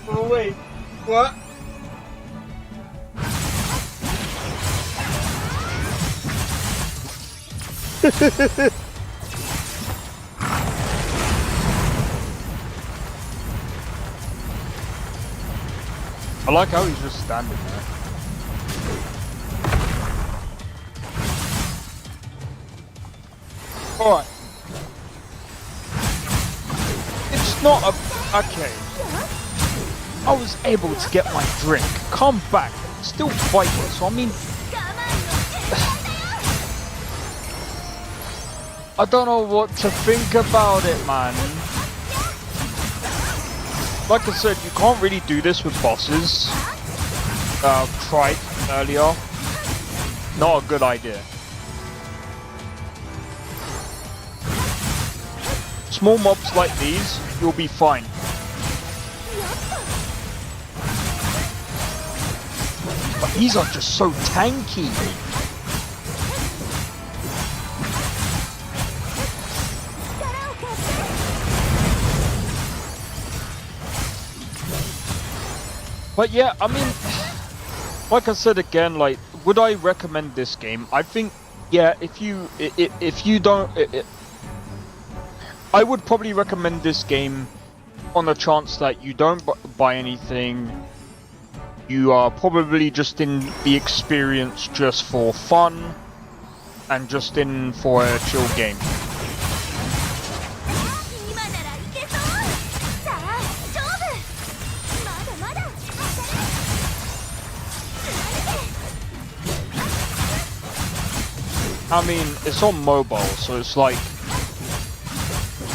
Oh wait, what? I like how he's just standing there. Alright. It's not a... Okay. I was able to get my drink, come back, still fight it, so I mean... 我慢の限界だよ I don't know what to think about it, man. Like I said, you can't really do this with bosses. Tried earlier. Not a good idea. Small mobs like these, you'll be fine. But these are just so tanky. But yeah, I mean, like I said again, like, would I recommend this game? I think, yeah, if you don't, I would probably recommend this game on the chance that you don't buy anything. You are probably just in the experience just for fun and just in for a chill game. 今ならいけそうさあ勝負まだまだ当たれ I mean, it's on mobile, so it's like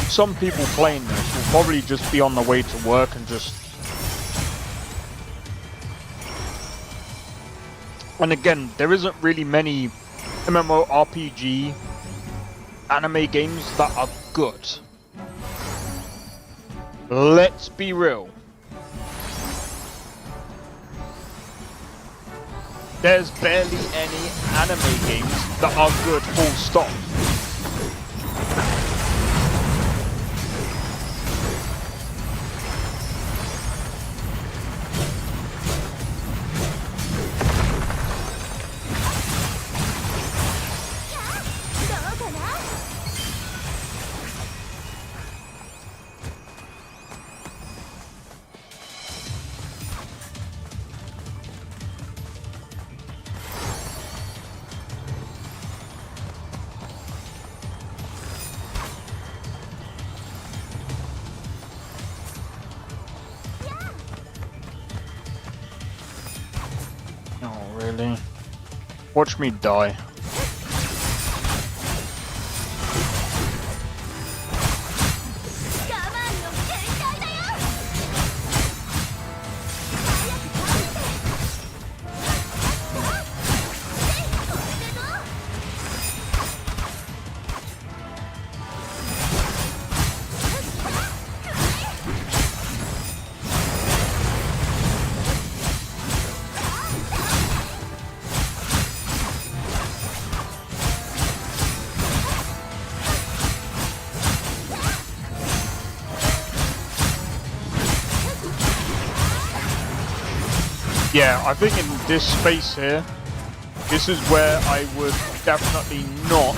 some people playing this will probably just be on the way to work and just... And again, there isn't really many MMORPG anime games that are good. Let's be real. There's barely any anime games that are good, full stop. Oh, really? Watch me die. 我慢の限界だよ早く倒してこれでどう Yeah, I think in this space here, this is where I would definitely not...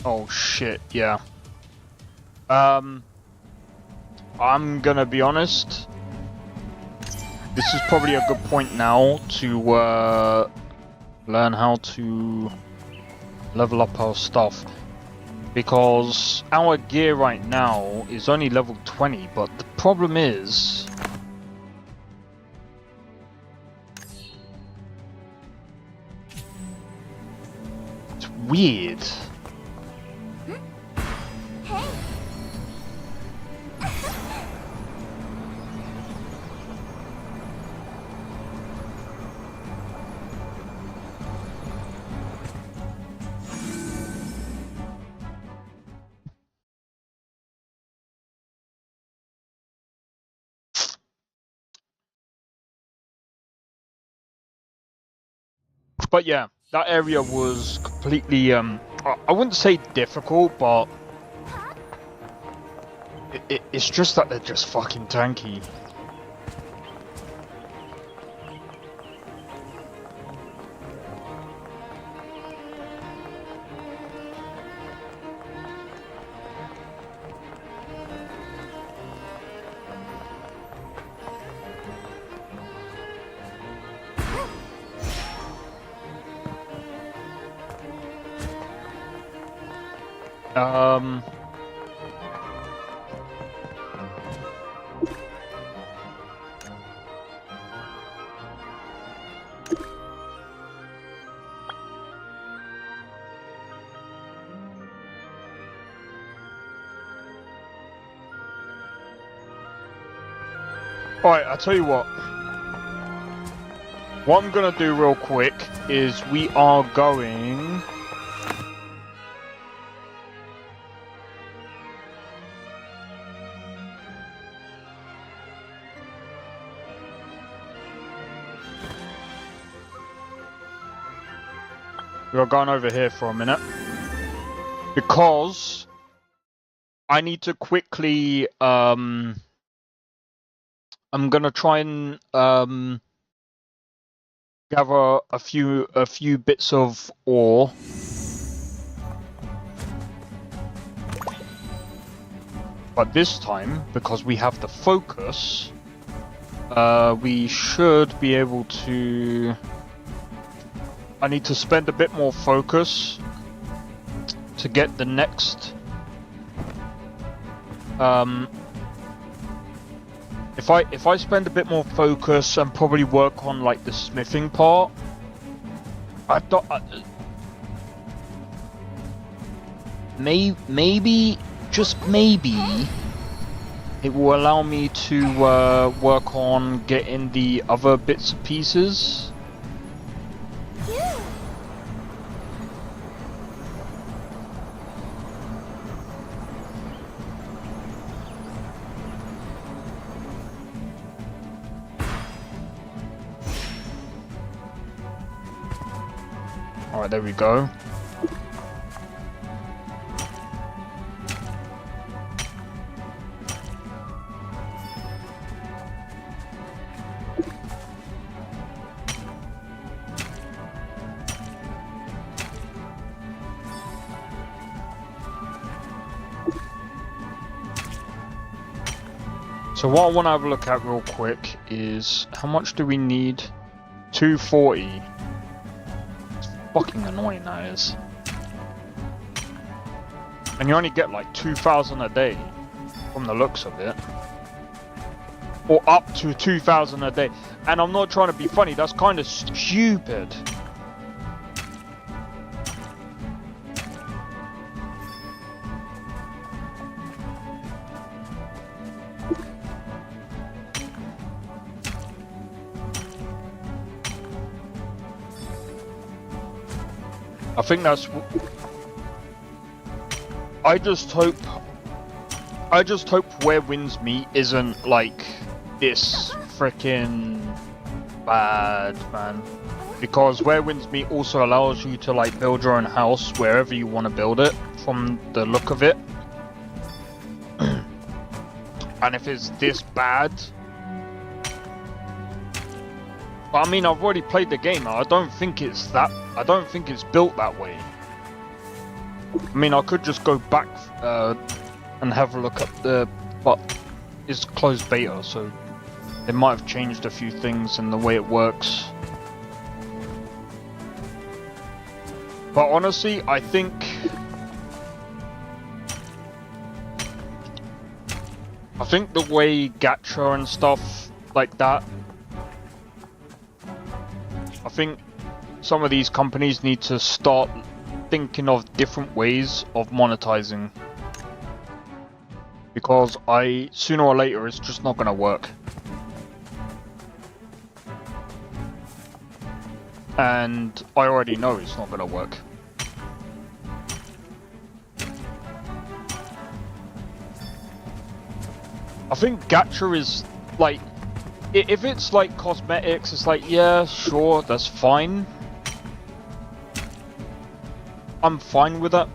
Oh shit, yeah. I'm gonna be honest. This is probably a good point now to learn how to level up our stuff. Because our gear right now is only level 20, but the problem is... It's weird. Hey. But yeah, that area was completely I wouldn't say difficult, but it's just that they're just fucking tanky. Alright, I'll tell you what. What I'm gonna do real quick is we are going... We are going over here for a minute. Because I need to quickly, I'm gonna try and gather a few bits of ore. But this time, because we have the focus, we should be able to... I need to spend a bit more focus to get the next... If I spend a bit more focus and probably work on like the smithing part, maybe just maybe it will allow me to work on getting the other bits and pieces. Alright, there we go. So what I want to have a look at real quick is how much do we need? 240. Fucking annoying that is. And you only get like 2,000 a day from the looks of it. Or up to 2,000 a day. And I'm not trying to be funny, that's kind of stupid. I think that's... I just hope Where Winds Meet isn't like this freaking bad, man. Because Where Winds Meet also allows you to like build your own house wherever you want to build it, from the look of it. And if it's this bad... I mean, I've already played the game. I don't think it's built that way. I mean, I could just go back and have a look at the... But it's closed beta, so they might have changed a few things in the way it works. But honestly, I think... the way gacha and stuff like that... I think some of these companies need to start thinking of different ways of monetizing. Because sooner or later it's just not gonna work. And I already know it's not gonna work. I think gacha is like... If it's like cosmetics, it's like, yeah, sure, that's fine. I'm fine with that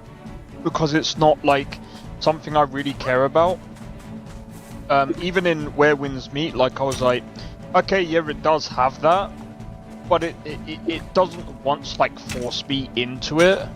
because it's not like something I really care about. Even in Where Winds Meet, like I was like, okay, yeah, it does have that, but it doesn't once like force me into it.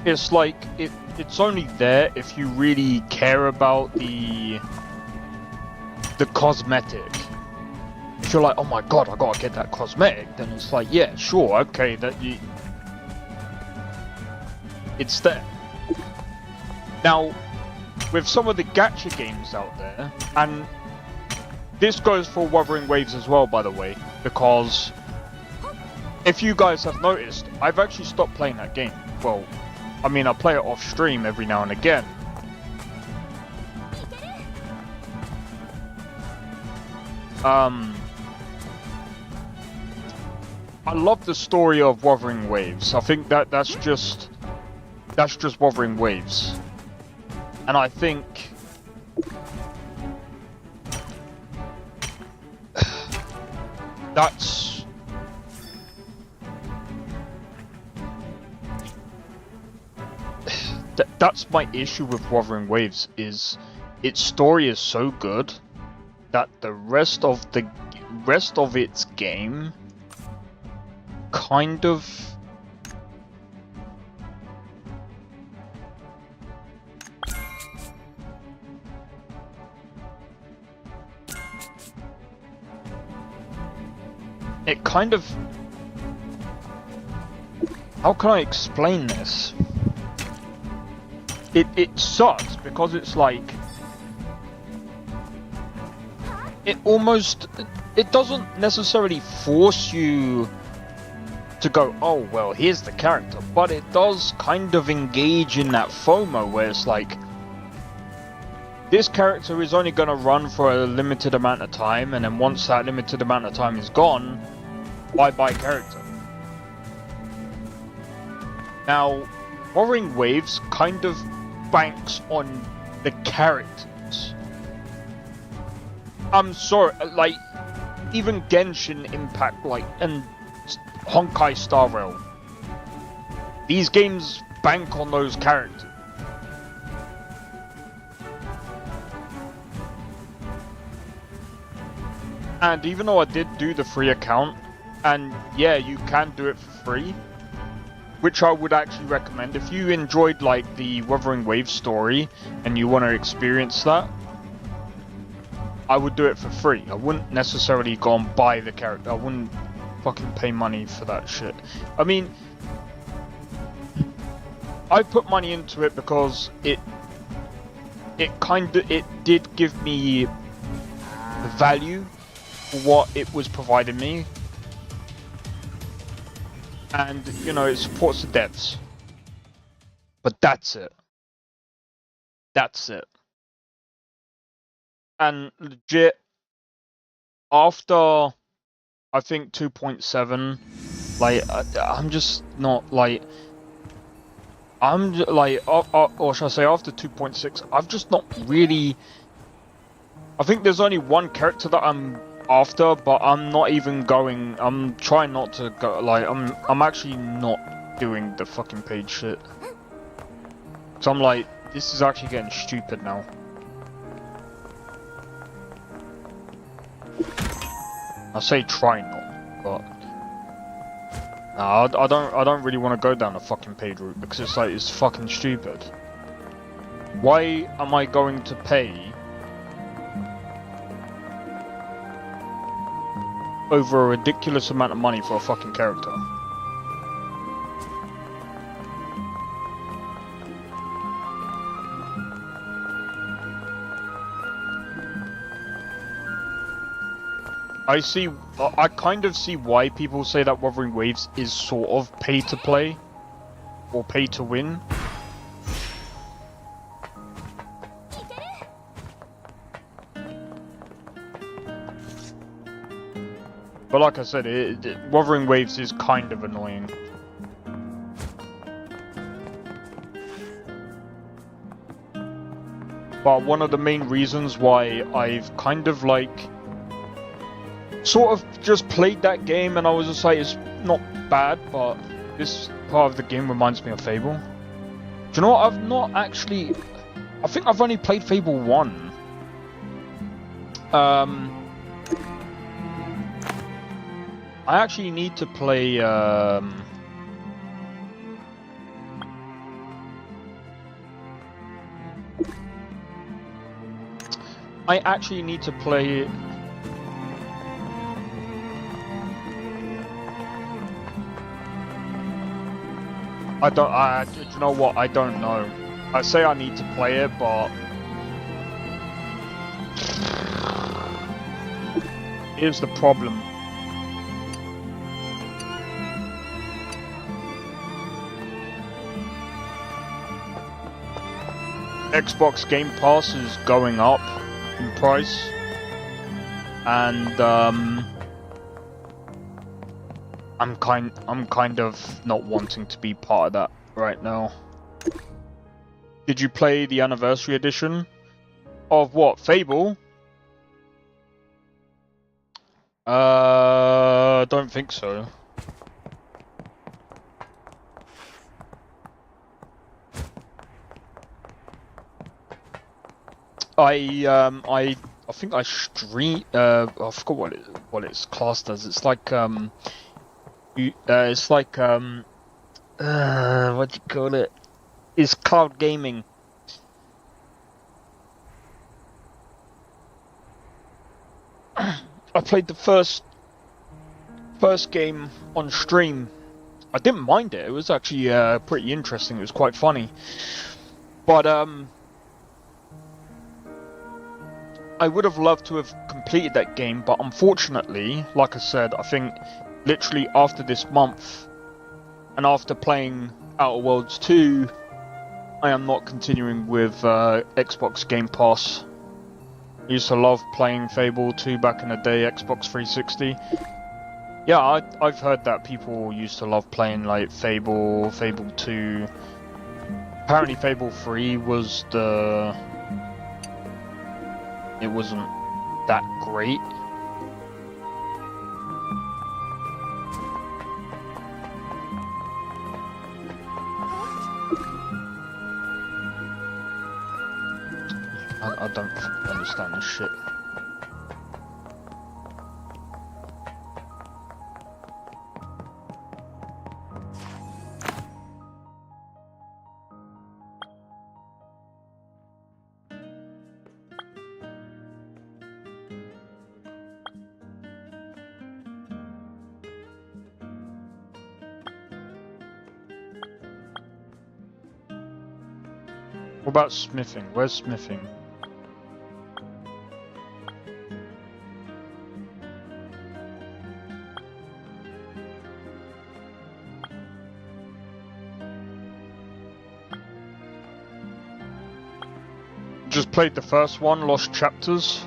It's like it's only there if you really care about the cosmetic. If you're like, oh my god, I gotta get that cosmetic, then it's like, yeah, sure, okay, it's there. Now, with some of the gacha games out there, and this goes for Wuthering Waves as well, by the way, because if you guys have noticed, I've actually stopped playing that game. Well, I mean, I play it off stream every now and again. I love the story of Wuthering Waves. I think that's just Wuthering Waves, and I think that's my issue with Wuthering Waves, is its story is so good that the rest of its game kind of how can I explain this? It sucks because it's like it doesn't necessarily force you to go, oh well, here's the character, but it does kind of engage in that FOMO where it's like, this character is only going to run for a limited amount of time, and then once that limited amount of time is gone, bye-bye character. Now, Wuthering Waves kind of banks on the characters. I'm sorry, like, even Genshin Impact, like, and Honkai Star Rail, these games bank on those characters. And even though I did do the free account, and yeah, you can do it for free, which I would actually recommend. If you enjoyed like the Wuthering Waves story and you want to experience that, I would do it for free. I wouldn't necessarily go and buy the character. I wouldn't fucking pay money for that shit. I mean, I put money into it because it did give me value for what it was providing me. And, you know, it supports the devs. But that's it. That's it. And legit, after, I think, 2.7, like, I'm just not, like, or should I say after 2.6, I've just not really, I think there's only one character that I'm after, but I'm not even going, I'm trying not to go, like, I'm actually not doing the fucking paid shit. So I'm like, this is actually getting stupid now. I say try not, but no, I don't really want to go down the fucking paid route, because it's like, it's fucking stupid. Why am I going to pay over a ridiculous amount of money for a fucking character? I kind of see why people say that Wuthering Waves is sort of pay to play or pay to win. But like I said, Wuthering Waves is kind of annoying. But one of the main reasons why I've kind of like sort of just played that game and I was just like, it's not bad, but this part of the game reminds me of Fable. Do you know what? I've not actually... I think I've only played Fable 1. I actually need to play... I actually need to play... do you know what? I don't know. I say I need to play it, but... Here's the problem. Xbox Game Pass is going up in price, and I'm kind of not wanting to be part of that right now. Did you play the anniversary edition of what? Fable? Don't think so. I think I stream. I forgot what it's classed as. It's like it's like what do you call it? It's cloud gaming. I played the first game on stream. I didn't mind it. It was actually pretty interesting. It was quite funny. But I would have loved to have completed that game, but unfortunately, like I said, I think literally after this month and after playing Outer Worlds 2, I am not continuing with Xbox Game Pass. I used to love playing Fable 2 back in the day, Xbox 360. Yeah, I've heard that people used to love playing like Fable 2. Apparently Fable 3 was it wasn't that great. I don't understand this shit. What about smithing? Where's smithing? Just played the first one, Lost Chapters.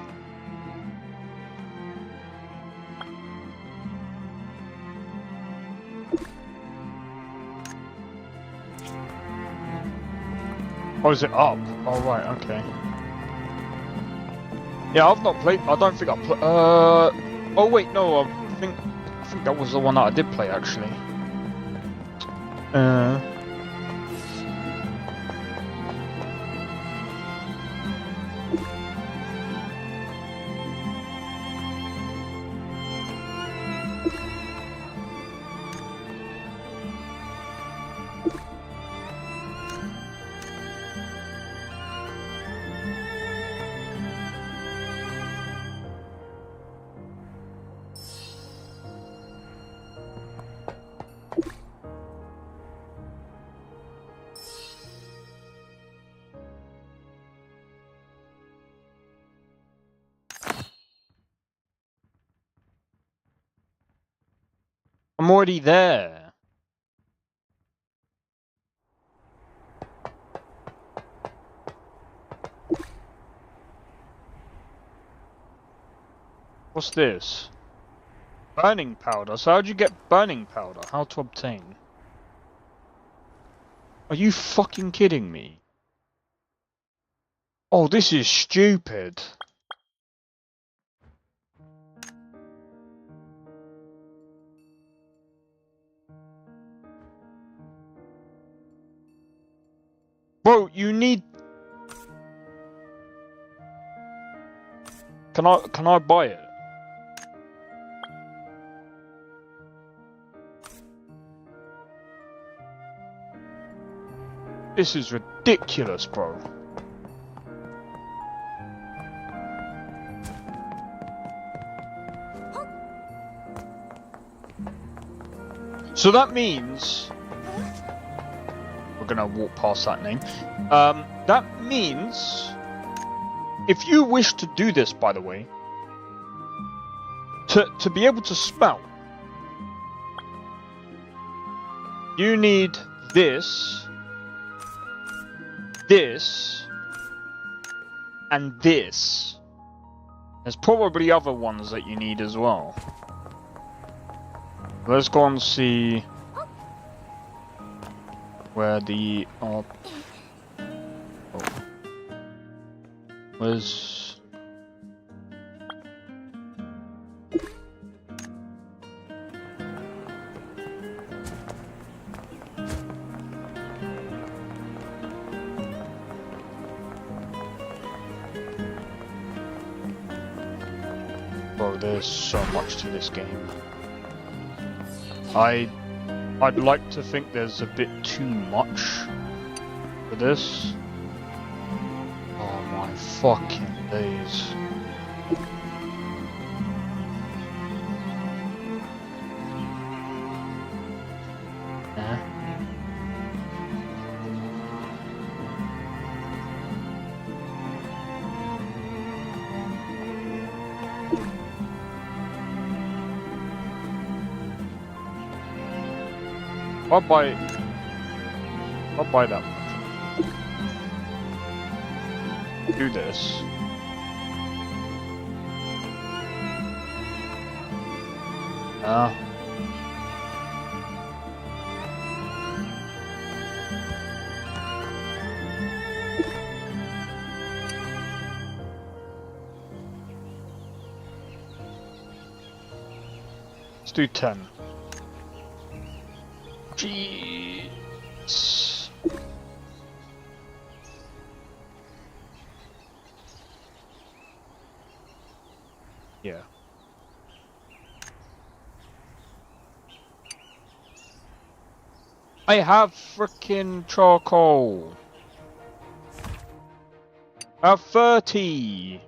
Oh, is it up? Oh, right, okay. Yeah, I've not played. I don't think I played. Oh wait, no. I think that was the one that I did play actually. I'm already there. What's this? Burning powder? So how'd you get burning powder? How to obtain? Are you fucking kidding me? Oh, this is stupid. Bro, you need... Can I buy it? This is ridiculous, bro. So that means... We're gonna walk past that name. That means... If you wish to do this, by the way... To be able to spell... You need this... This... And this. There's probably other ones that you need as well. Let's go and see where the where's bro, there's so much to this game. I'd like to think there's a bit too much for this. Oh my fucking days. Yeah. I'll buy that much. Do this. Let's do 10. Jeez. Yeah. I have frickin' charcoal. I have 30.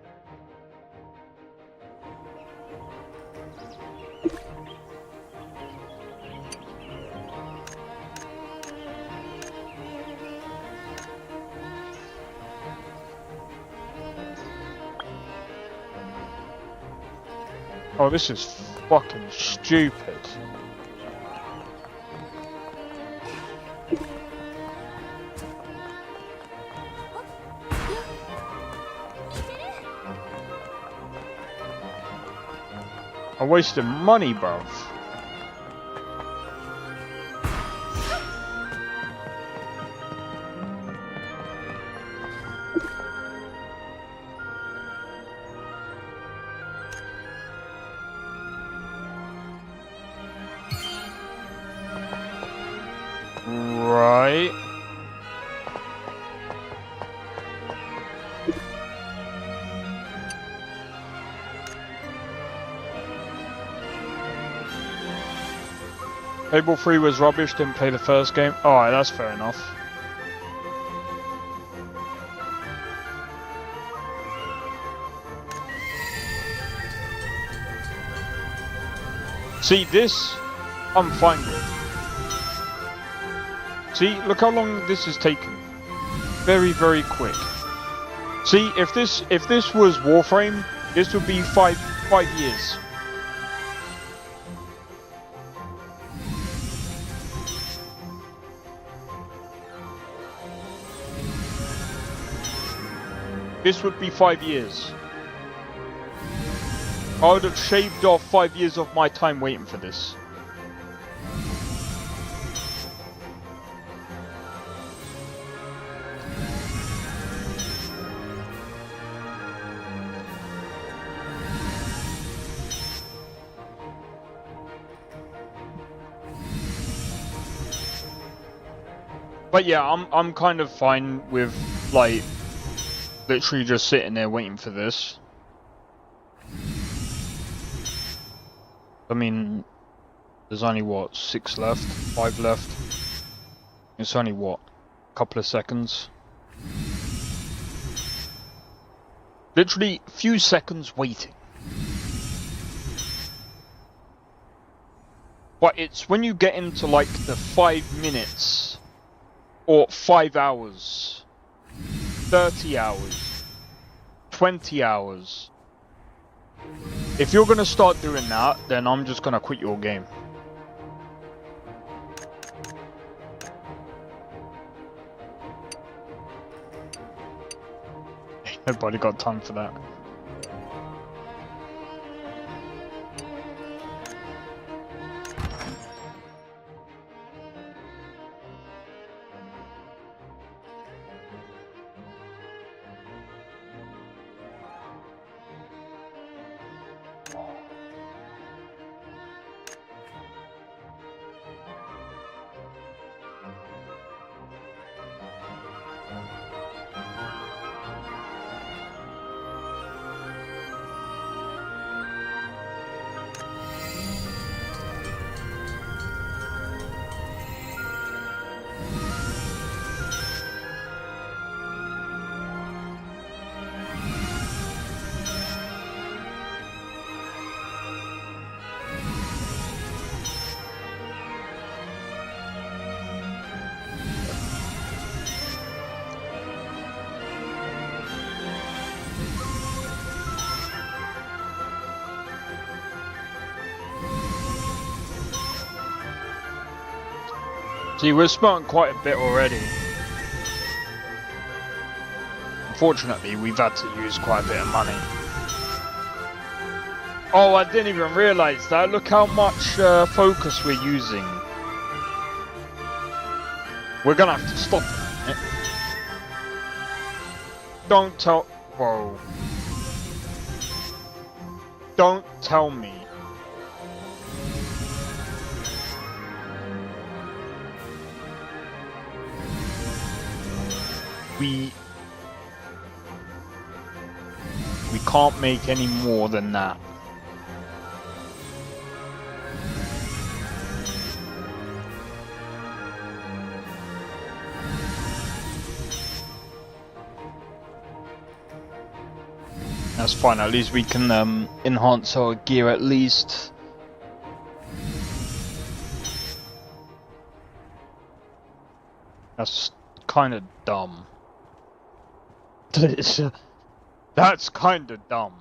Oh, this is fucking stupid. I wasted money, bruv. Right. Fable 3 was rubbish, didn't play the first game. Alright, that's fair enough. See, this, I'm fine with. See, look how long this has taken. Very, very quick. See, if this was Warframe, this would be five years. This would be 5 years. I would have shaved off 5 years of my time waiting for this. But yeah, I'm kind of fine with, like, literally just sitting there waiting for this. I mean, there's only what, 6 left, 5 left. It's only what, a couple of seconds. Literally a few seconds waiting. But it's when you get into like the 5 minutes or 5 hours, 30 hours, 20 hours. If you're gonna start doing that, then I'm just gonna quit your game. Nobody got time for that. See, we're smelting quite a bit already. Unfortunately, we've had to use quite a bit of money. Oh, I didn't even realise that. Look how much focus we're using. We're gonna have to stop in a minute. Don't tell... Whoa. Don't tell me. We can't make any more than that. That's fine, at least we can enhance our gear at least. That's kind of dumb. That's kind of dumb.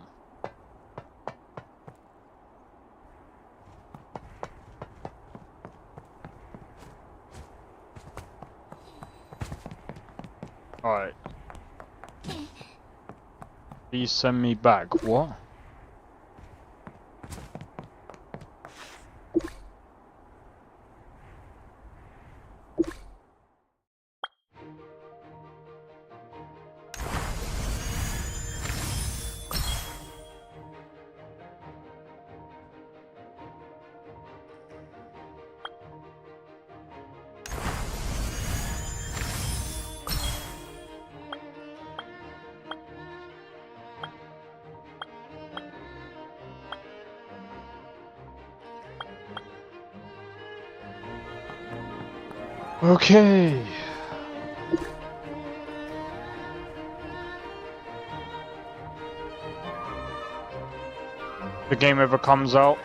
Alright. Please send me back. What? Okay. The game ever comes out.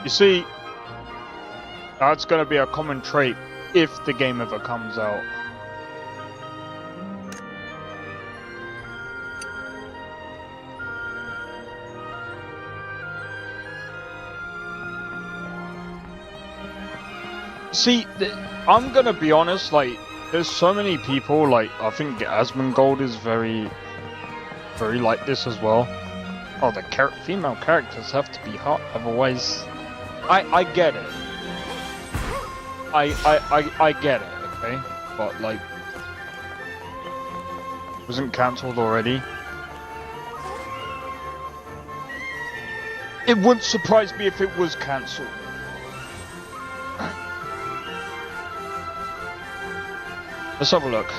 You see, that's gonna be a common trait if the game ever comes out. See, I'm gonna be honest, like, there's so many people, like, I think Asmongold is very like this as well. Oh, the female characters have to be hot, otherwise... I get it. I get it, okay? But, like... Wasn't cancelled already? It wouldn't surprise me if it was cancelled. Let's have a look.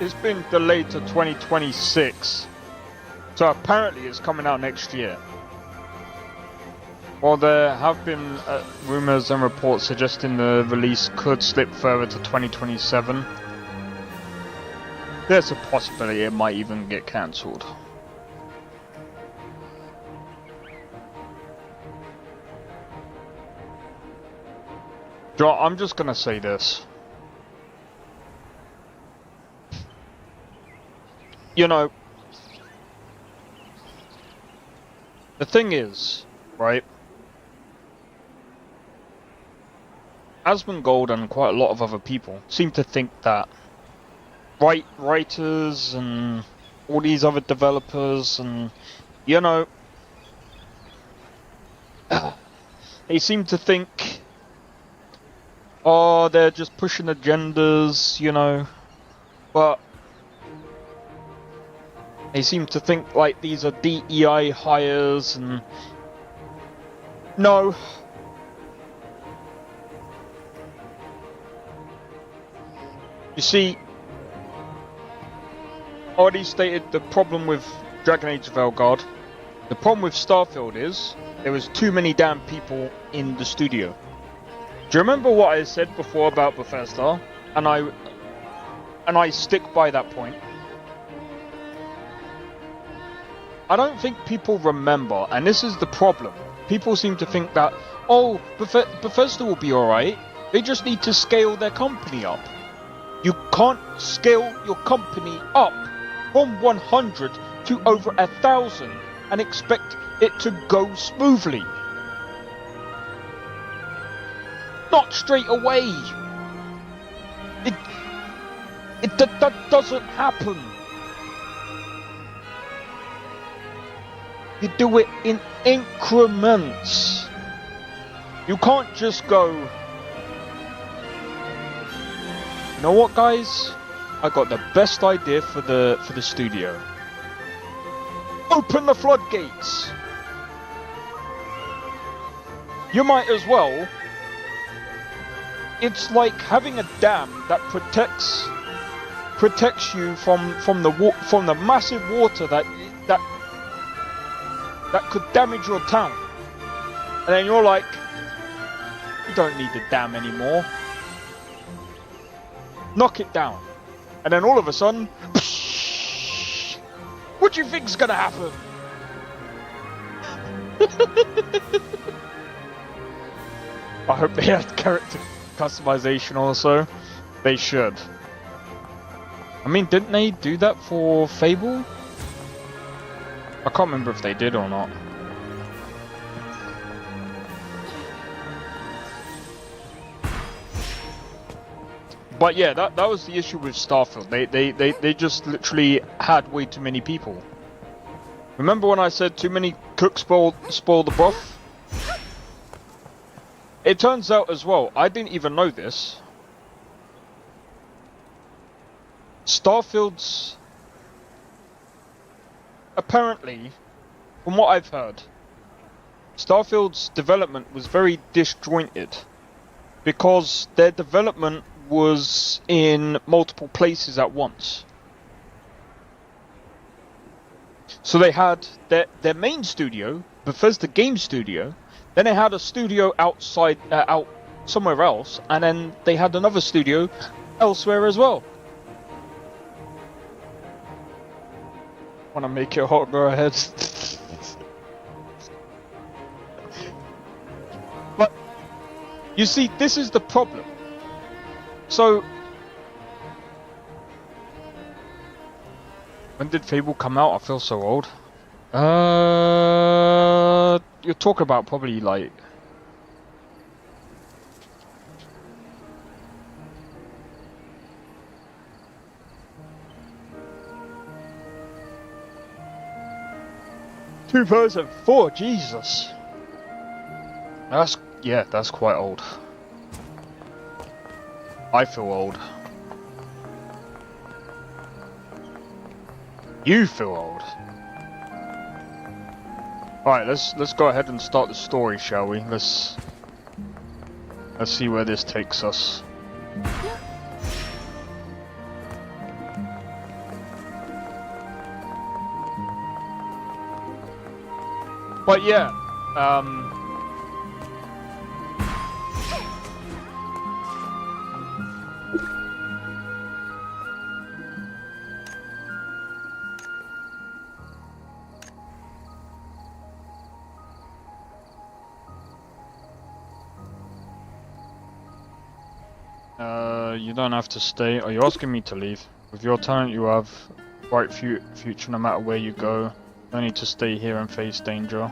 It's been delayed to 2026. So apparently it's coming out next year. Well, there have been rumours and reports suggesting the release could slip further to 2027. There's a possibility it might even get cancelled. Joe, I'm just gonna say this. You know, the thing is, right? Asmongold and quite a lot of other people seem to think that writers and all these other developers and, you know, they seem to think, oh, they're just pushing agendas, you know, but they seem to think like these are DEI hires and... No. You see, already stated the problem with Dragon Age of Elgard. The problem with Starfield is there was too many damn people in the studio. Do you remember what I said before about Bethesda? And I stick by that point. I don't think people remember, and this is the problem. People seem to think that, oh, Bethesda will be alright. They just need to scale their company up. You can't scale your company up from 100 to over 1,000 and expect it to go smoothly. Not straight away. That doesn't happen. You do it in increments. You can't just go, you know what, guys? I got the best idea for the studio. Open the floodgates. You might as well. It's like having a dam that protects you from the massive water that could damage your town. And then you're like, you don't need the dam anymore. Knock it down. And then all of a sudden, psh, what do you think's gonna happen? I hope they have character customization also. They should. I mean, didn't they do that for Fable? I can't remember if they did or not. But yeah, that was the issue with Starfield. They just literally had way too many people. Remember when I said too many cooks spoil the broth? It turns out as well, I didn't even know this. Starfield's... Apparently, from what I've heard, Starfield's development was very disjointed. Because their development was in multiple places at once. So they had their main studio, Bethesda Game Studio, then they had a studio outside, out somewhere else, and then they had another studio elsewhere as well. Wanna make it hot, go ahead. But, you see, this is the problem. So, When did Fable come out? I feel so old. You're talking about probably like... ...2004, Jesus! That's quite old. I feel old. You feel old. Alright, let's go ahead and start the story, shall we? Let's see where this takes us. But yeah, you don't have to stay. Are you asking me to leave? With your talent, you have bright future no matter where you go. No need to stay here and face danger.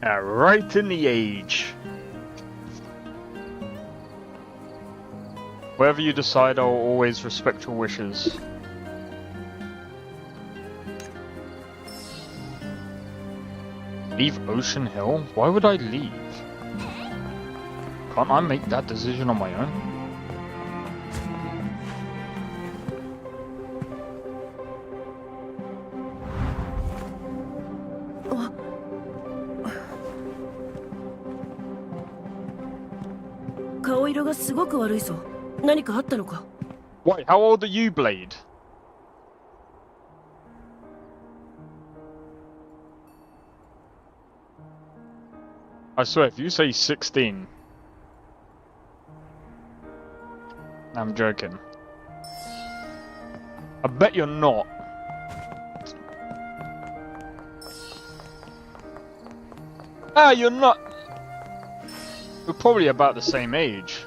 Right in the age. Whatever you decide, I'll always respect your wishes. Leave Ocean Hill? Why would I leave? Can't I make that decision on my own? Why? How old are you, Blade? I swear, if you say 16... I'm joking. I bet you're not. Ah, you're not. We're probably about the same age.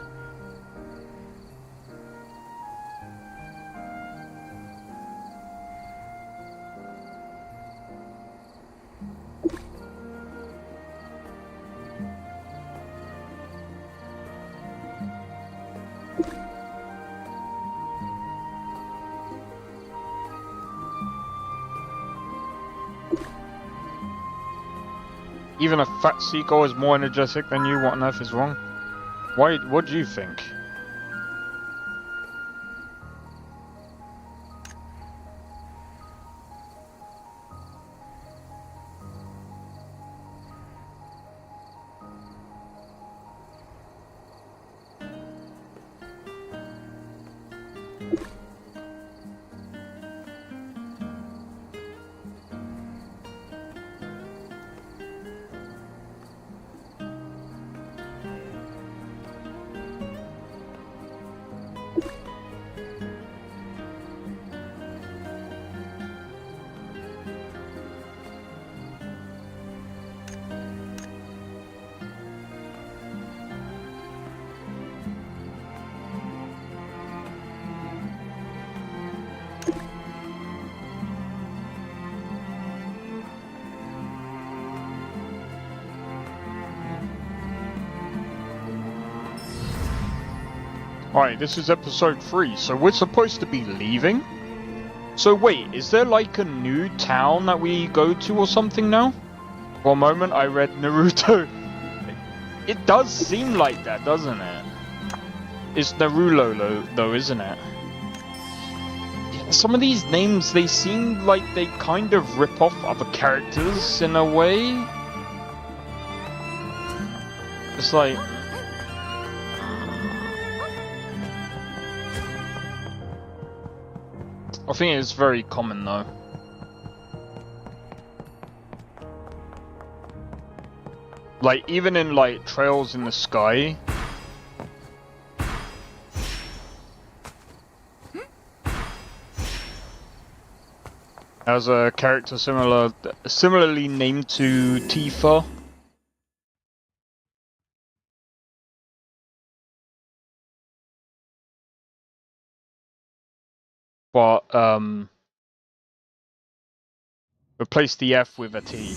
Even a fat seagull is more energetic than you. What on earth is wrong? Why? What do you think? Alright, this is episode 3, so we're supposed to be leaving? So wait, is there like a new town that we go to or something now? For a moment I read Naruto. It does seem like that, doesn't it? It's Naruto though, isn't it? Yeah, some of these names, they seem like they kind of rip off other characters in a way. It's like... I think it's very common though. Like even in like Trails in the Sky. As a character similarly named to Tifa. but replace the F with a T.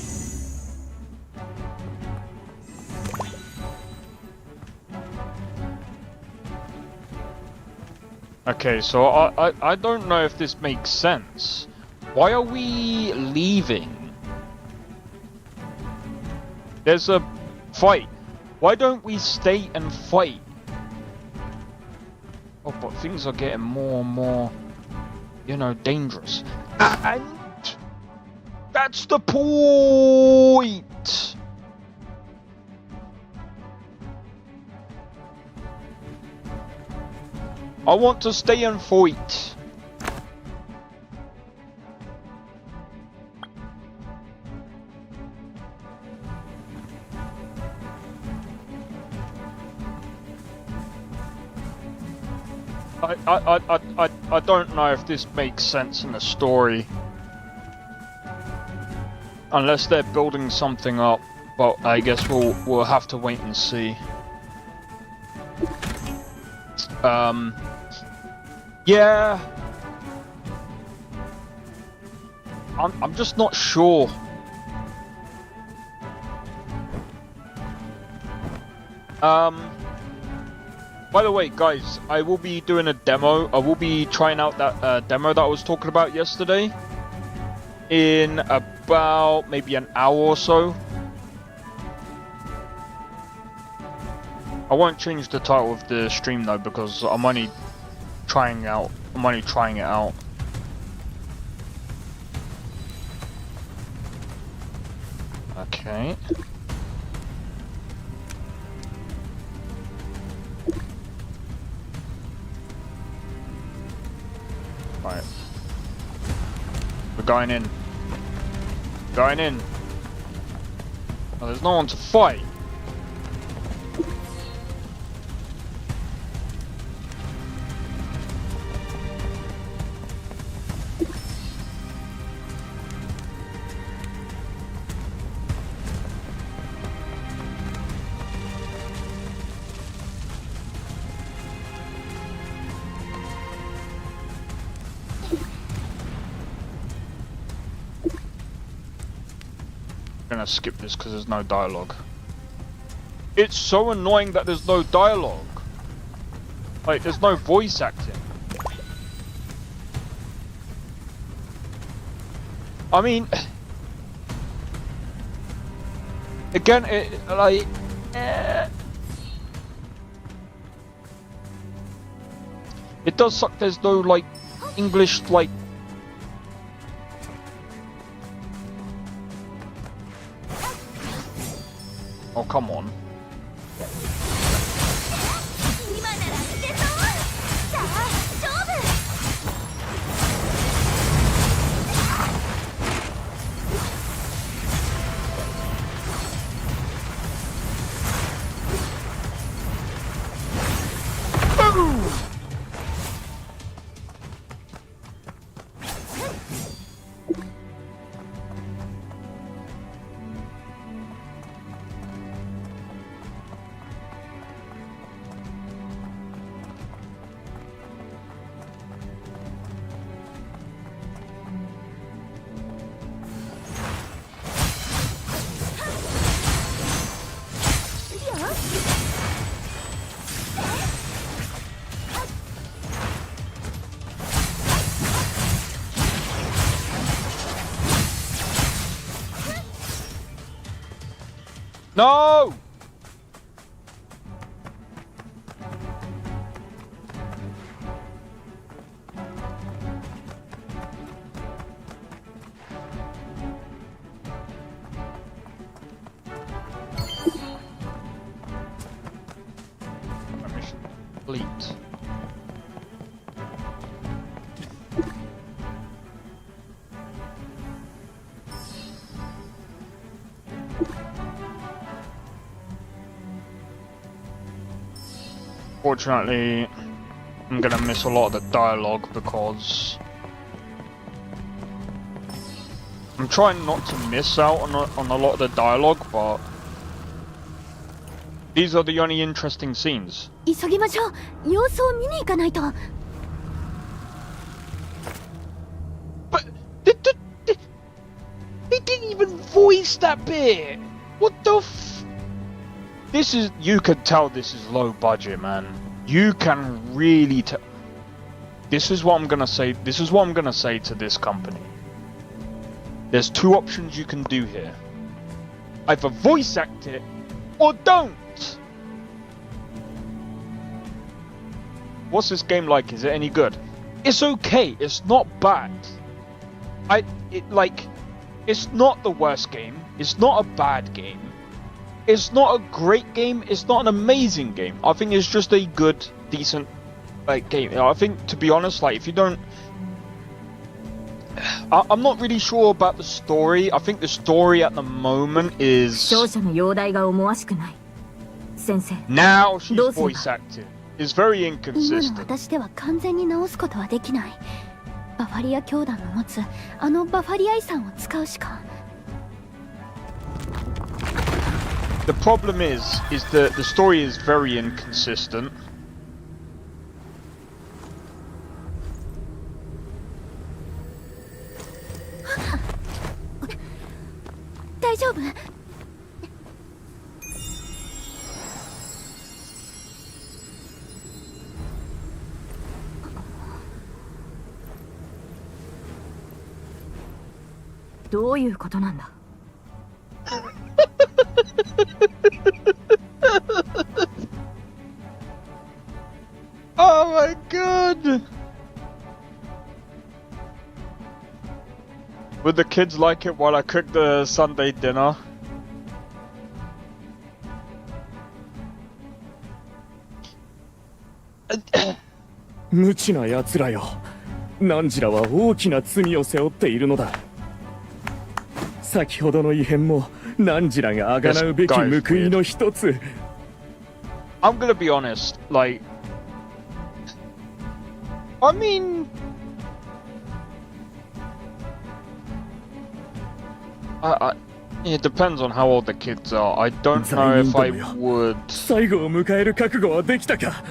Okay, so I don't know if this makes sense. Why are we leaving? There's a fight. Why don't we stay and fight? Oh, but things are getting more and more, you know, dangerous. And that's the point! I want to stay and fight. I don't know if this makes sense in the story. Unless they're building something up, but I guess we'll have to wait and see. Yeah. I'm just not sure. By the way, guys, I will be doing a demo. I will be trying out that demo that I was talking about yesterday in about maybe an hour or so. I won't change the title of the stream though because I'm only trying it out. Okay. Right. We're going in. Going in. Oh, there's no one to fight. Gonna skip this because there's no dialogue. It's so annoying that there's no dialogue. Like, there's no voice acting. I mean, again, it does suck. There's no like English like. Oh, come on. 今ならいけそう。さあ勝負。No! Mission complete. Fortunately, I'm gonna miss a lot of the dialogue because I'm trying not to miss out on a lot of the dialogue, but these are the only interesting scenes. 急ぎましょう。様子を見に行かないと。missed that bit. What the This is, you could tell this is low budget, man. You can really tell. This is what I'm gonna say. This is what I'm gonna say to this company. There's two options you can do here. Either voice act it or don't. What's this game like? Is it any good? It's okay. It's not bad. It's not the worst game. It's not a bad game. It's not a great game. It's not an amazing game. I think it's just a good, decent, game. I think, to be honest, if you don't, I'm not really sure about the story. I think the story at the moment is 勝者の容体が思わしくない。先生、 now she's どうすれば？ voice acted. It's very 今の inconsistent. 私では完全に治すことはできない。バファリア教団の持つあのバファリア遺産を使うしか。 The problem is that the story is very inconsistent. 大丈夫？どういうことなんだ？ Oh my god! Would the kids like it while I cook the Sunday dinner? 無知な奴らよ。ナンジラは大きな罪を背負っているのだ。先ほどの異変もナンジラが贖うべき報いの一つ。I'm gonna be honest, I mean, it depends on how old the kids are. I don't know if I would 最後を迎える覚悟はできたか。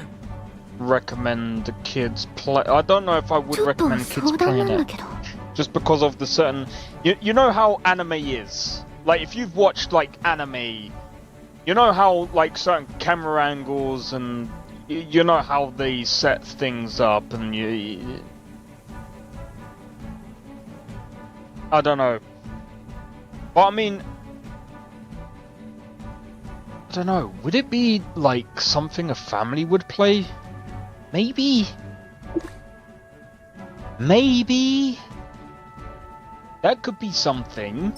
recommend the kids play. I don't know if I would ちょっと recommend 相 kids 談な playing んだ it けど。 just because of the certain. You know how anime is. If you've watched anime, you know how certain camera angles and you know how they set things up and I don't know. But I mean, I don't know. Would it be something a family would play? Maybe. Maybe. That could be something.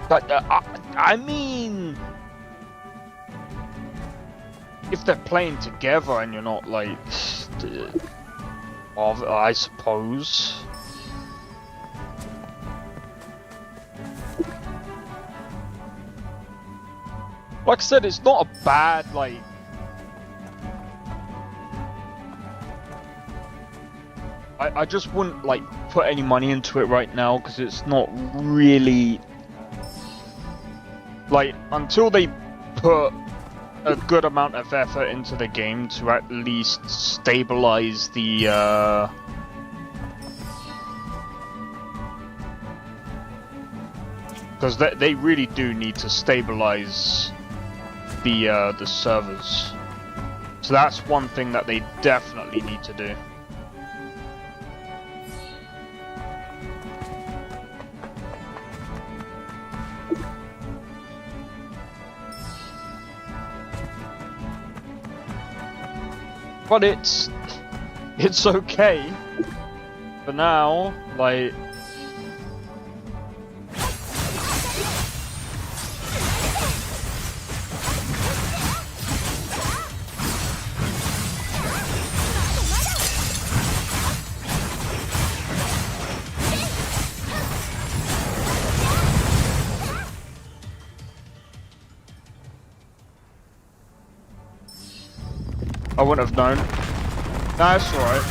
But I mean, if they're playing together and you're not I suppose. Like I said, it's not a bad I just wouldn't put any money into it right now because it's not really until they put a good amount of effort into the game to at least stabilize the because they really do need to stabilize the servers. So that's one thing that they definitely need to do. But it's okay for now, I wouldn't have known. Nah, that's alright.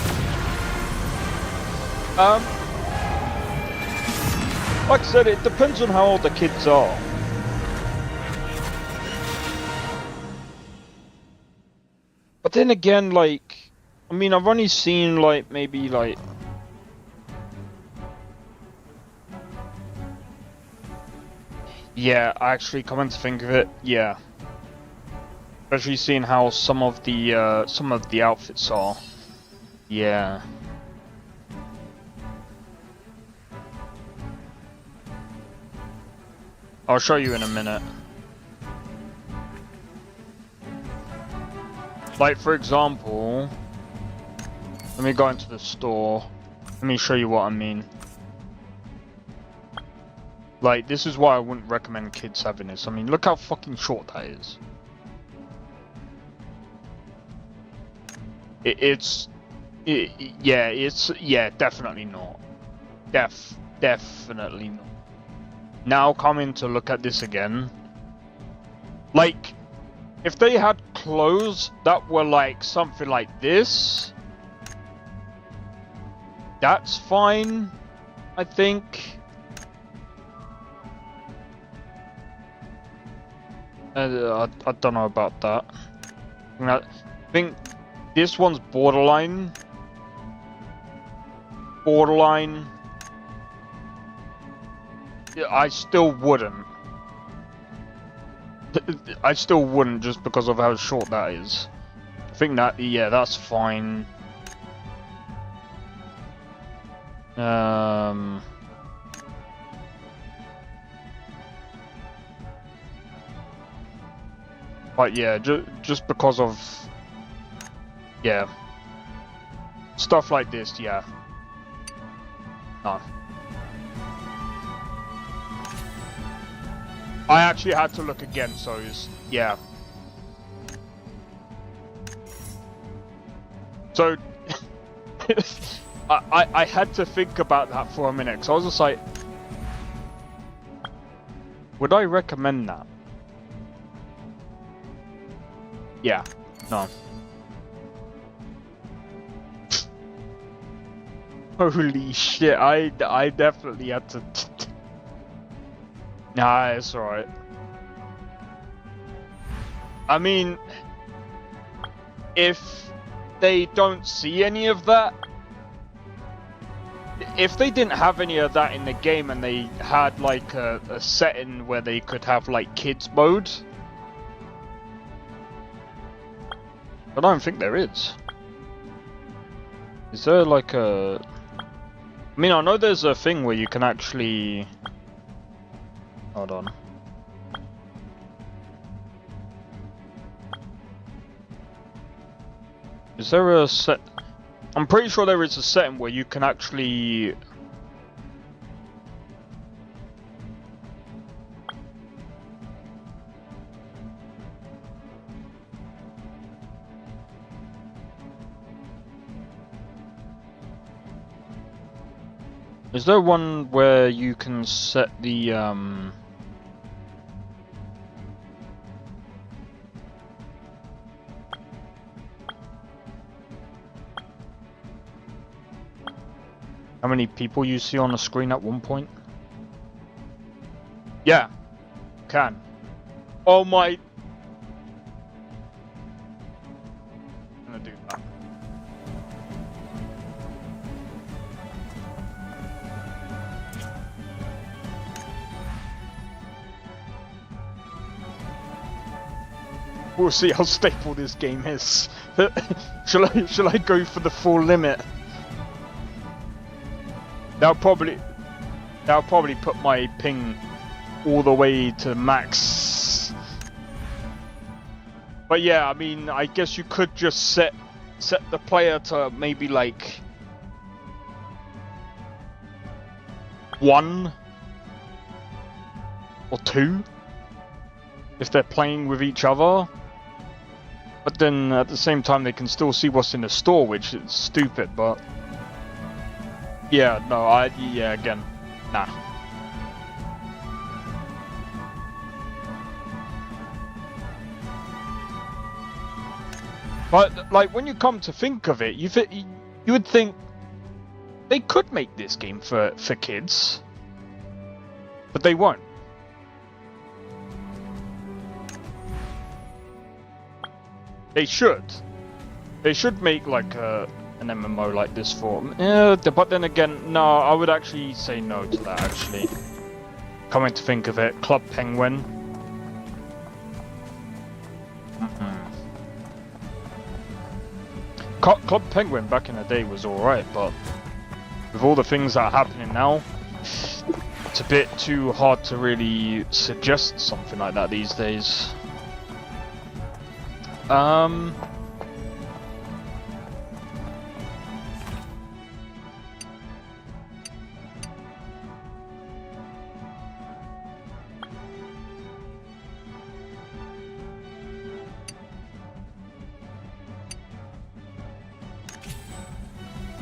Like I said, it depends on how old the kids are. But then again, I mean, I've only seen maybe Yeah, actually, coming to think of it, yeah. Especially seeing how some of the outfits are. Yeah. I'll show you in a minute. Like, for example, let me go into the store. Let me show you what I mean. Like, this is why I wouldn't recommend kids having this. I mean, look how fucking short that is. It's definitely not. Definitely not. Now coming to look at this again. Like, if they had clothes that were like something like this, that's fine, I think. I don't know about that. I think this one's borderline. I still wouldn't. I still wouldn't just because of how short that is. I think that, yeah, that's fine. But yeah, just because of, yeah, stuff like this, yeah. No. I actually had to look again, so it's, yeah. So, I had to think about that for a minute, because I was just like, would I recommend that? Yeah, no. Holy shit, I definitely had to... Nah, it's alright. I mean, if they don't see any of that, if they didn't have any of that in the game and they had like a setting where they could have like kids mode, I don't think there is. Is there like a... I mean, I know there's a thing where you can actually... Hold on. Is there a set... I'm pretty sure there is a setting where you can actually... Is there one where you can set the, how many people you see on the screen at one point? Yeah, can. Oh my... I'm gonna do that. We'll see how stable this game is. Shall I go for the full limit? That'll probably put my ping all the way to max. But yeah, I mean, I guess you could just set the player to maybe like 1 or 2 if they're playing with each other. But then at the same time they can still see what's in the store, which is stupid, but yeah, no, yeah, again, nah. But like when you come to think of it, you would think they could make this game for kids, but they won't. They should. They should make like an MMO like this for. But then again, no, I would actually say no to that. Actually, Coming to think of it, Club Penguin. Club Penguin back in the day was alright, but with all the things that are happening now, it's a bit too hard to really suggest something like that these days.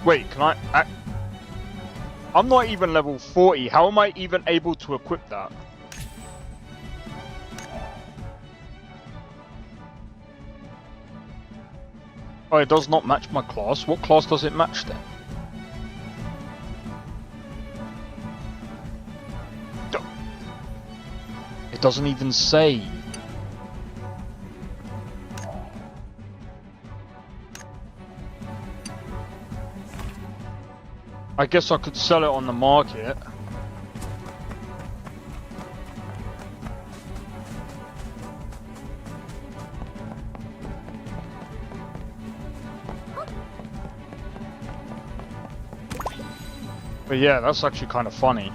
Wait, can I I'm not even level 40. How am I even able to equip that? Oh, it does not match my class. What class does it match then? It doesn't even say. I guess I could sell it on the market. But yeah, that's actually kind of funny.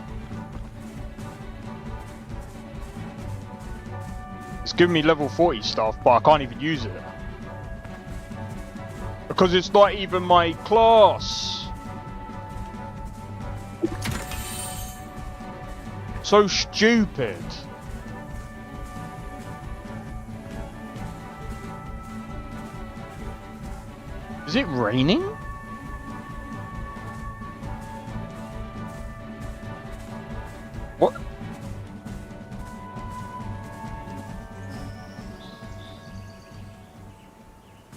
It's giving me level 40 stuff, but I can't even use it. Because it's not even my class. So stupid. Is it raining? What?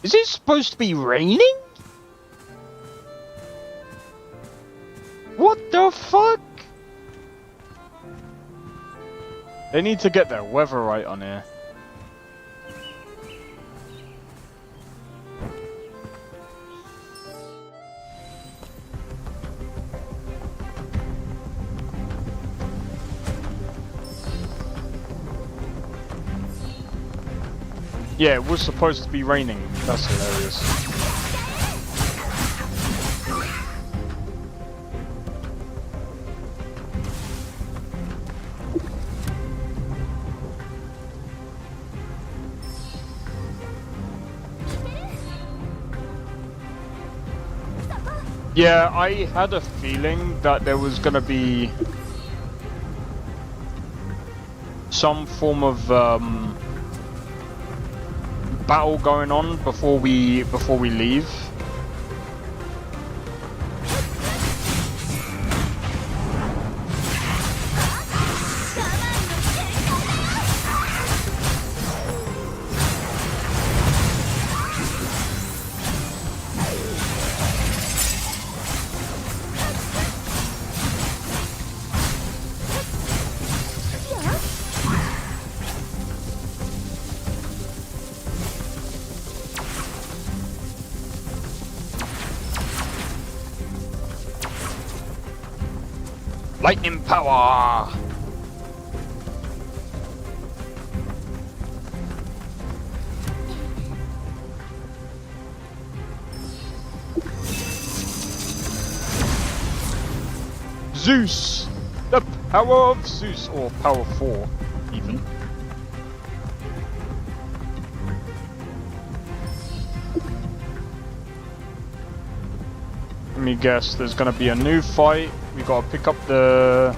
Is it supposed to be raining? What the fuck? They need to get their weather right on here. Yeah, it was supposed to be raining. That's hilarious. Yeah, I had a feeling that there was gonna be some form of battle going on before we leave. Lightning power! Zeus! The power of Zeus, or power 4, even. Let me guess, there's gonna be a new fight. We gotta pick up the...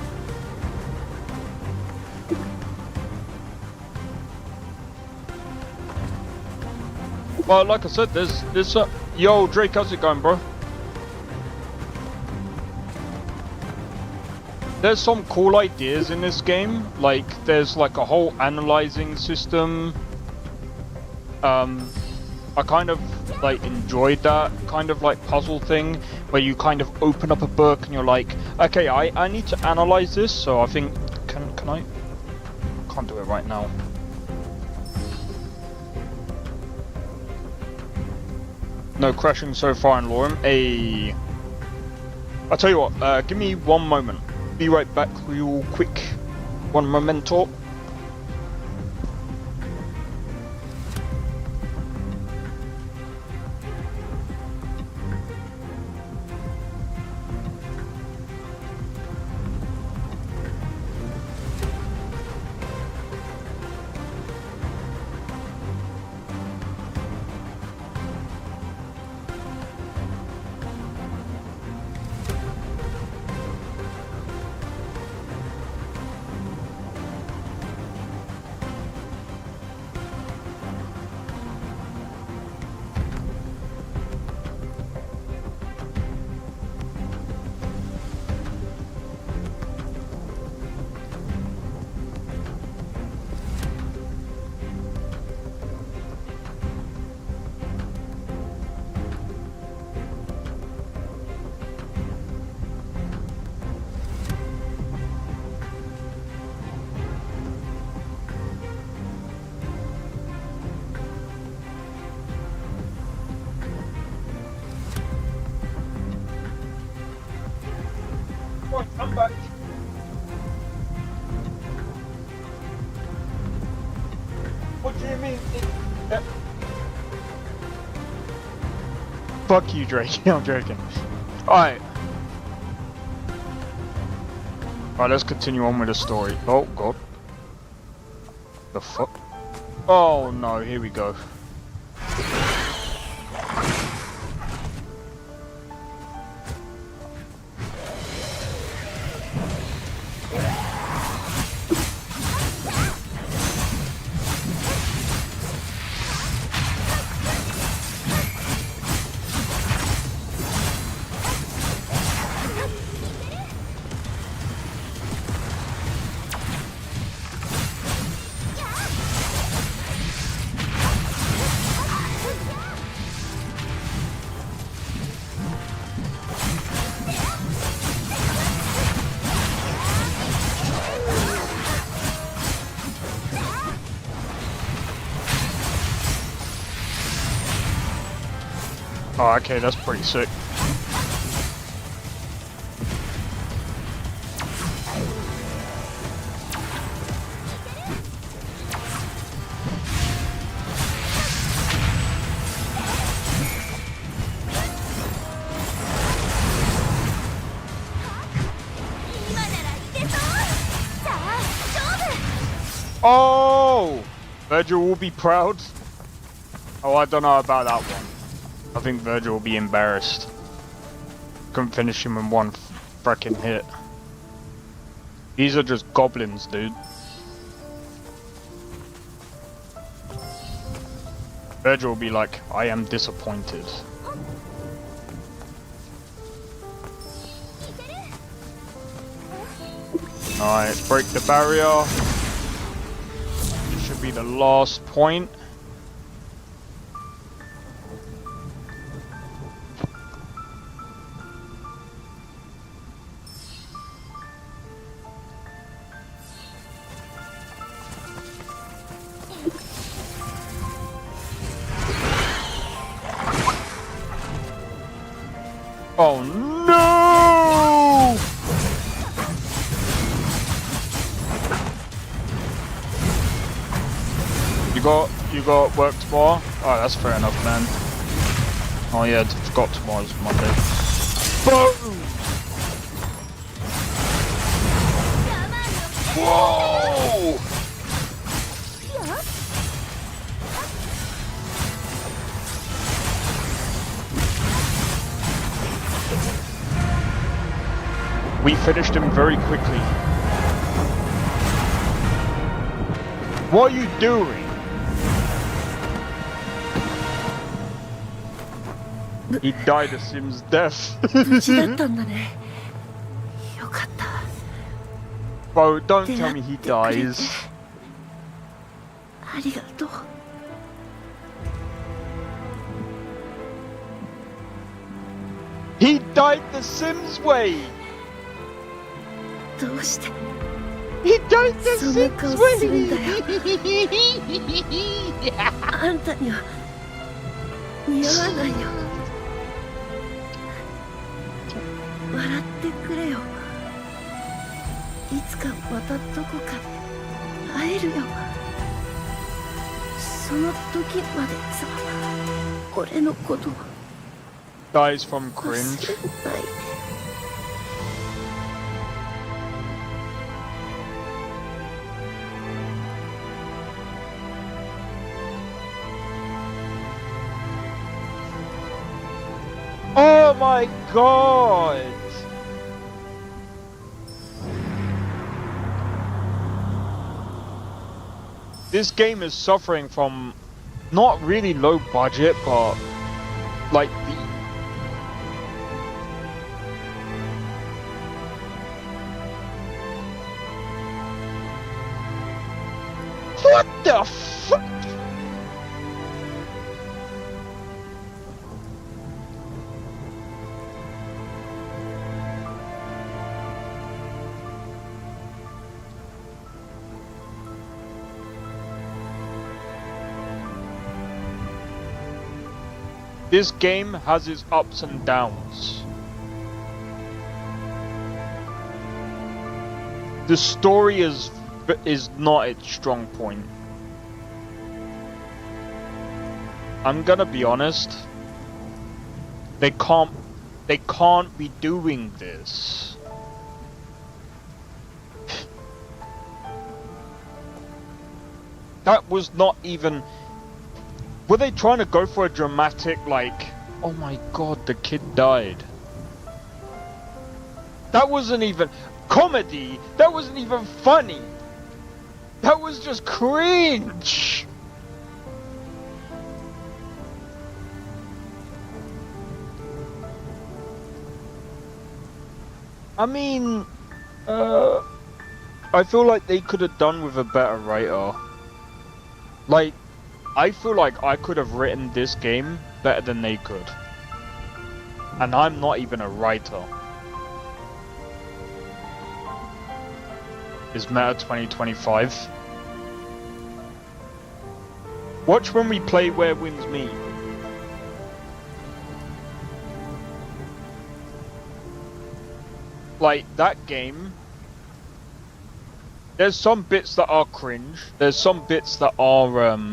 Well, like I said, there's yo, Drake, how's it going, bro? There's some cool ideas in this game. Like, there's like a whole analyzing system. I kind of like enjoyed that kind of like puzzle thing where you kind of open up a book and you're like, okay, I need to analyze this, so I think can I can't do it right now. No crashing so far in Lorem. I'll tell you what, give me one moment. Be right back real quick. One memento. Come back. What do you mean? Fuck you, Drake. I'm joking. Alright. Alright, let's continue on with the story. Oh, God. The fuck? Oh, no. Here we go. Oh, okay, that's pretty sick. Oh! Virgil will be proud. Oh, I don't know about that one. I think Virgil will be embarrassed. Couldn't finish him in one frickin' hit. These are just goblins, dude. Virgil will be like, I am disappointed. Alright, break the barrier. This should be the last point. Oh no! You got work tomorrow? Oh, that's fair enough, man. Oh yeah, I forgot tomorrow's Monday. Boom! Whoa! We finished him very quickly. What are you doing? He died a Sim's death. 無事だったんだね。よかった。 Bro, don't 出 tell 会 me っ he てくれて dies. ありがとう。 He died the Sims way. どうして He died the そんな Sims 顔 way. するんだよ。あんたには似合わないよ。笑ってくれよ。いつかまたどこかで会えるよ。その時までさ、俺のことは Guys from 忘れ Cringe. ないで。Oh my god! This game is suffering from not really low budget, but like the what the fuck? This game has its ups and downs. The story is not its strong point. I'm gonna be honest. They can't be doing this. That was not even. Were they trying to go for a dramatic, like, oh my god, the kid died? That wasn't even comedy. That wasn't even funny. That was just cringe. I mean, I feel like they could have done with a better writer. Like, I feel like I could have written this game better than they could. And I'm not even a writer. Is Meta 2025? Watch when we play Where Winds Meet. Like, that game, there's some bits that are cringe, there's some bits that are,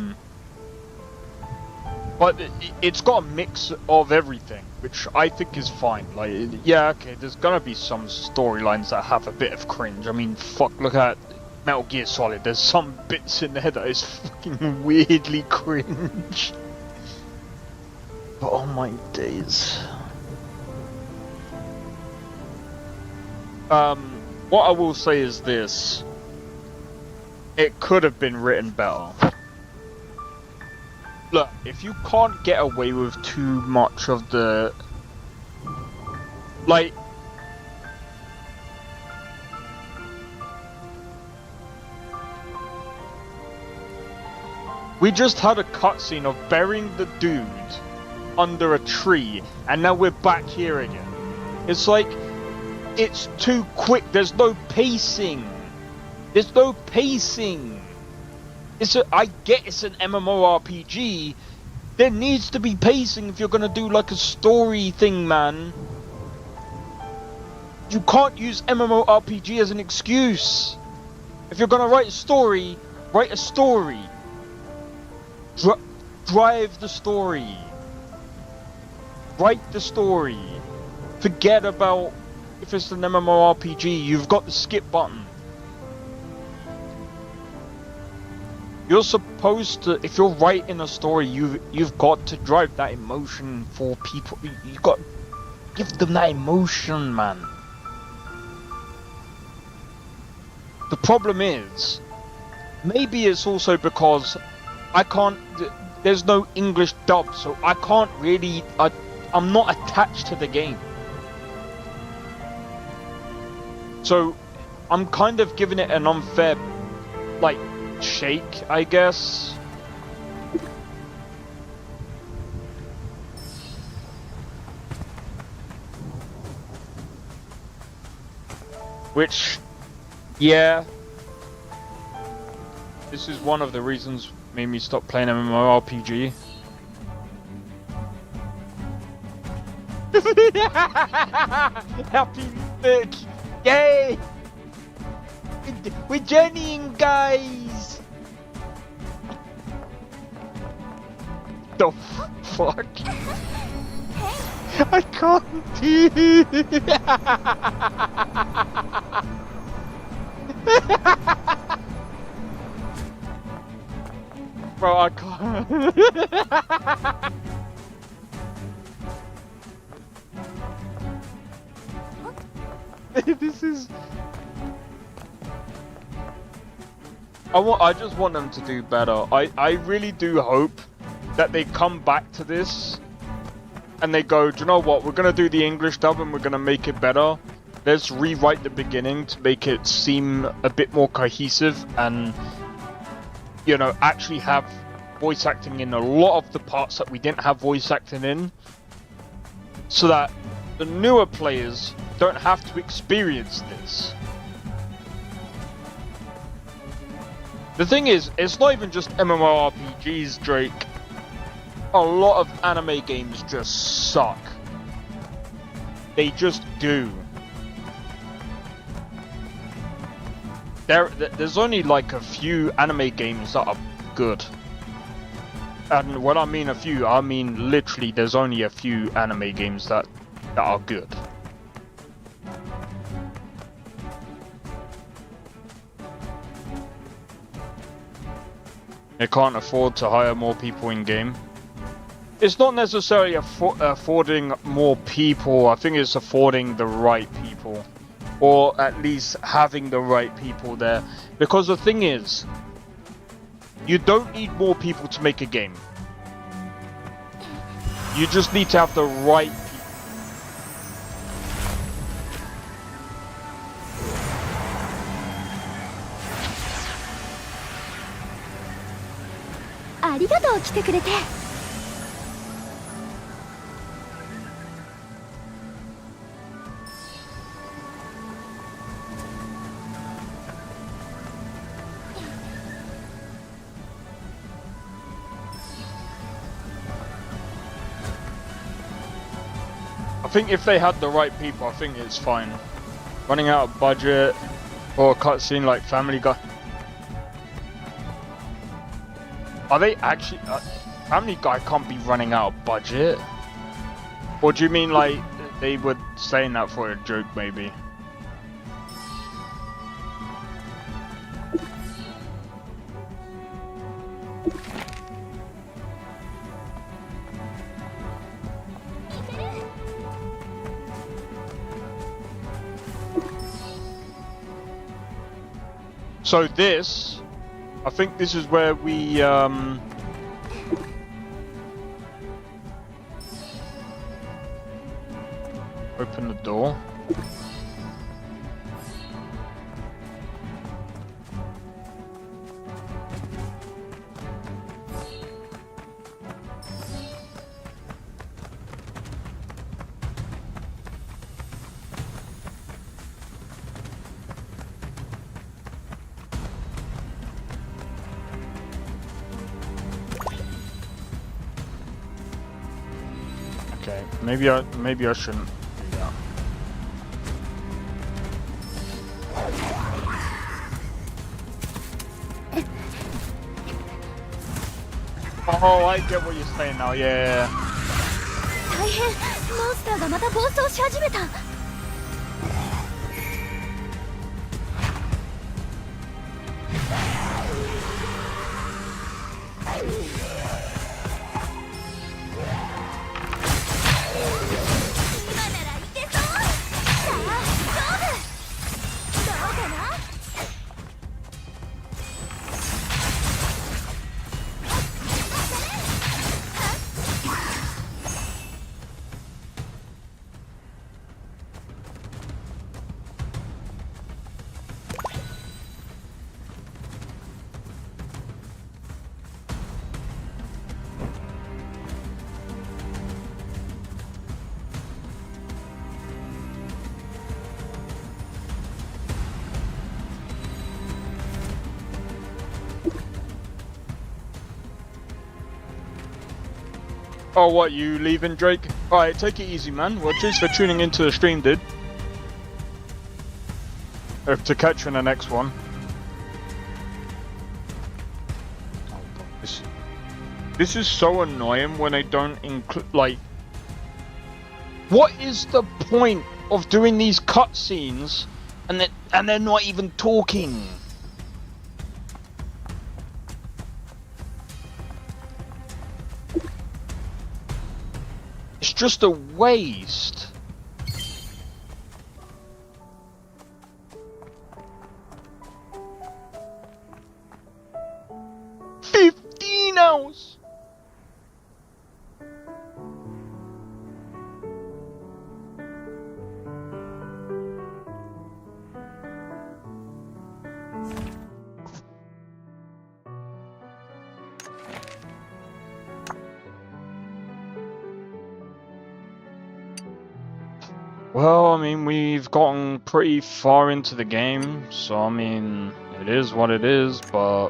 but it's got a mix of everything, which I think is fine. Like, yeah, okay, there's gonna be some storylines that have a bit of cringe. I mean, fuck, look at Metal Gear Solid. There's some bits in there that is fucking weirdly cringe. But oh my days. What I will say is this. It could have been written better. Look, if you can't get away with too much of the... Like... We just had a cutscene of burying the dude under a tree, and now we're back here again. It's like... It's too quick, there's no pacing. There's no pacing. I get it's an MMORPG. There needs to be pacing if you're gonna do like a story thing, man. You can't use MMORPG as an excuse. If you're gonna write a story, write a story. Drive the story. Write the story. Forget about if it's an MMORPG, you've got the skip button. You're supposed to, if you're writing a story, you've got to drive that emotion for people. You've got to give them that emotion, man. The problem is, maybe it's also because I can't, there's no English dub, so I can't really, I'm not attached to the game. So, I'm kind of giving it an unfair, like, shake, I guess. Which, yeah, this is one of the reasons made me stop playing MMORPG. Happy Nick! Yay! We're journeying, guys. The fuck? I can't do. Bro, I can't. This is. I just want them to do better. I really do hope that they come back to this and they go, do you know what? We're gonna do the English dub and we're gonna make it better. Let's rewrite the beginning to make it seem a bit more cohesive and, you know, actually have voice acting in a lot of the parts that we didn't have voice acting in, so that the newer players don't have to experience this. The thing is, it's not even just MMORPGs, Drake. A lot of anime games just suck. They just do. There's only like a few anime games that are good. And when I mean a few, I mean literally there's only a few anime games that are good. They can't afford to hire more people in game. It's not necessarily affording more people, I think it's affording the right people. Or at least having the right people there. Because the thing is, you don't need more people to make a game. You just need to have the right people. ありがとう来てくれて。I think if they had the right people, I think it's fine. Running out of budget or a cutscene like Family Guy. Are they actually? Family Guy can't be running out of budget. Or do you mean like they were saying that for a joke, maybe? So this, I think this is where we open the door. Okay, maybe I shouldn't do that. Oh, I get what you're saying now. Yeah. 大変、モンスターがまた暴走し始めた。Oh, what, you leaving, Drake? Alright, take it easy, man. Well, cheers for tuning into the stream, dude. To catch you in the next one. Oh, God, this is so annoying when they don't include, like... What is the point of doing these cutscenes and they're not even talking? It's just a waste. Hours. Well, I mean, we've gotten pretty far into the game, so I mean, it is what it is, but...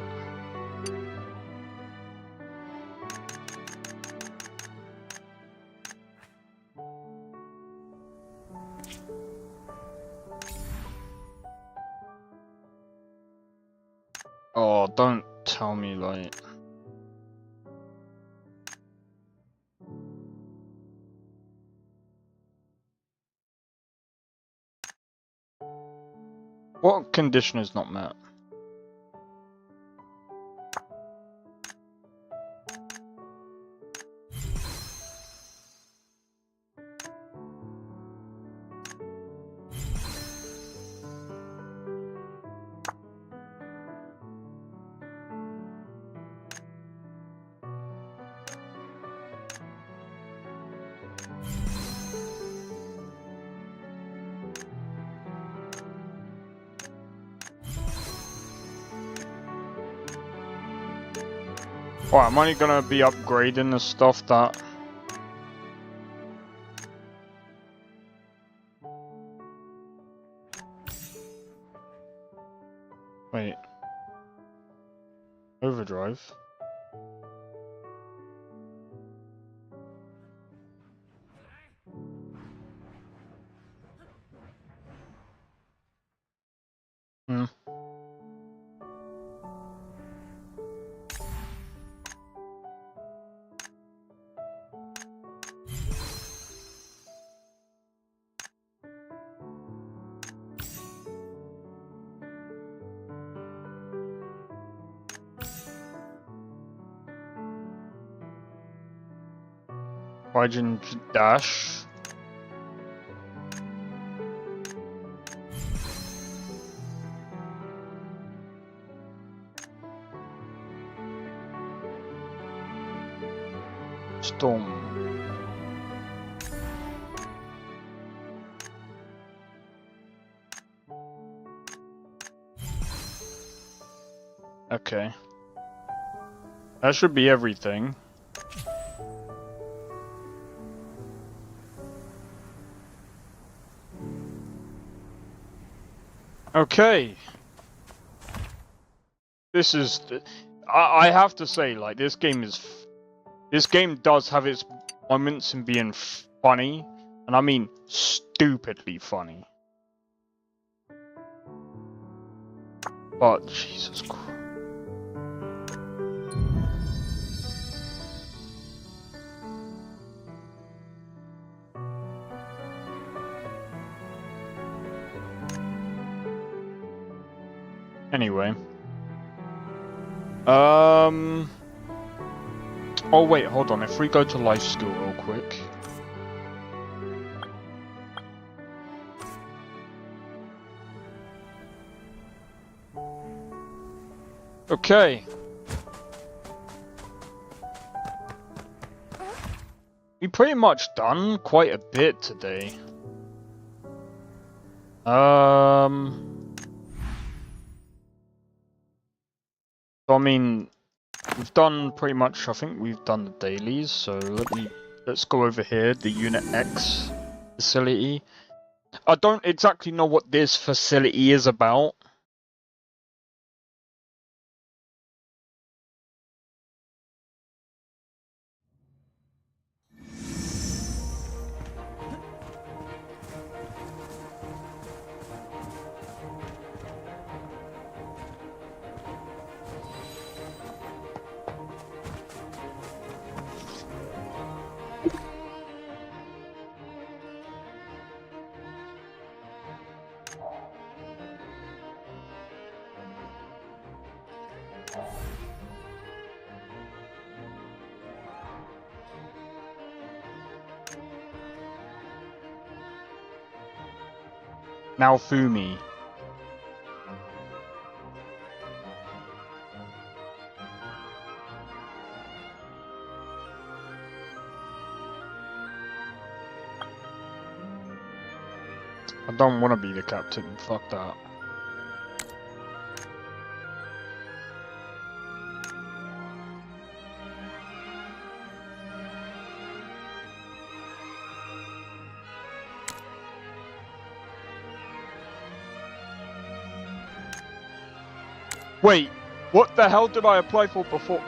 Oh, don't tell me, like... What condition is not met? Well, I'm only gonna be upgrading the stuff that... Wait. Overdrive? Hmm. Raijin Dash. Storm. Okay. That should be everything. Okay. This is... I have to say, like, this game is... This game does have its moments in being funny. And I mean, stupidly funny. But, Jesus Christ. Anyway. Oh wait, hold on. If we go to life skill real quick. Okay. We pretty much done quite a bit today. So I mean, we've done pretty much, I think we've done the dailies, so let's go over here, the Unit X facility. I don't exactly know what this facility is about. Naofumi. I don't want to be the captain. Fuck that. Wait, what the hell did I apply for before?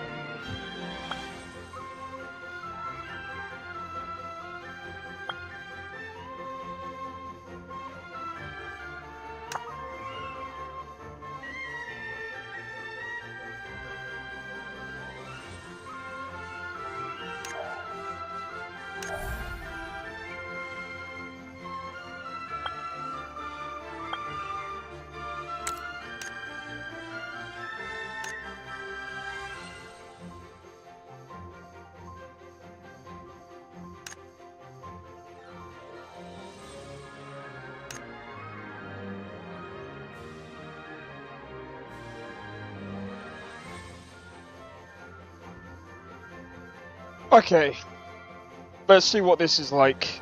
Okay, let's see what this is like.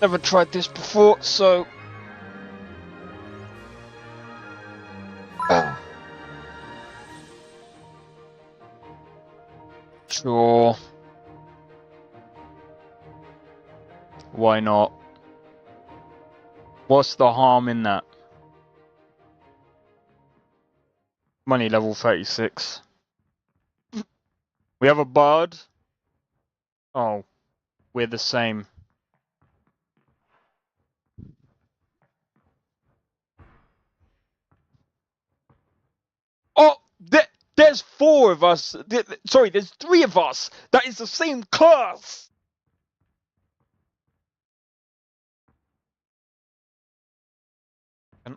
Never tried this before, so... Sure. Why not? What's the harm in that? Money level 36. We have a bard. Oh, we're the same. Oh, there's 4 of us. Sorry, there's 3 of us. That is the same class. Is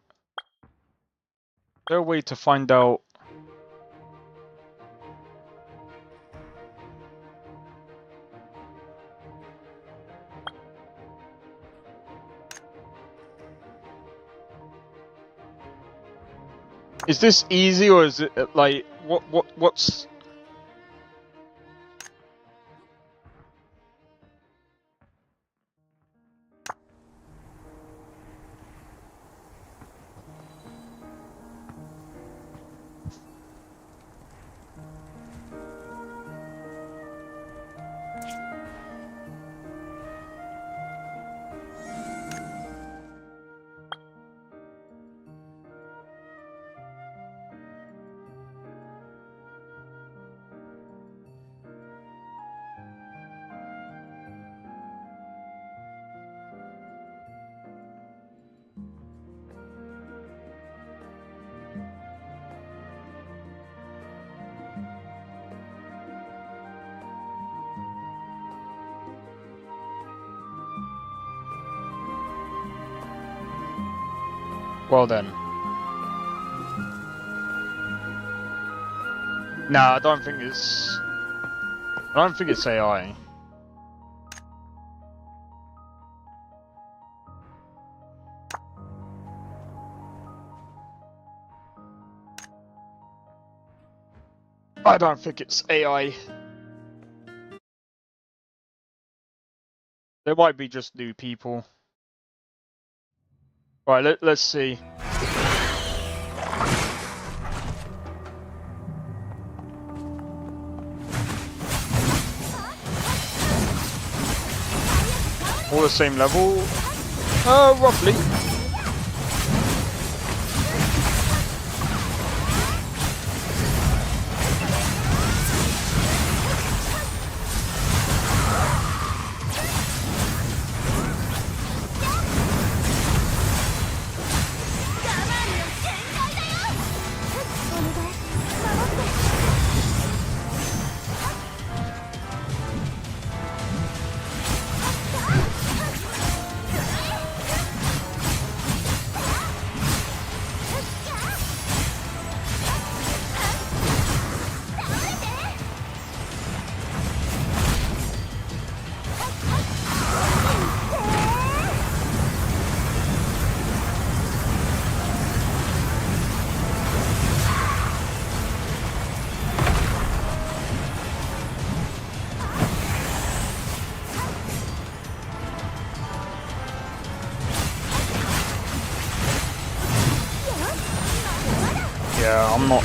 there a way to find out? Is this easy, or is it like what's? Well then. Nah, I don't think it's AI. I don't think it's AI. There might be just new people. Right, let's see. All the same level? Roughly. Yeah, I'm not.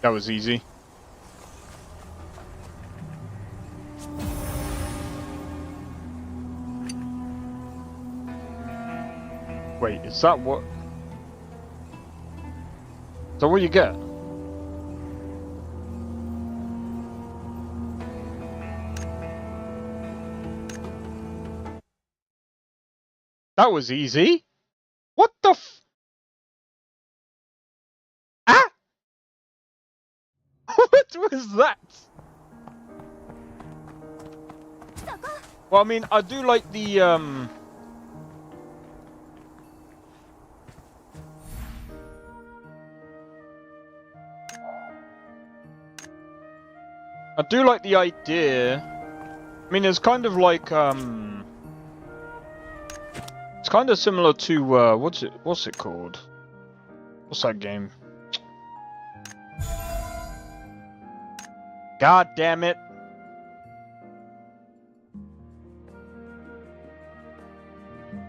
That was easy. Wait, is that what? Is that what you get? That was easy. What the f? Ah! What was that? Well, I mean, I do like the I do like the idea. I mean, it's kind of like it's kind of similar to what's it called? What's that game? God damn it.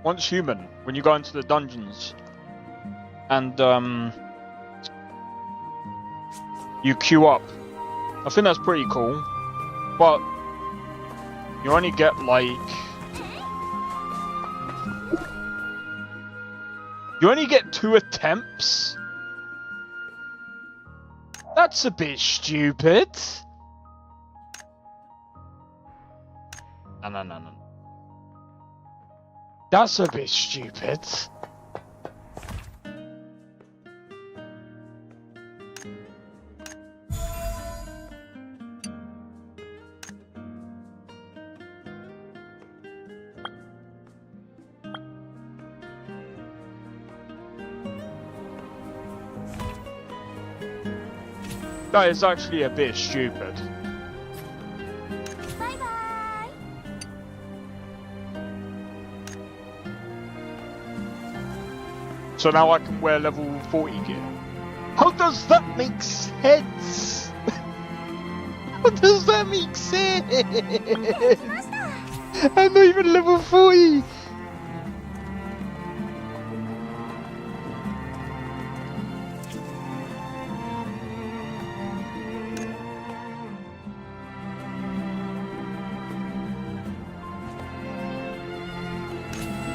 Once Human, when you go into the dungeons and you queue up. I think that's pretty cool, but you only get like you only get 2 attempts. That's a bit stupid. No. That's a bit stupid. That is actually a bit stupid. Bye bye. So now I can wear level 40 gear. How does that make sense? How does that make sense? I'm not even level 40.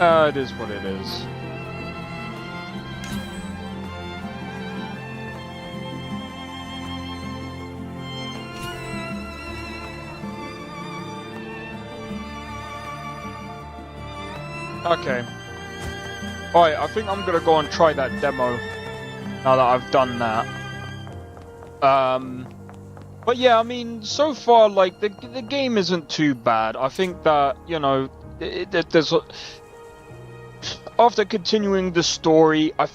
It is what it is. Okay. Alright, I think I'm gonna go and try that demo now that I've done that. But yeah, I mean, so far, like, the game isn't too bad. I think that, you know, there's after continuing the story, I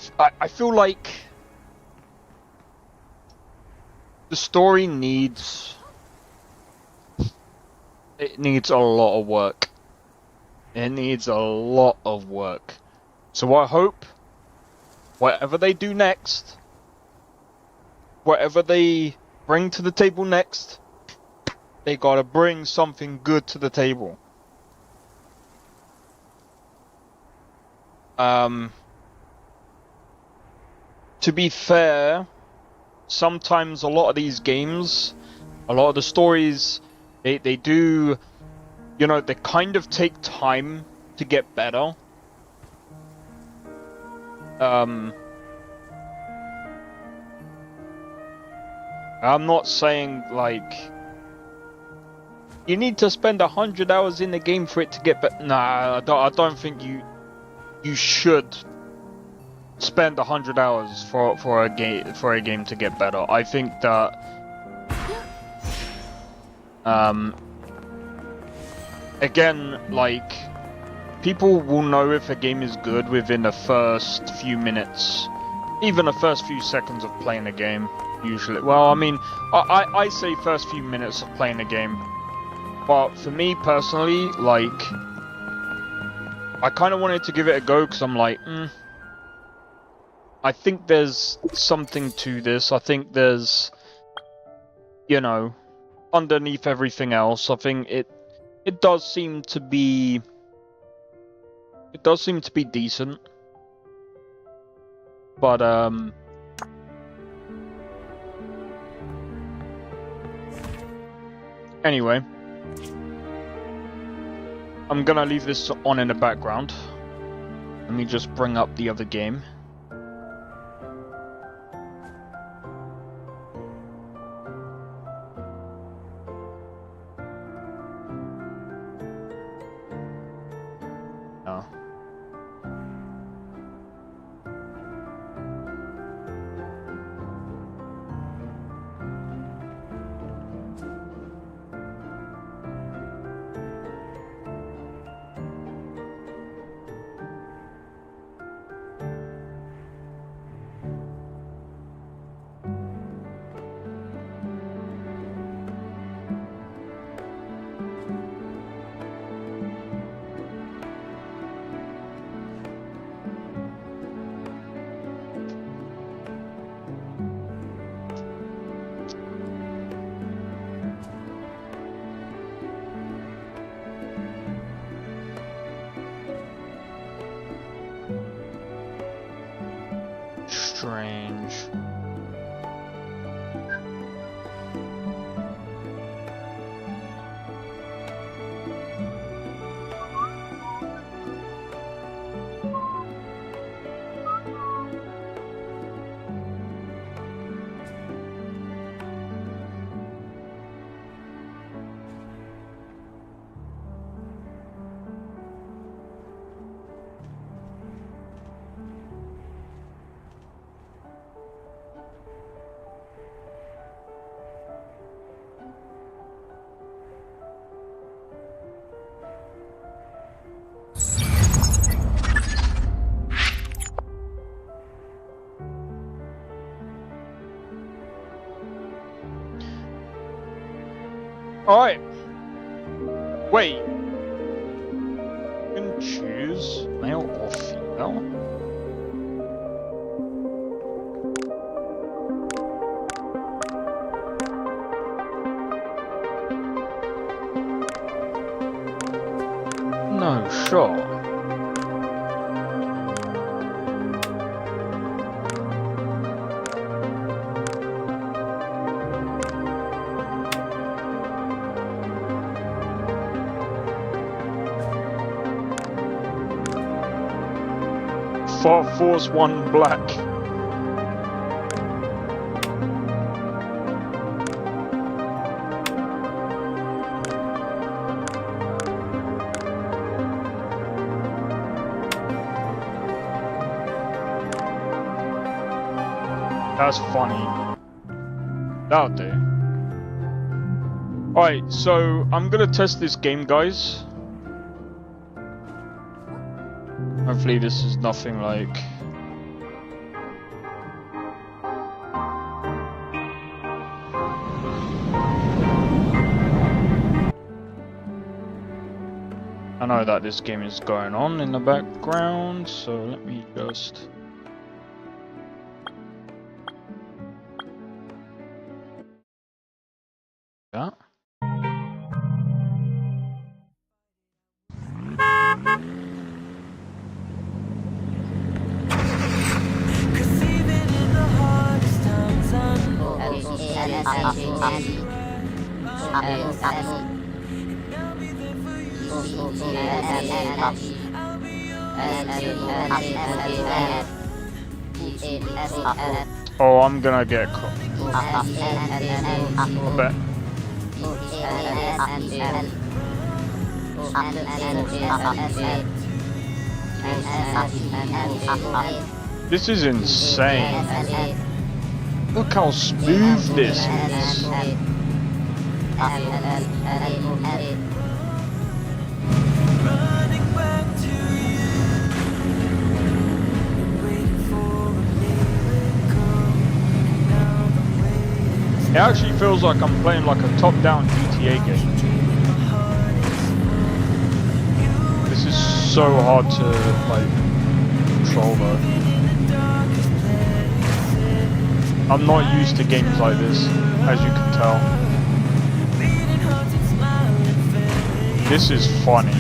feel like the story needs a lot of work. It needs a lot of work. So I hope whatever they do next, whatever they bring to the table next, they gotta bring something good to the table. To be fair, sometimes a lot of these games, a lot of the stories, they do, you know, they kind of take time to get better. I'm not saying, like, you need to spend 100 hours in the game for it to get better. Nah, I don't think you should spend 100 hours for a game to get better. I think that again, like, people will know if a game is good within the first few minutes, even the first few seconds of playing a game. Usually, well, I mean, I say first few minutes of playing a game, but for me personally, like, I kind of wanted to give it a go because I'm like, I think there's something to this. I think there's, you know, underneath everything else, I think it does seem to be decent. But anyway, I'm gonna leave this on in the background. Let me just bring up the other game. No. Strange. Alright. Wait. You can choose male or female? No, sure. Force 1 black. That's funny. That'll do. Alright, so I'm gonna test this game, guys. Hopefully this is nothing like... I know that this game is going on in the background, so let me just... that. Oh, I'm gonna get caught. I bet. This is insane. Look how smooth this is. It actually feels like I'm playing like a top-down GTA game. This is so hard to like control though. I'm not used to games like this, as you can tell. This is funny.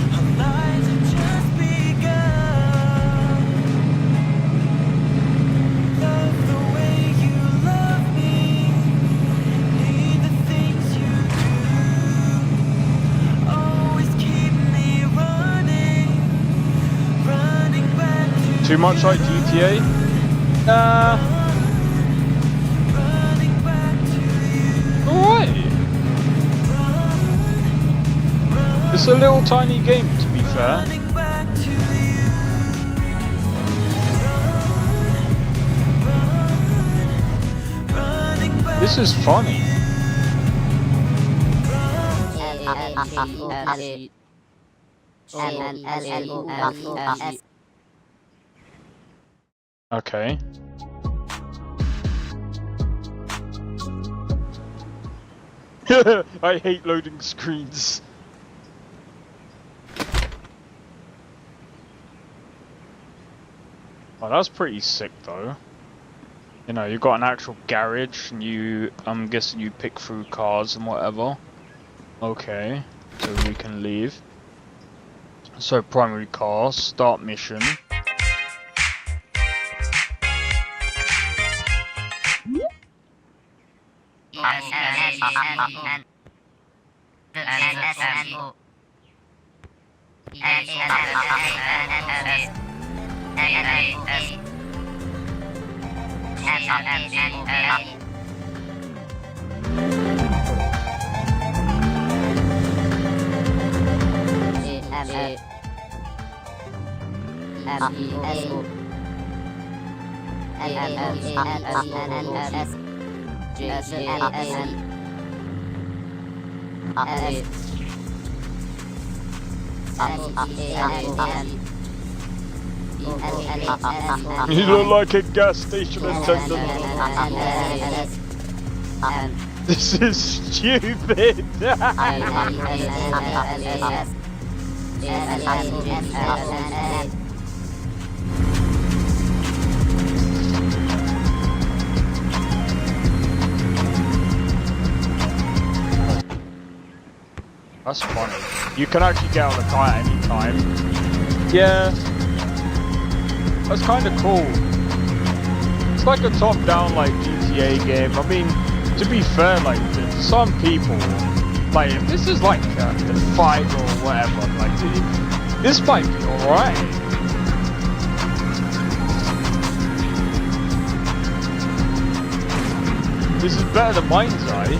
Too much like GTA? Alright. It's a little tiny game, to be fair. This is funny. Okay. I hate loading screens. Oh, that's pretty sick though. You know, you've got an actual garage and I'm guessing you pick through cars and whatever. Okay, so we can leave. So primary car, start mission. You look like a gas station attendant. This is stupid. That's funny. You can actually get out of the car at any time. Yeah. That's kind of cool. It's like a top-down like GTA game. I mean, to be fair, like some people, like if this is like the 5 or whatever, like this might be alright. This is better than Mind's Eye.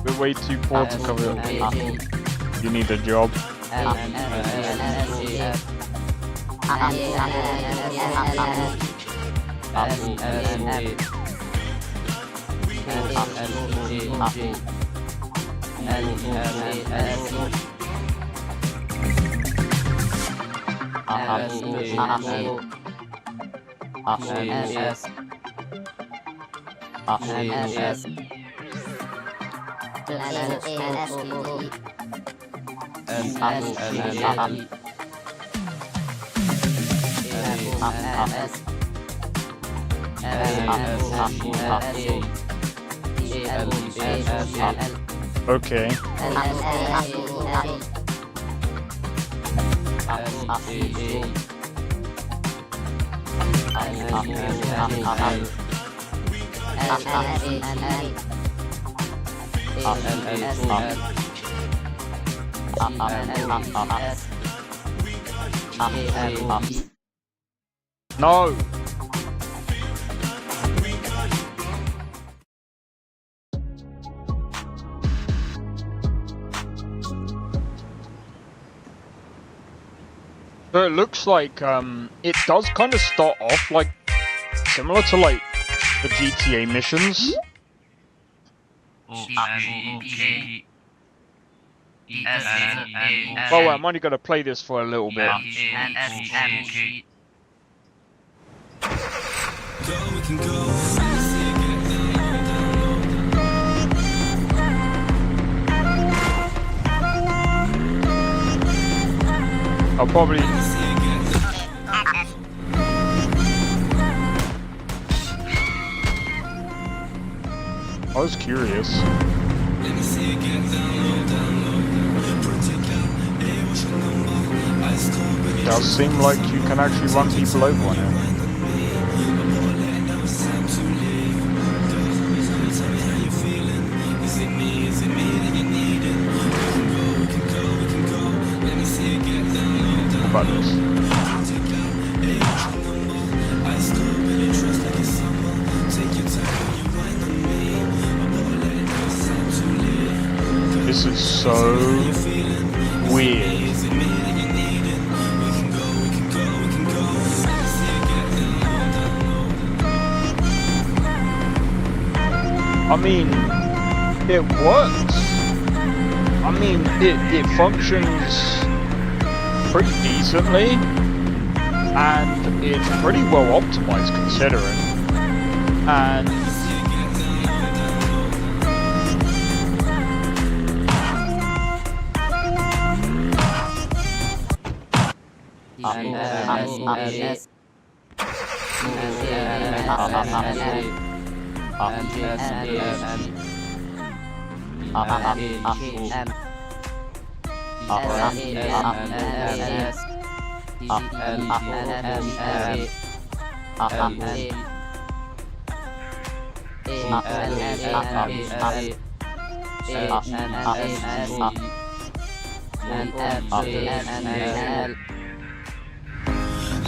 We're way too poor to cover it. You need a job. Okay. No. So it looks like it does kind of start off like similar to like the GTA missions. Well, I'm only gonna play this for a little bit. I'll probably. I was curious. It does seem like you can actually run people over on it. What about this? This is so weird. I mean, it works. I mean, it functions pretty decently, and it's pretty well optimized considering. And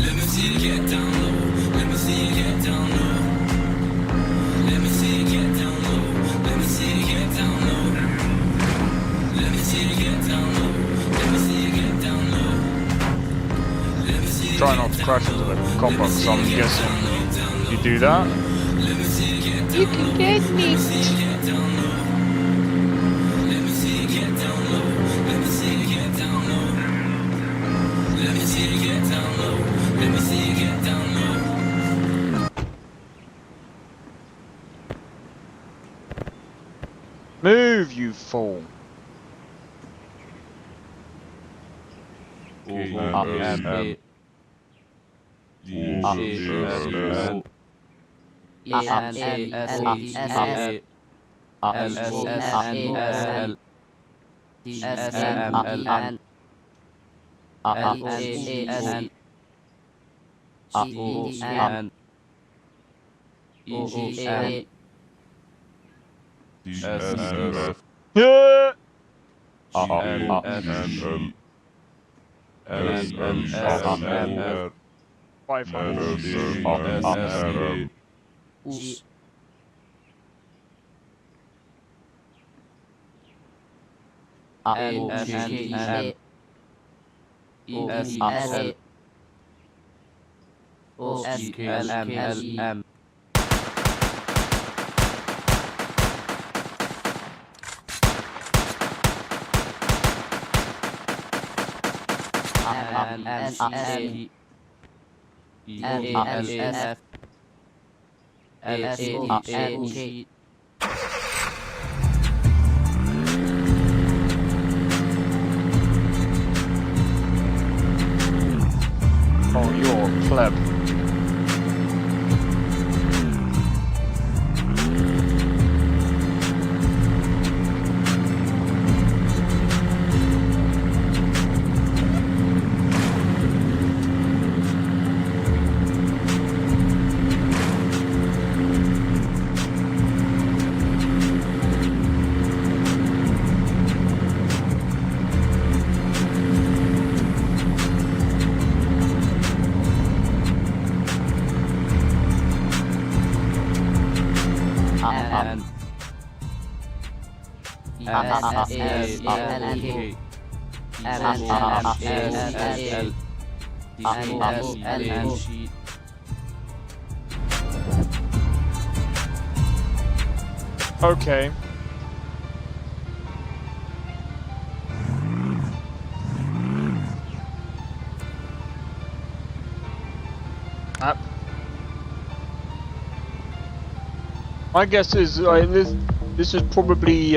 Let me see you get down low. Let me see you get down low. Let me see you get down low. Let me see you get down low. Let me see you get down low. Let me see you get down low. Let me see you try not to crash into the combo, so I'm guessing you do that. Let me see you get down You can get me. Let me see you get down low. Let me see you get down low. Let me see you get down low. Let me see you get down low. Let me see you get down low. Move, you fool. Yeah. Oh, you're a pleb. Okay. App. My guess is this is probably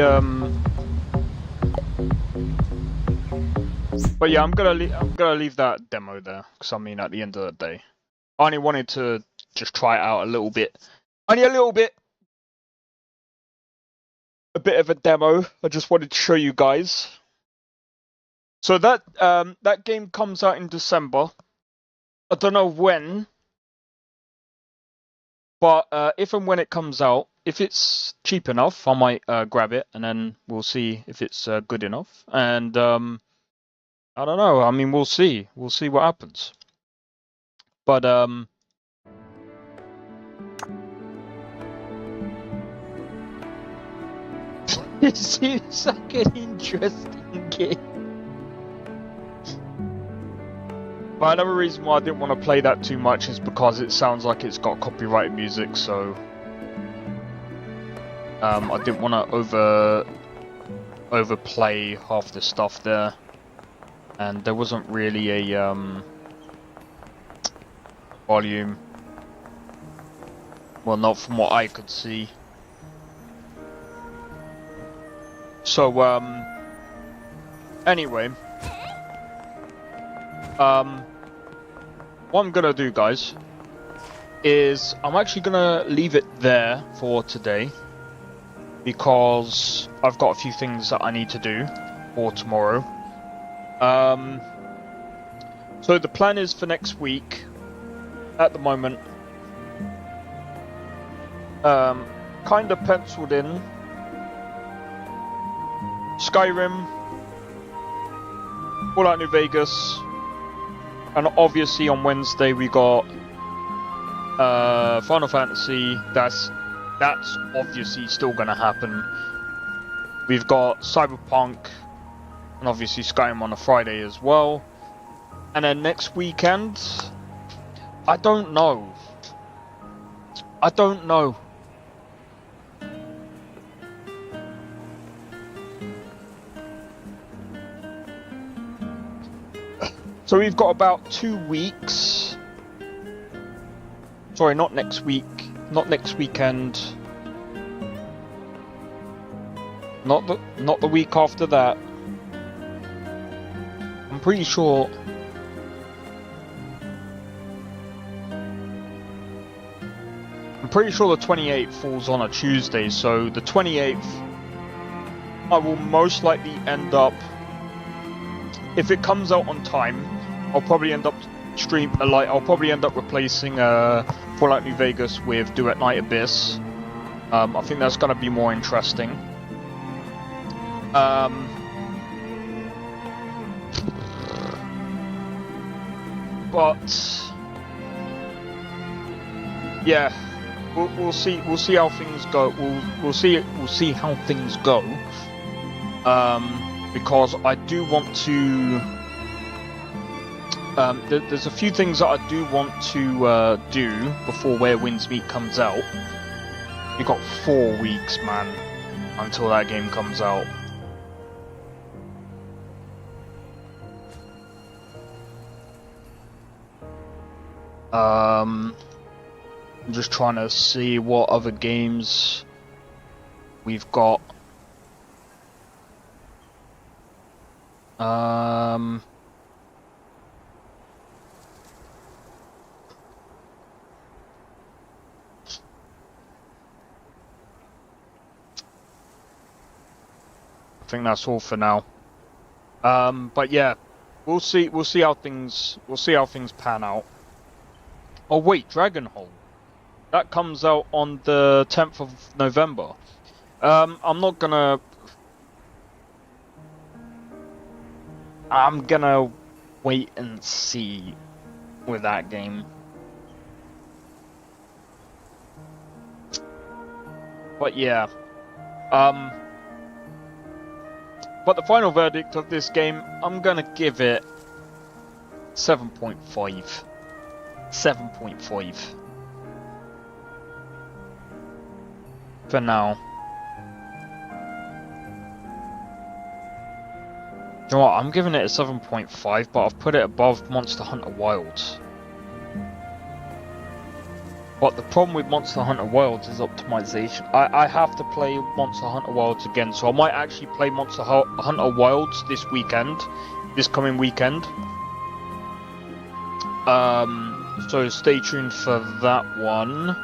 but yeah, I'm gonna leave that demo there because I mean at the end of the day, I only wanted to just try it out a little bit, only a little bit, a bit of a demo. I just wanted to show you guys. So that that game comes out in December. I don't know when. But if and when it comes out, if it's cheap enough, I might grab it, and then we'll see if it's good enough. And I don't know. I mean, we'll see. We'll see what happens. But it seems like an interesting game. But another reason why I didn't want to play that too much is because it sounds like it's got copyrighted music, so I didn't want to overplay half the stuff there, and there wasn't really a volume. Well, not from what I could see. So anyway. What I'm gonna do, guys, is I'm actually gonna leave it there for today because I've got a few things that I need to do for tomorrow. So the plan is for next week. At the moment, kind of penciled in Skyrim, Fallout New Vegas. And obviously on Wednesday we got Final Fantasy. That's obviously still gonna happen. We've got Cyberpunk and obviously Skyrim on a Friday as well. And then next weekend, I don't know. So we've got about 2 weeks. Sorry, not next week. Not next weekend. Not the week after that. I'm pretty sure. I'm pretty sure the 28th falls on a Tuesday, so the 28th I will most likely end up, if it comes out on time, I'll probably end up I'll probably end up replacing Fallout New Vegas with Do at Night Abyss. I think that's gonna be more interesting. But yeah, we'll see how things go. We'll see how things go. Because I do want to. There's a few things that I do want to do before Where Winds Meet comes out. We've got 4 weeks, man, until that game comes out. I'm just trying to see what other games we've got. I think that's all for now. But yeah, we'll see how things pan out. Oh wait, Dragonhold. That comes out on the 10th of November. I'm gonna wait and see with that game. But yeah. But the final verdict of this game, I'm gonna give it 7.5. 7.5. For now. You know what, I'm giving it a 7.5, but I've put it above Monster Hunter Wilds. But the problem with Monster Hunter Wilds is optimization. I have to play Monster Hunter Wilds again, so I might actually play Monster Hunter Wilds this weekend, this coming weekend. So stay tuned for that one.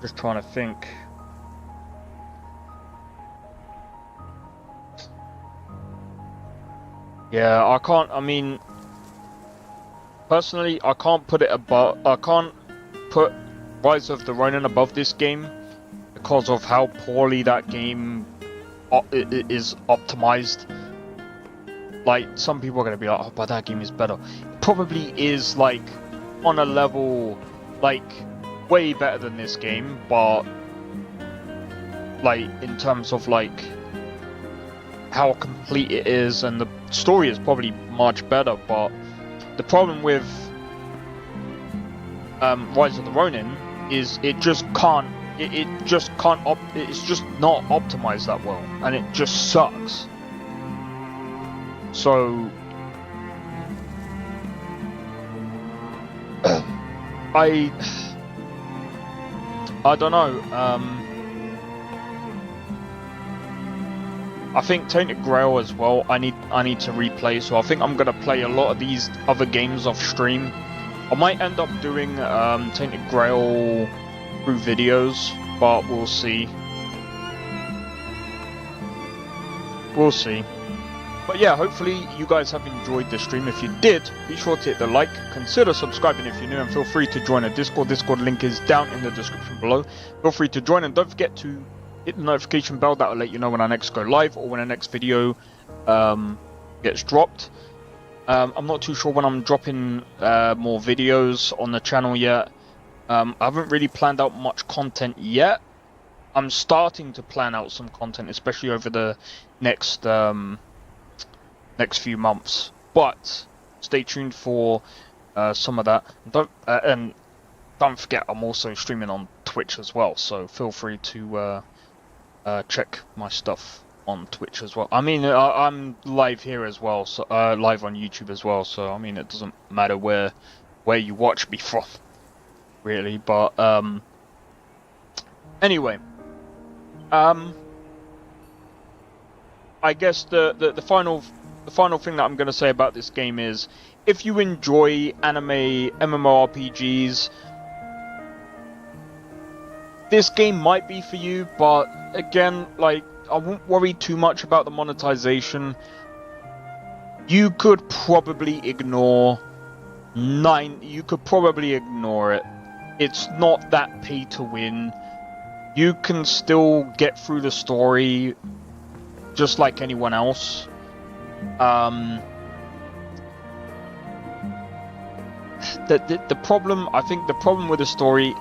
Just trying to think. Yeah, I can't. I mean, personally, I can't put it above. I can't put Rise of the Ronin above this game because of how poorly that game is optimized. Like, some people are gonna be like, "Oh, but that game is better." It probably is, like, on a level, like, way better than this game, but like in terms of like how complete it is, and the story is probably much better. But the problem with Rise of the Ronin is it just can't. It's just not optimized that well, and it just sucks. So I don't know. I think Tainted Grail as well. I need to replay. So I think I'm gonna play a lot of these other games off stream. I might end up doing Tainted Grail through videos, but we'll see. We'll see. But yeah, hopefully you guys have enjoyed the stream. If you did, be sure to hit the like, consider subscribing if you're new, and feel free to join a Discord. Discord link is down in the description below. Feel free to join, and don't forget to hit the notification bell. That will let you know when I next go live or when the next video gets dropped. I'm not too sure when I'm dropping more videos on the channel yet. I haven't really planned out much content yet. I'm starting to plan out some content, especially over the next few months, but stay tuned for some of that. And don't forget, I'm also streaming on Twitch as well, so feel free to check my stuff on Twitch as well. I mean, I'm live here as well, so live on YouTube as well, so I mean, it doesn't matter where you watch me from, really. But anyway, I guess the final thing that I'm going to say about this game is, if you enjoy anime MMORPGs, this game might be for you. But again, like, I won't worry too much about the monetization. You could probably ignore you could probably ignore it. It's not that pay to win. You can still get through the story just like anyone else. The problem, I think, the problem with the story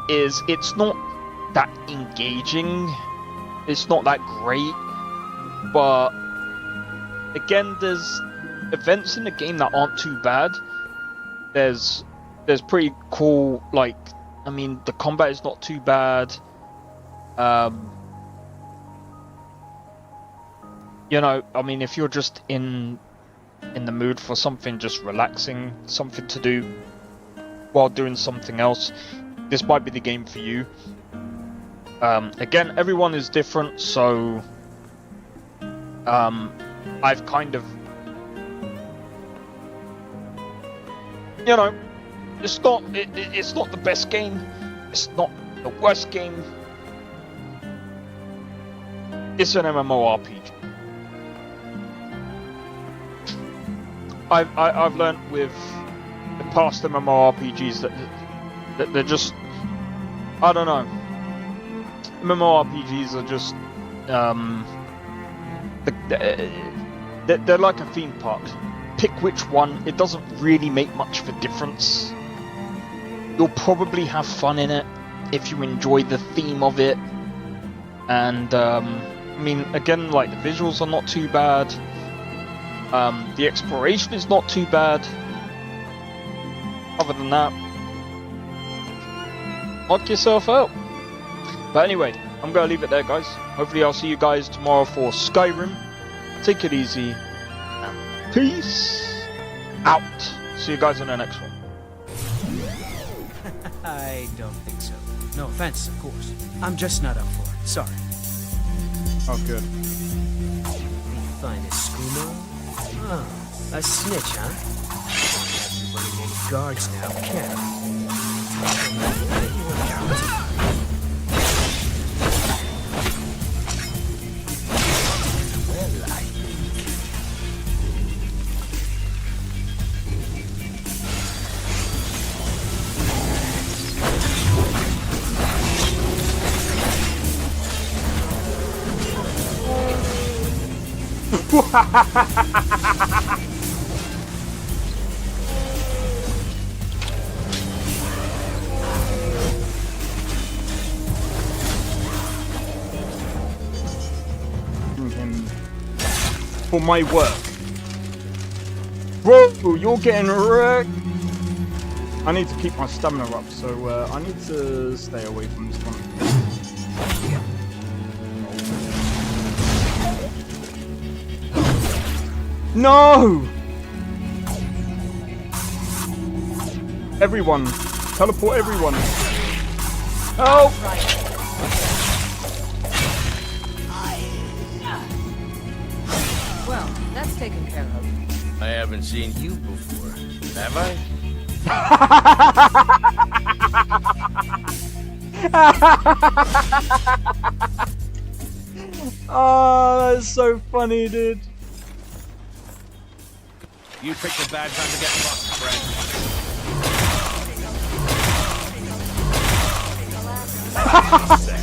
is it's not that engaging. It's not that great. But again, there's events in the game that aren't too bad. There's pretty cool, like, I mean, the combat is not too bad. You know, I mean, if you're just in the mood for something just relaxing, something to do while doing something else, this might be the game for you. Again, everyone is different, so I've kind of, you know, it's not the best game, it's not the worst game. It's an MMORPG. I've learned with the past MMORPGs that they're just, I don't know. MMORPGs are just they're like a theme park. Pick which one. It doesn't really make much of a difference. You'll probably have fun in it if you enjoy the theme of it. And I mean, again, like the visuals are not too bad. The exploration is not too bad. Other than that, knock yourself out. But anyway, I'm gonna leave it there, guys. Hopefully I'll see you guys tomorrow for Skyrim. Take it easy, and peace out. See you guys in the next one. I don't think so. No offense, of course. I'm just not up for it. Sorry. Oh, good. The finest skooma? Oh, a snitch, huh? Won't have you running any guards now, can I? Well, I Him for my work. Bro, you're getting wrecked. I need to keep my stamina up, so I need to stay away from this one. No! Everyone! Teleport everyone! Help! Well, that's taken care of. I haven't seen you before. Have I? Oh, that's so funny, dude. You picked a bad time to get fucked, friend.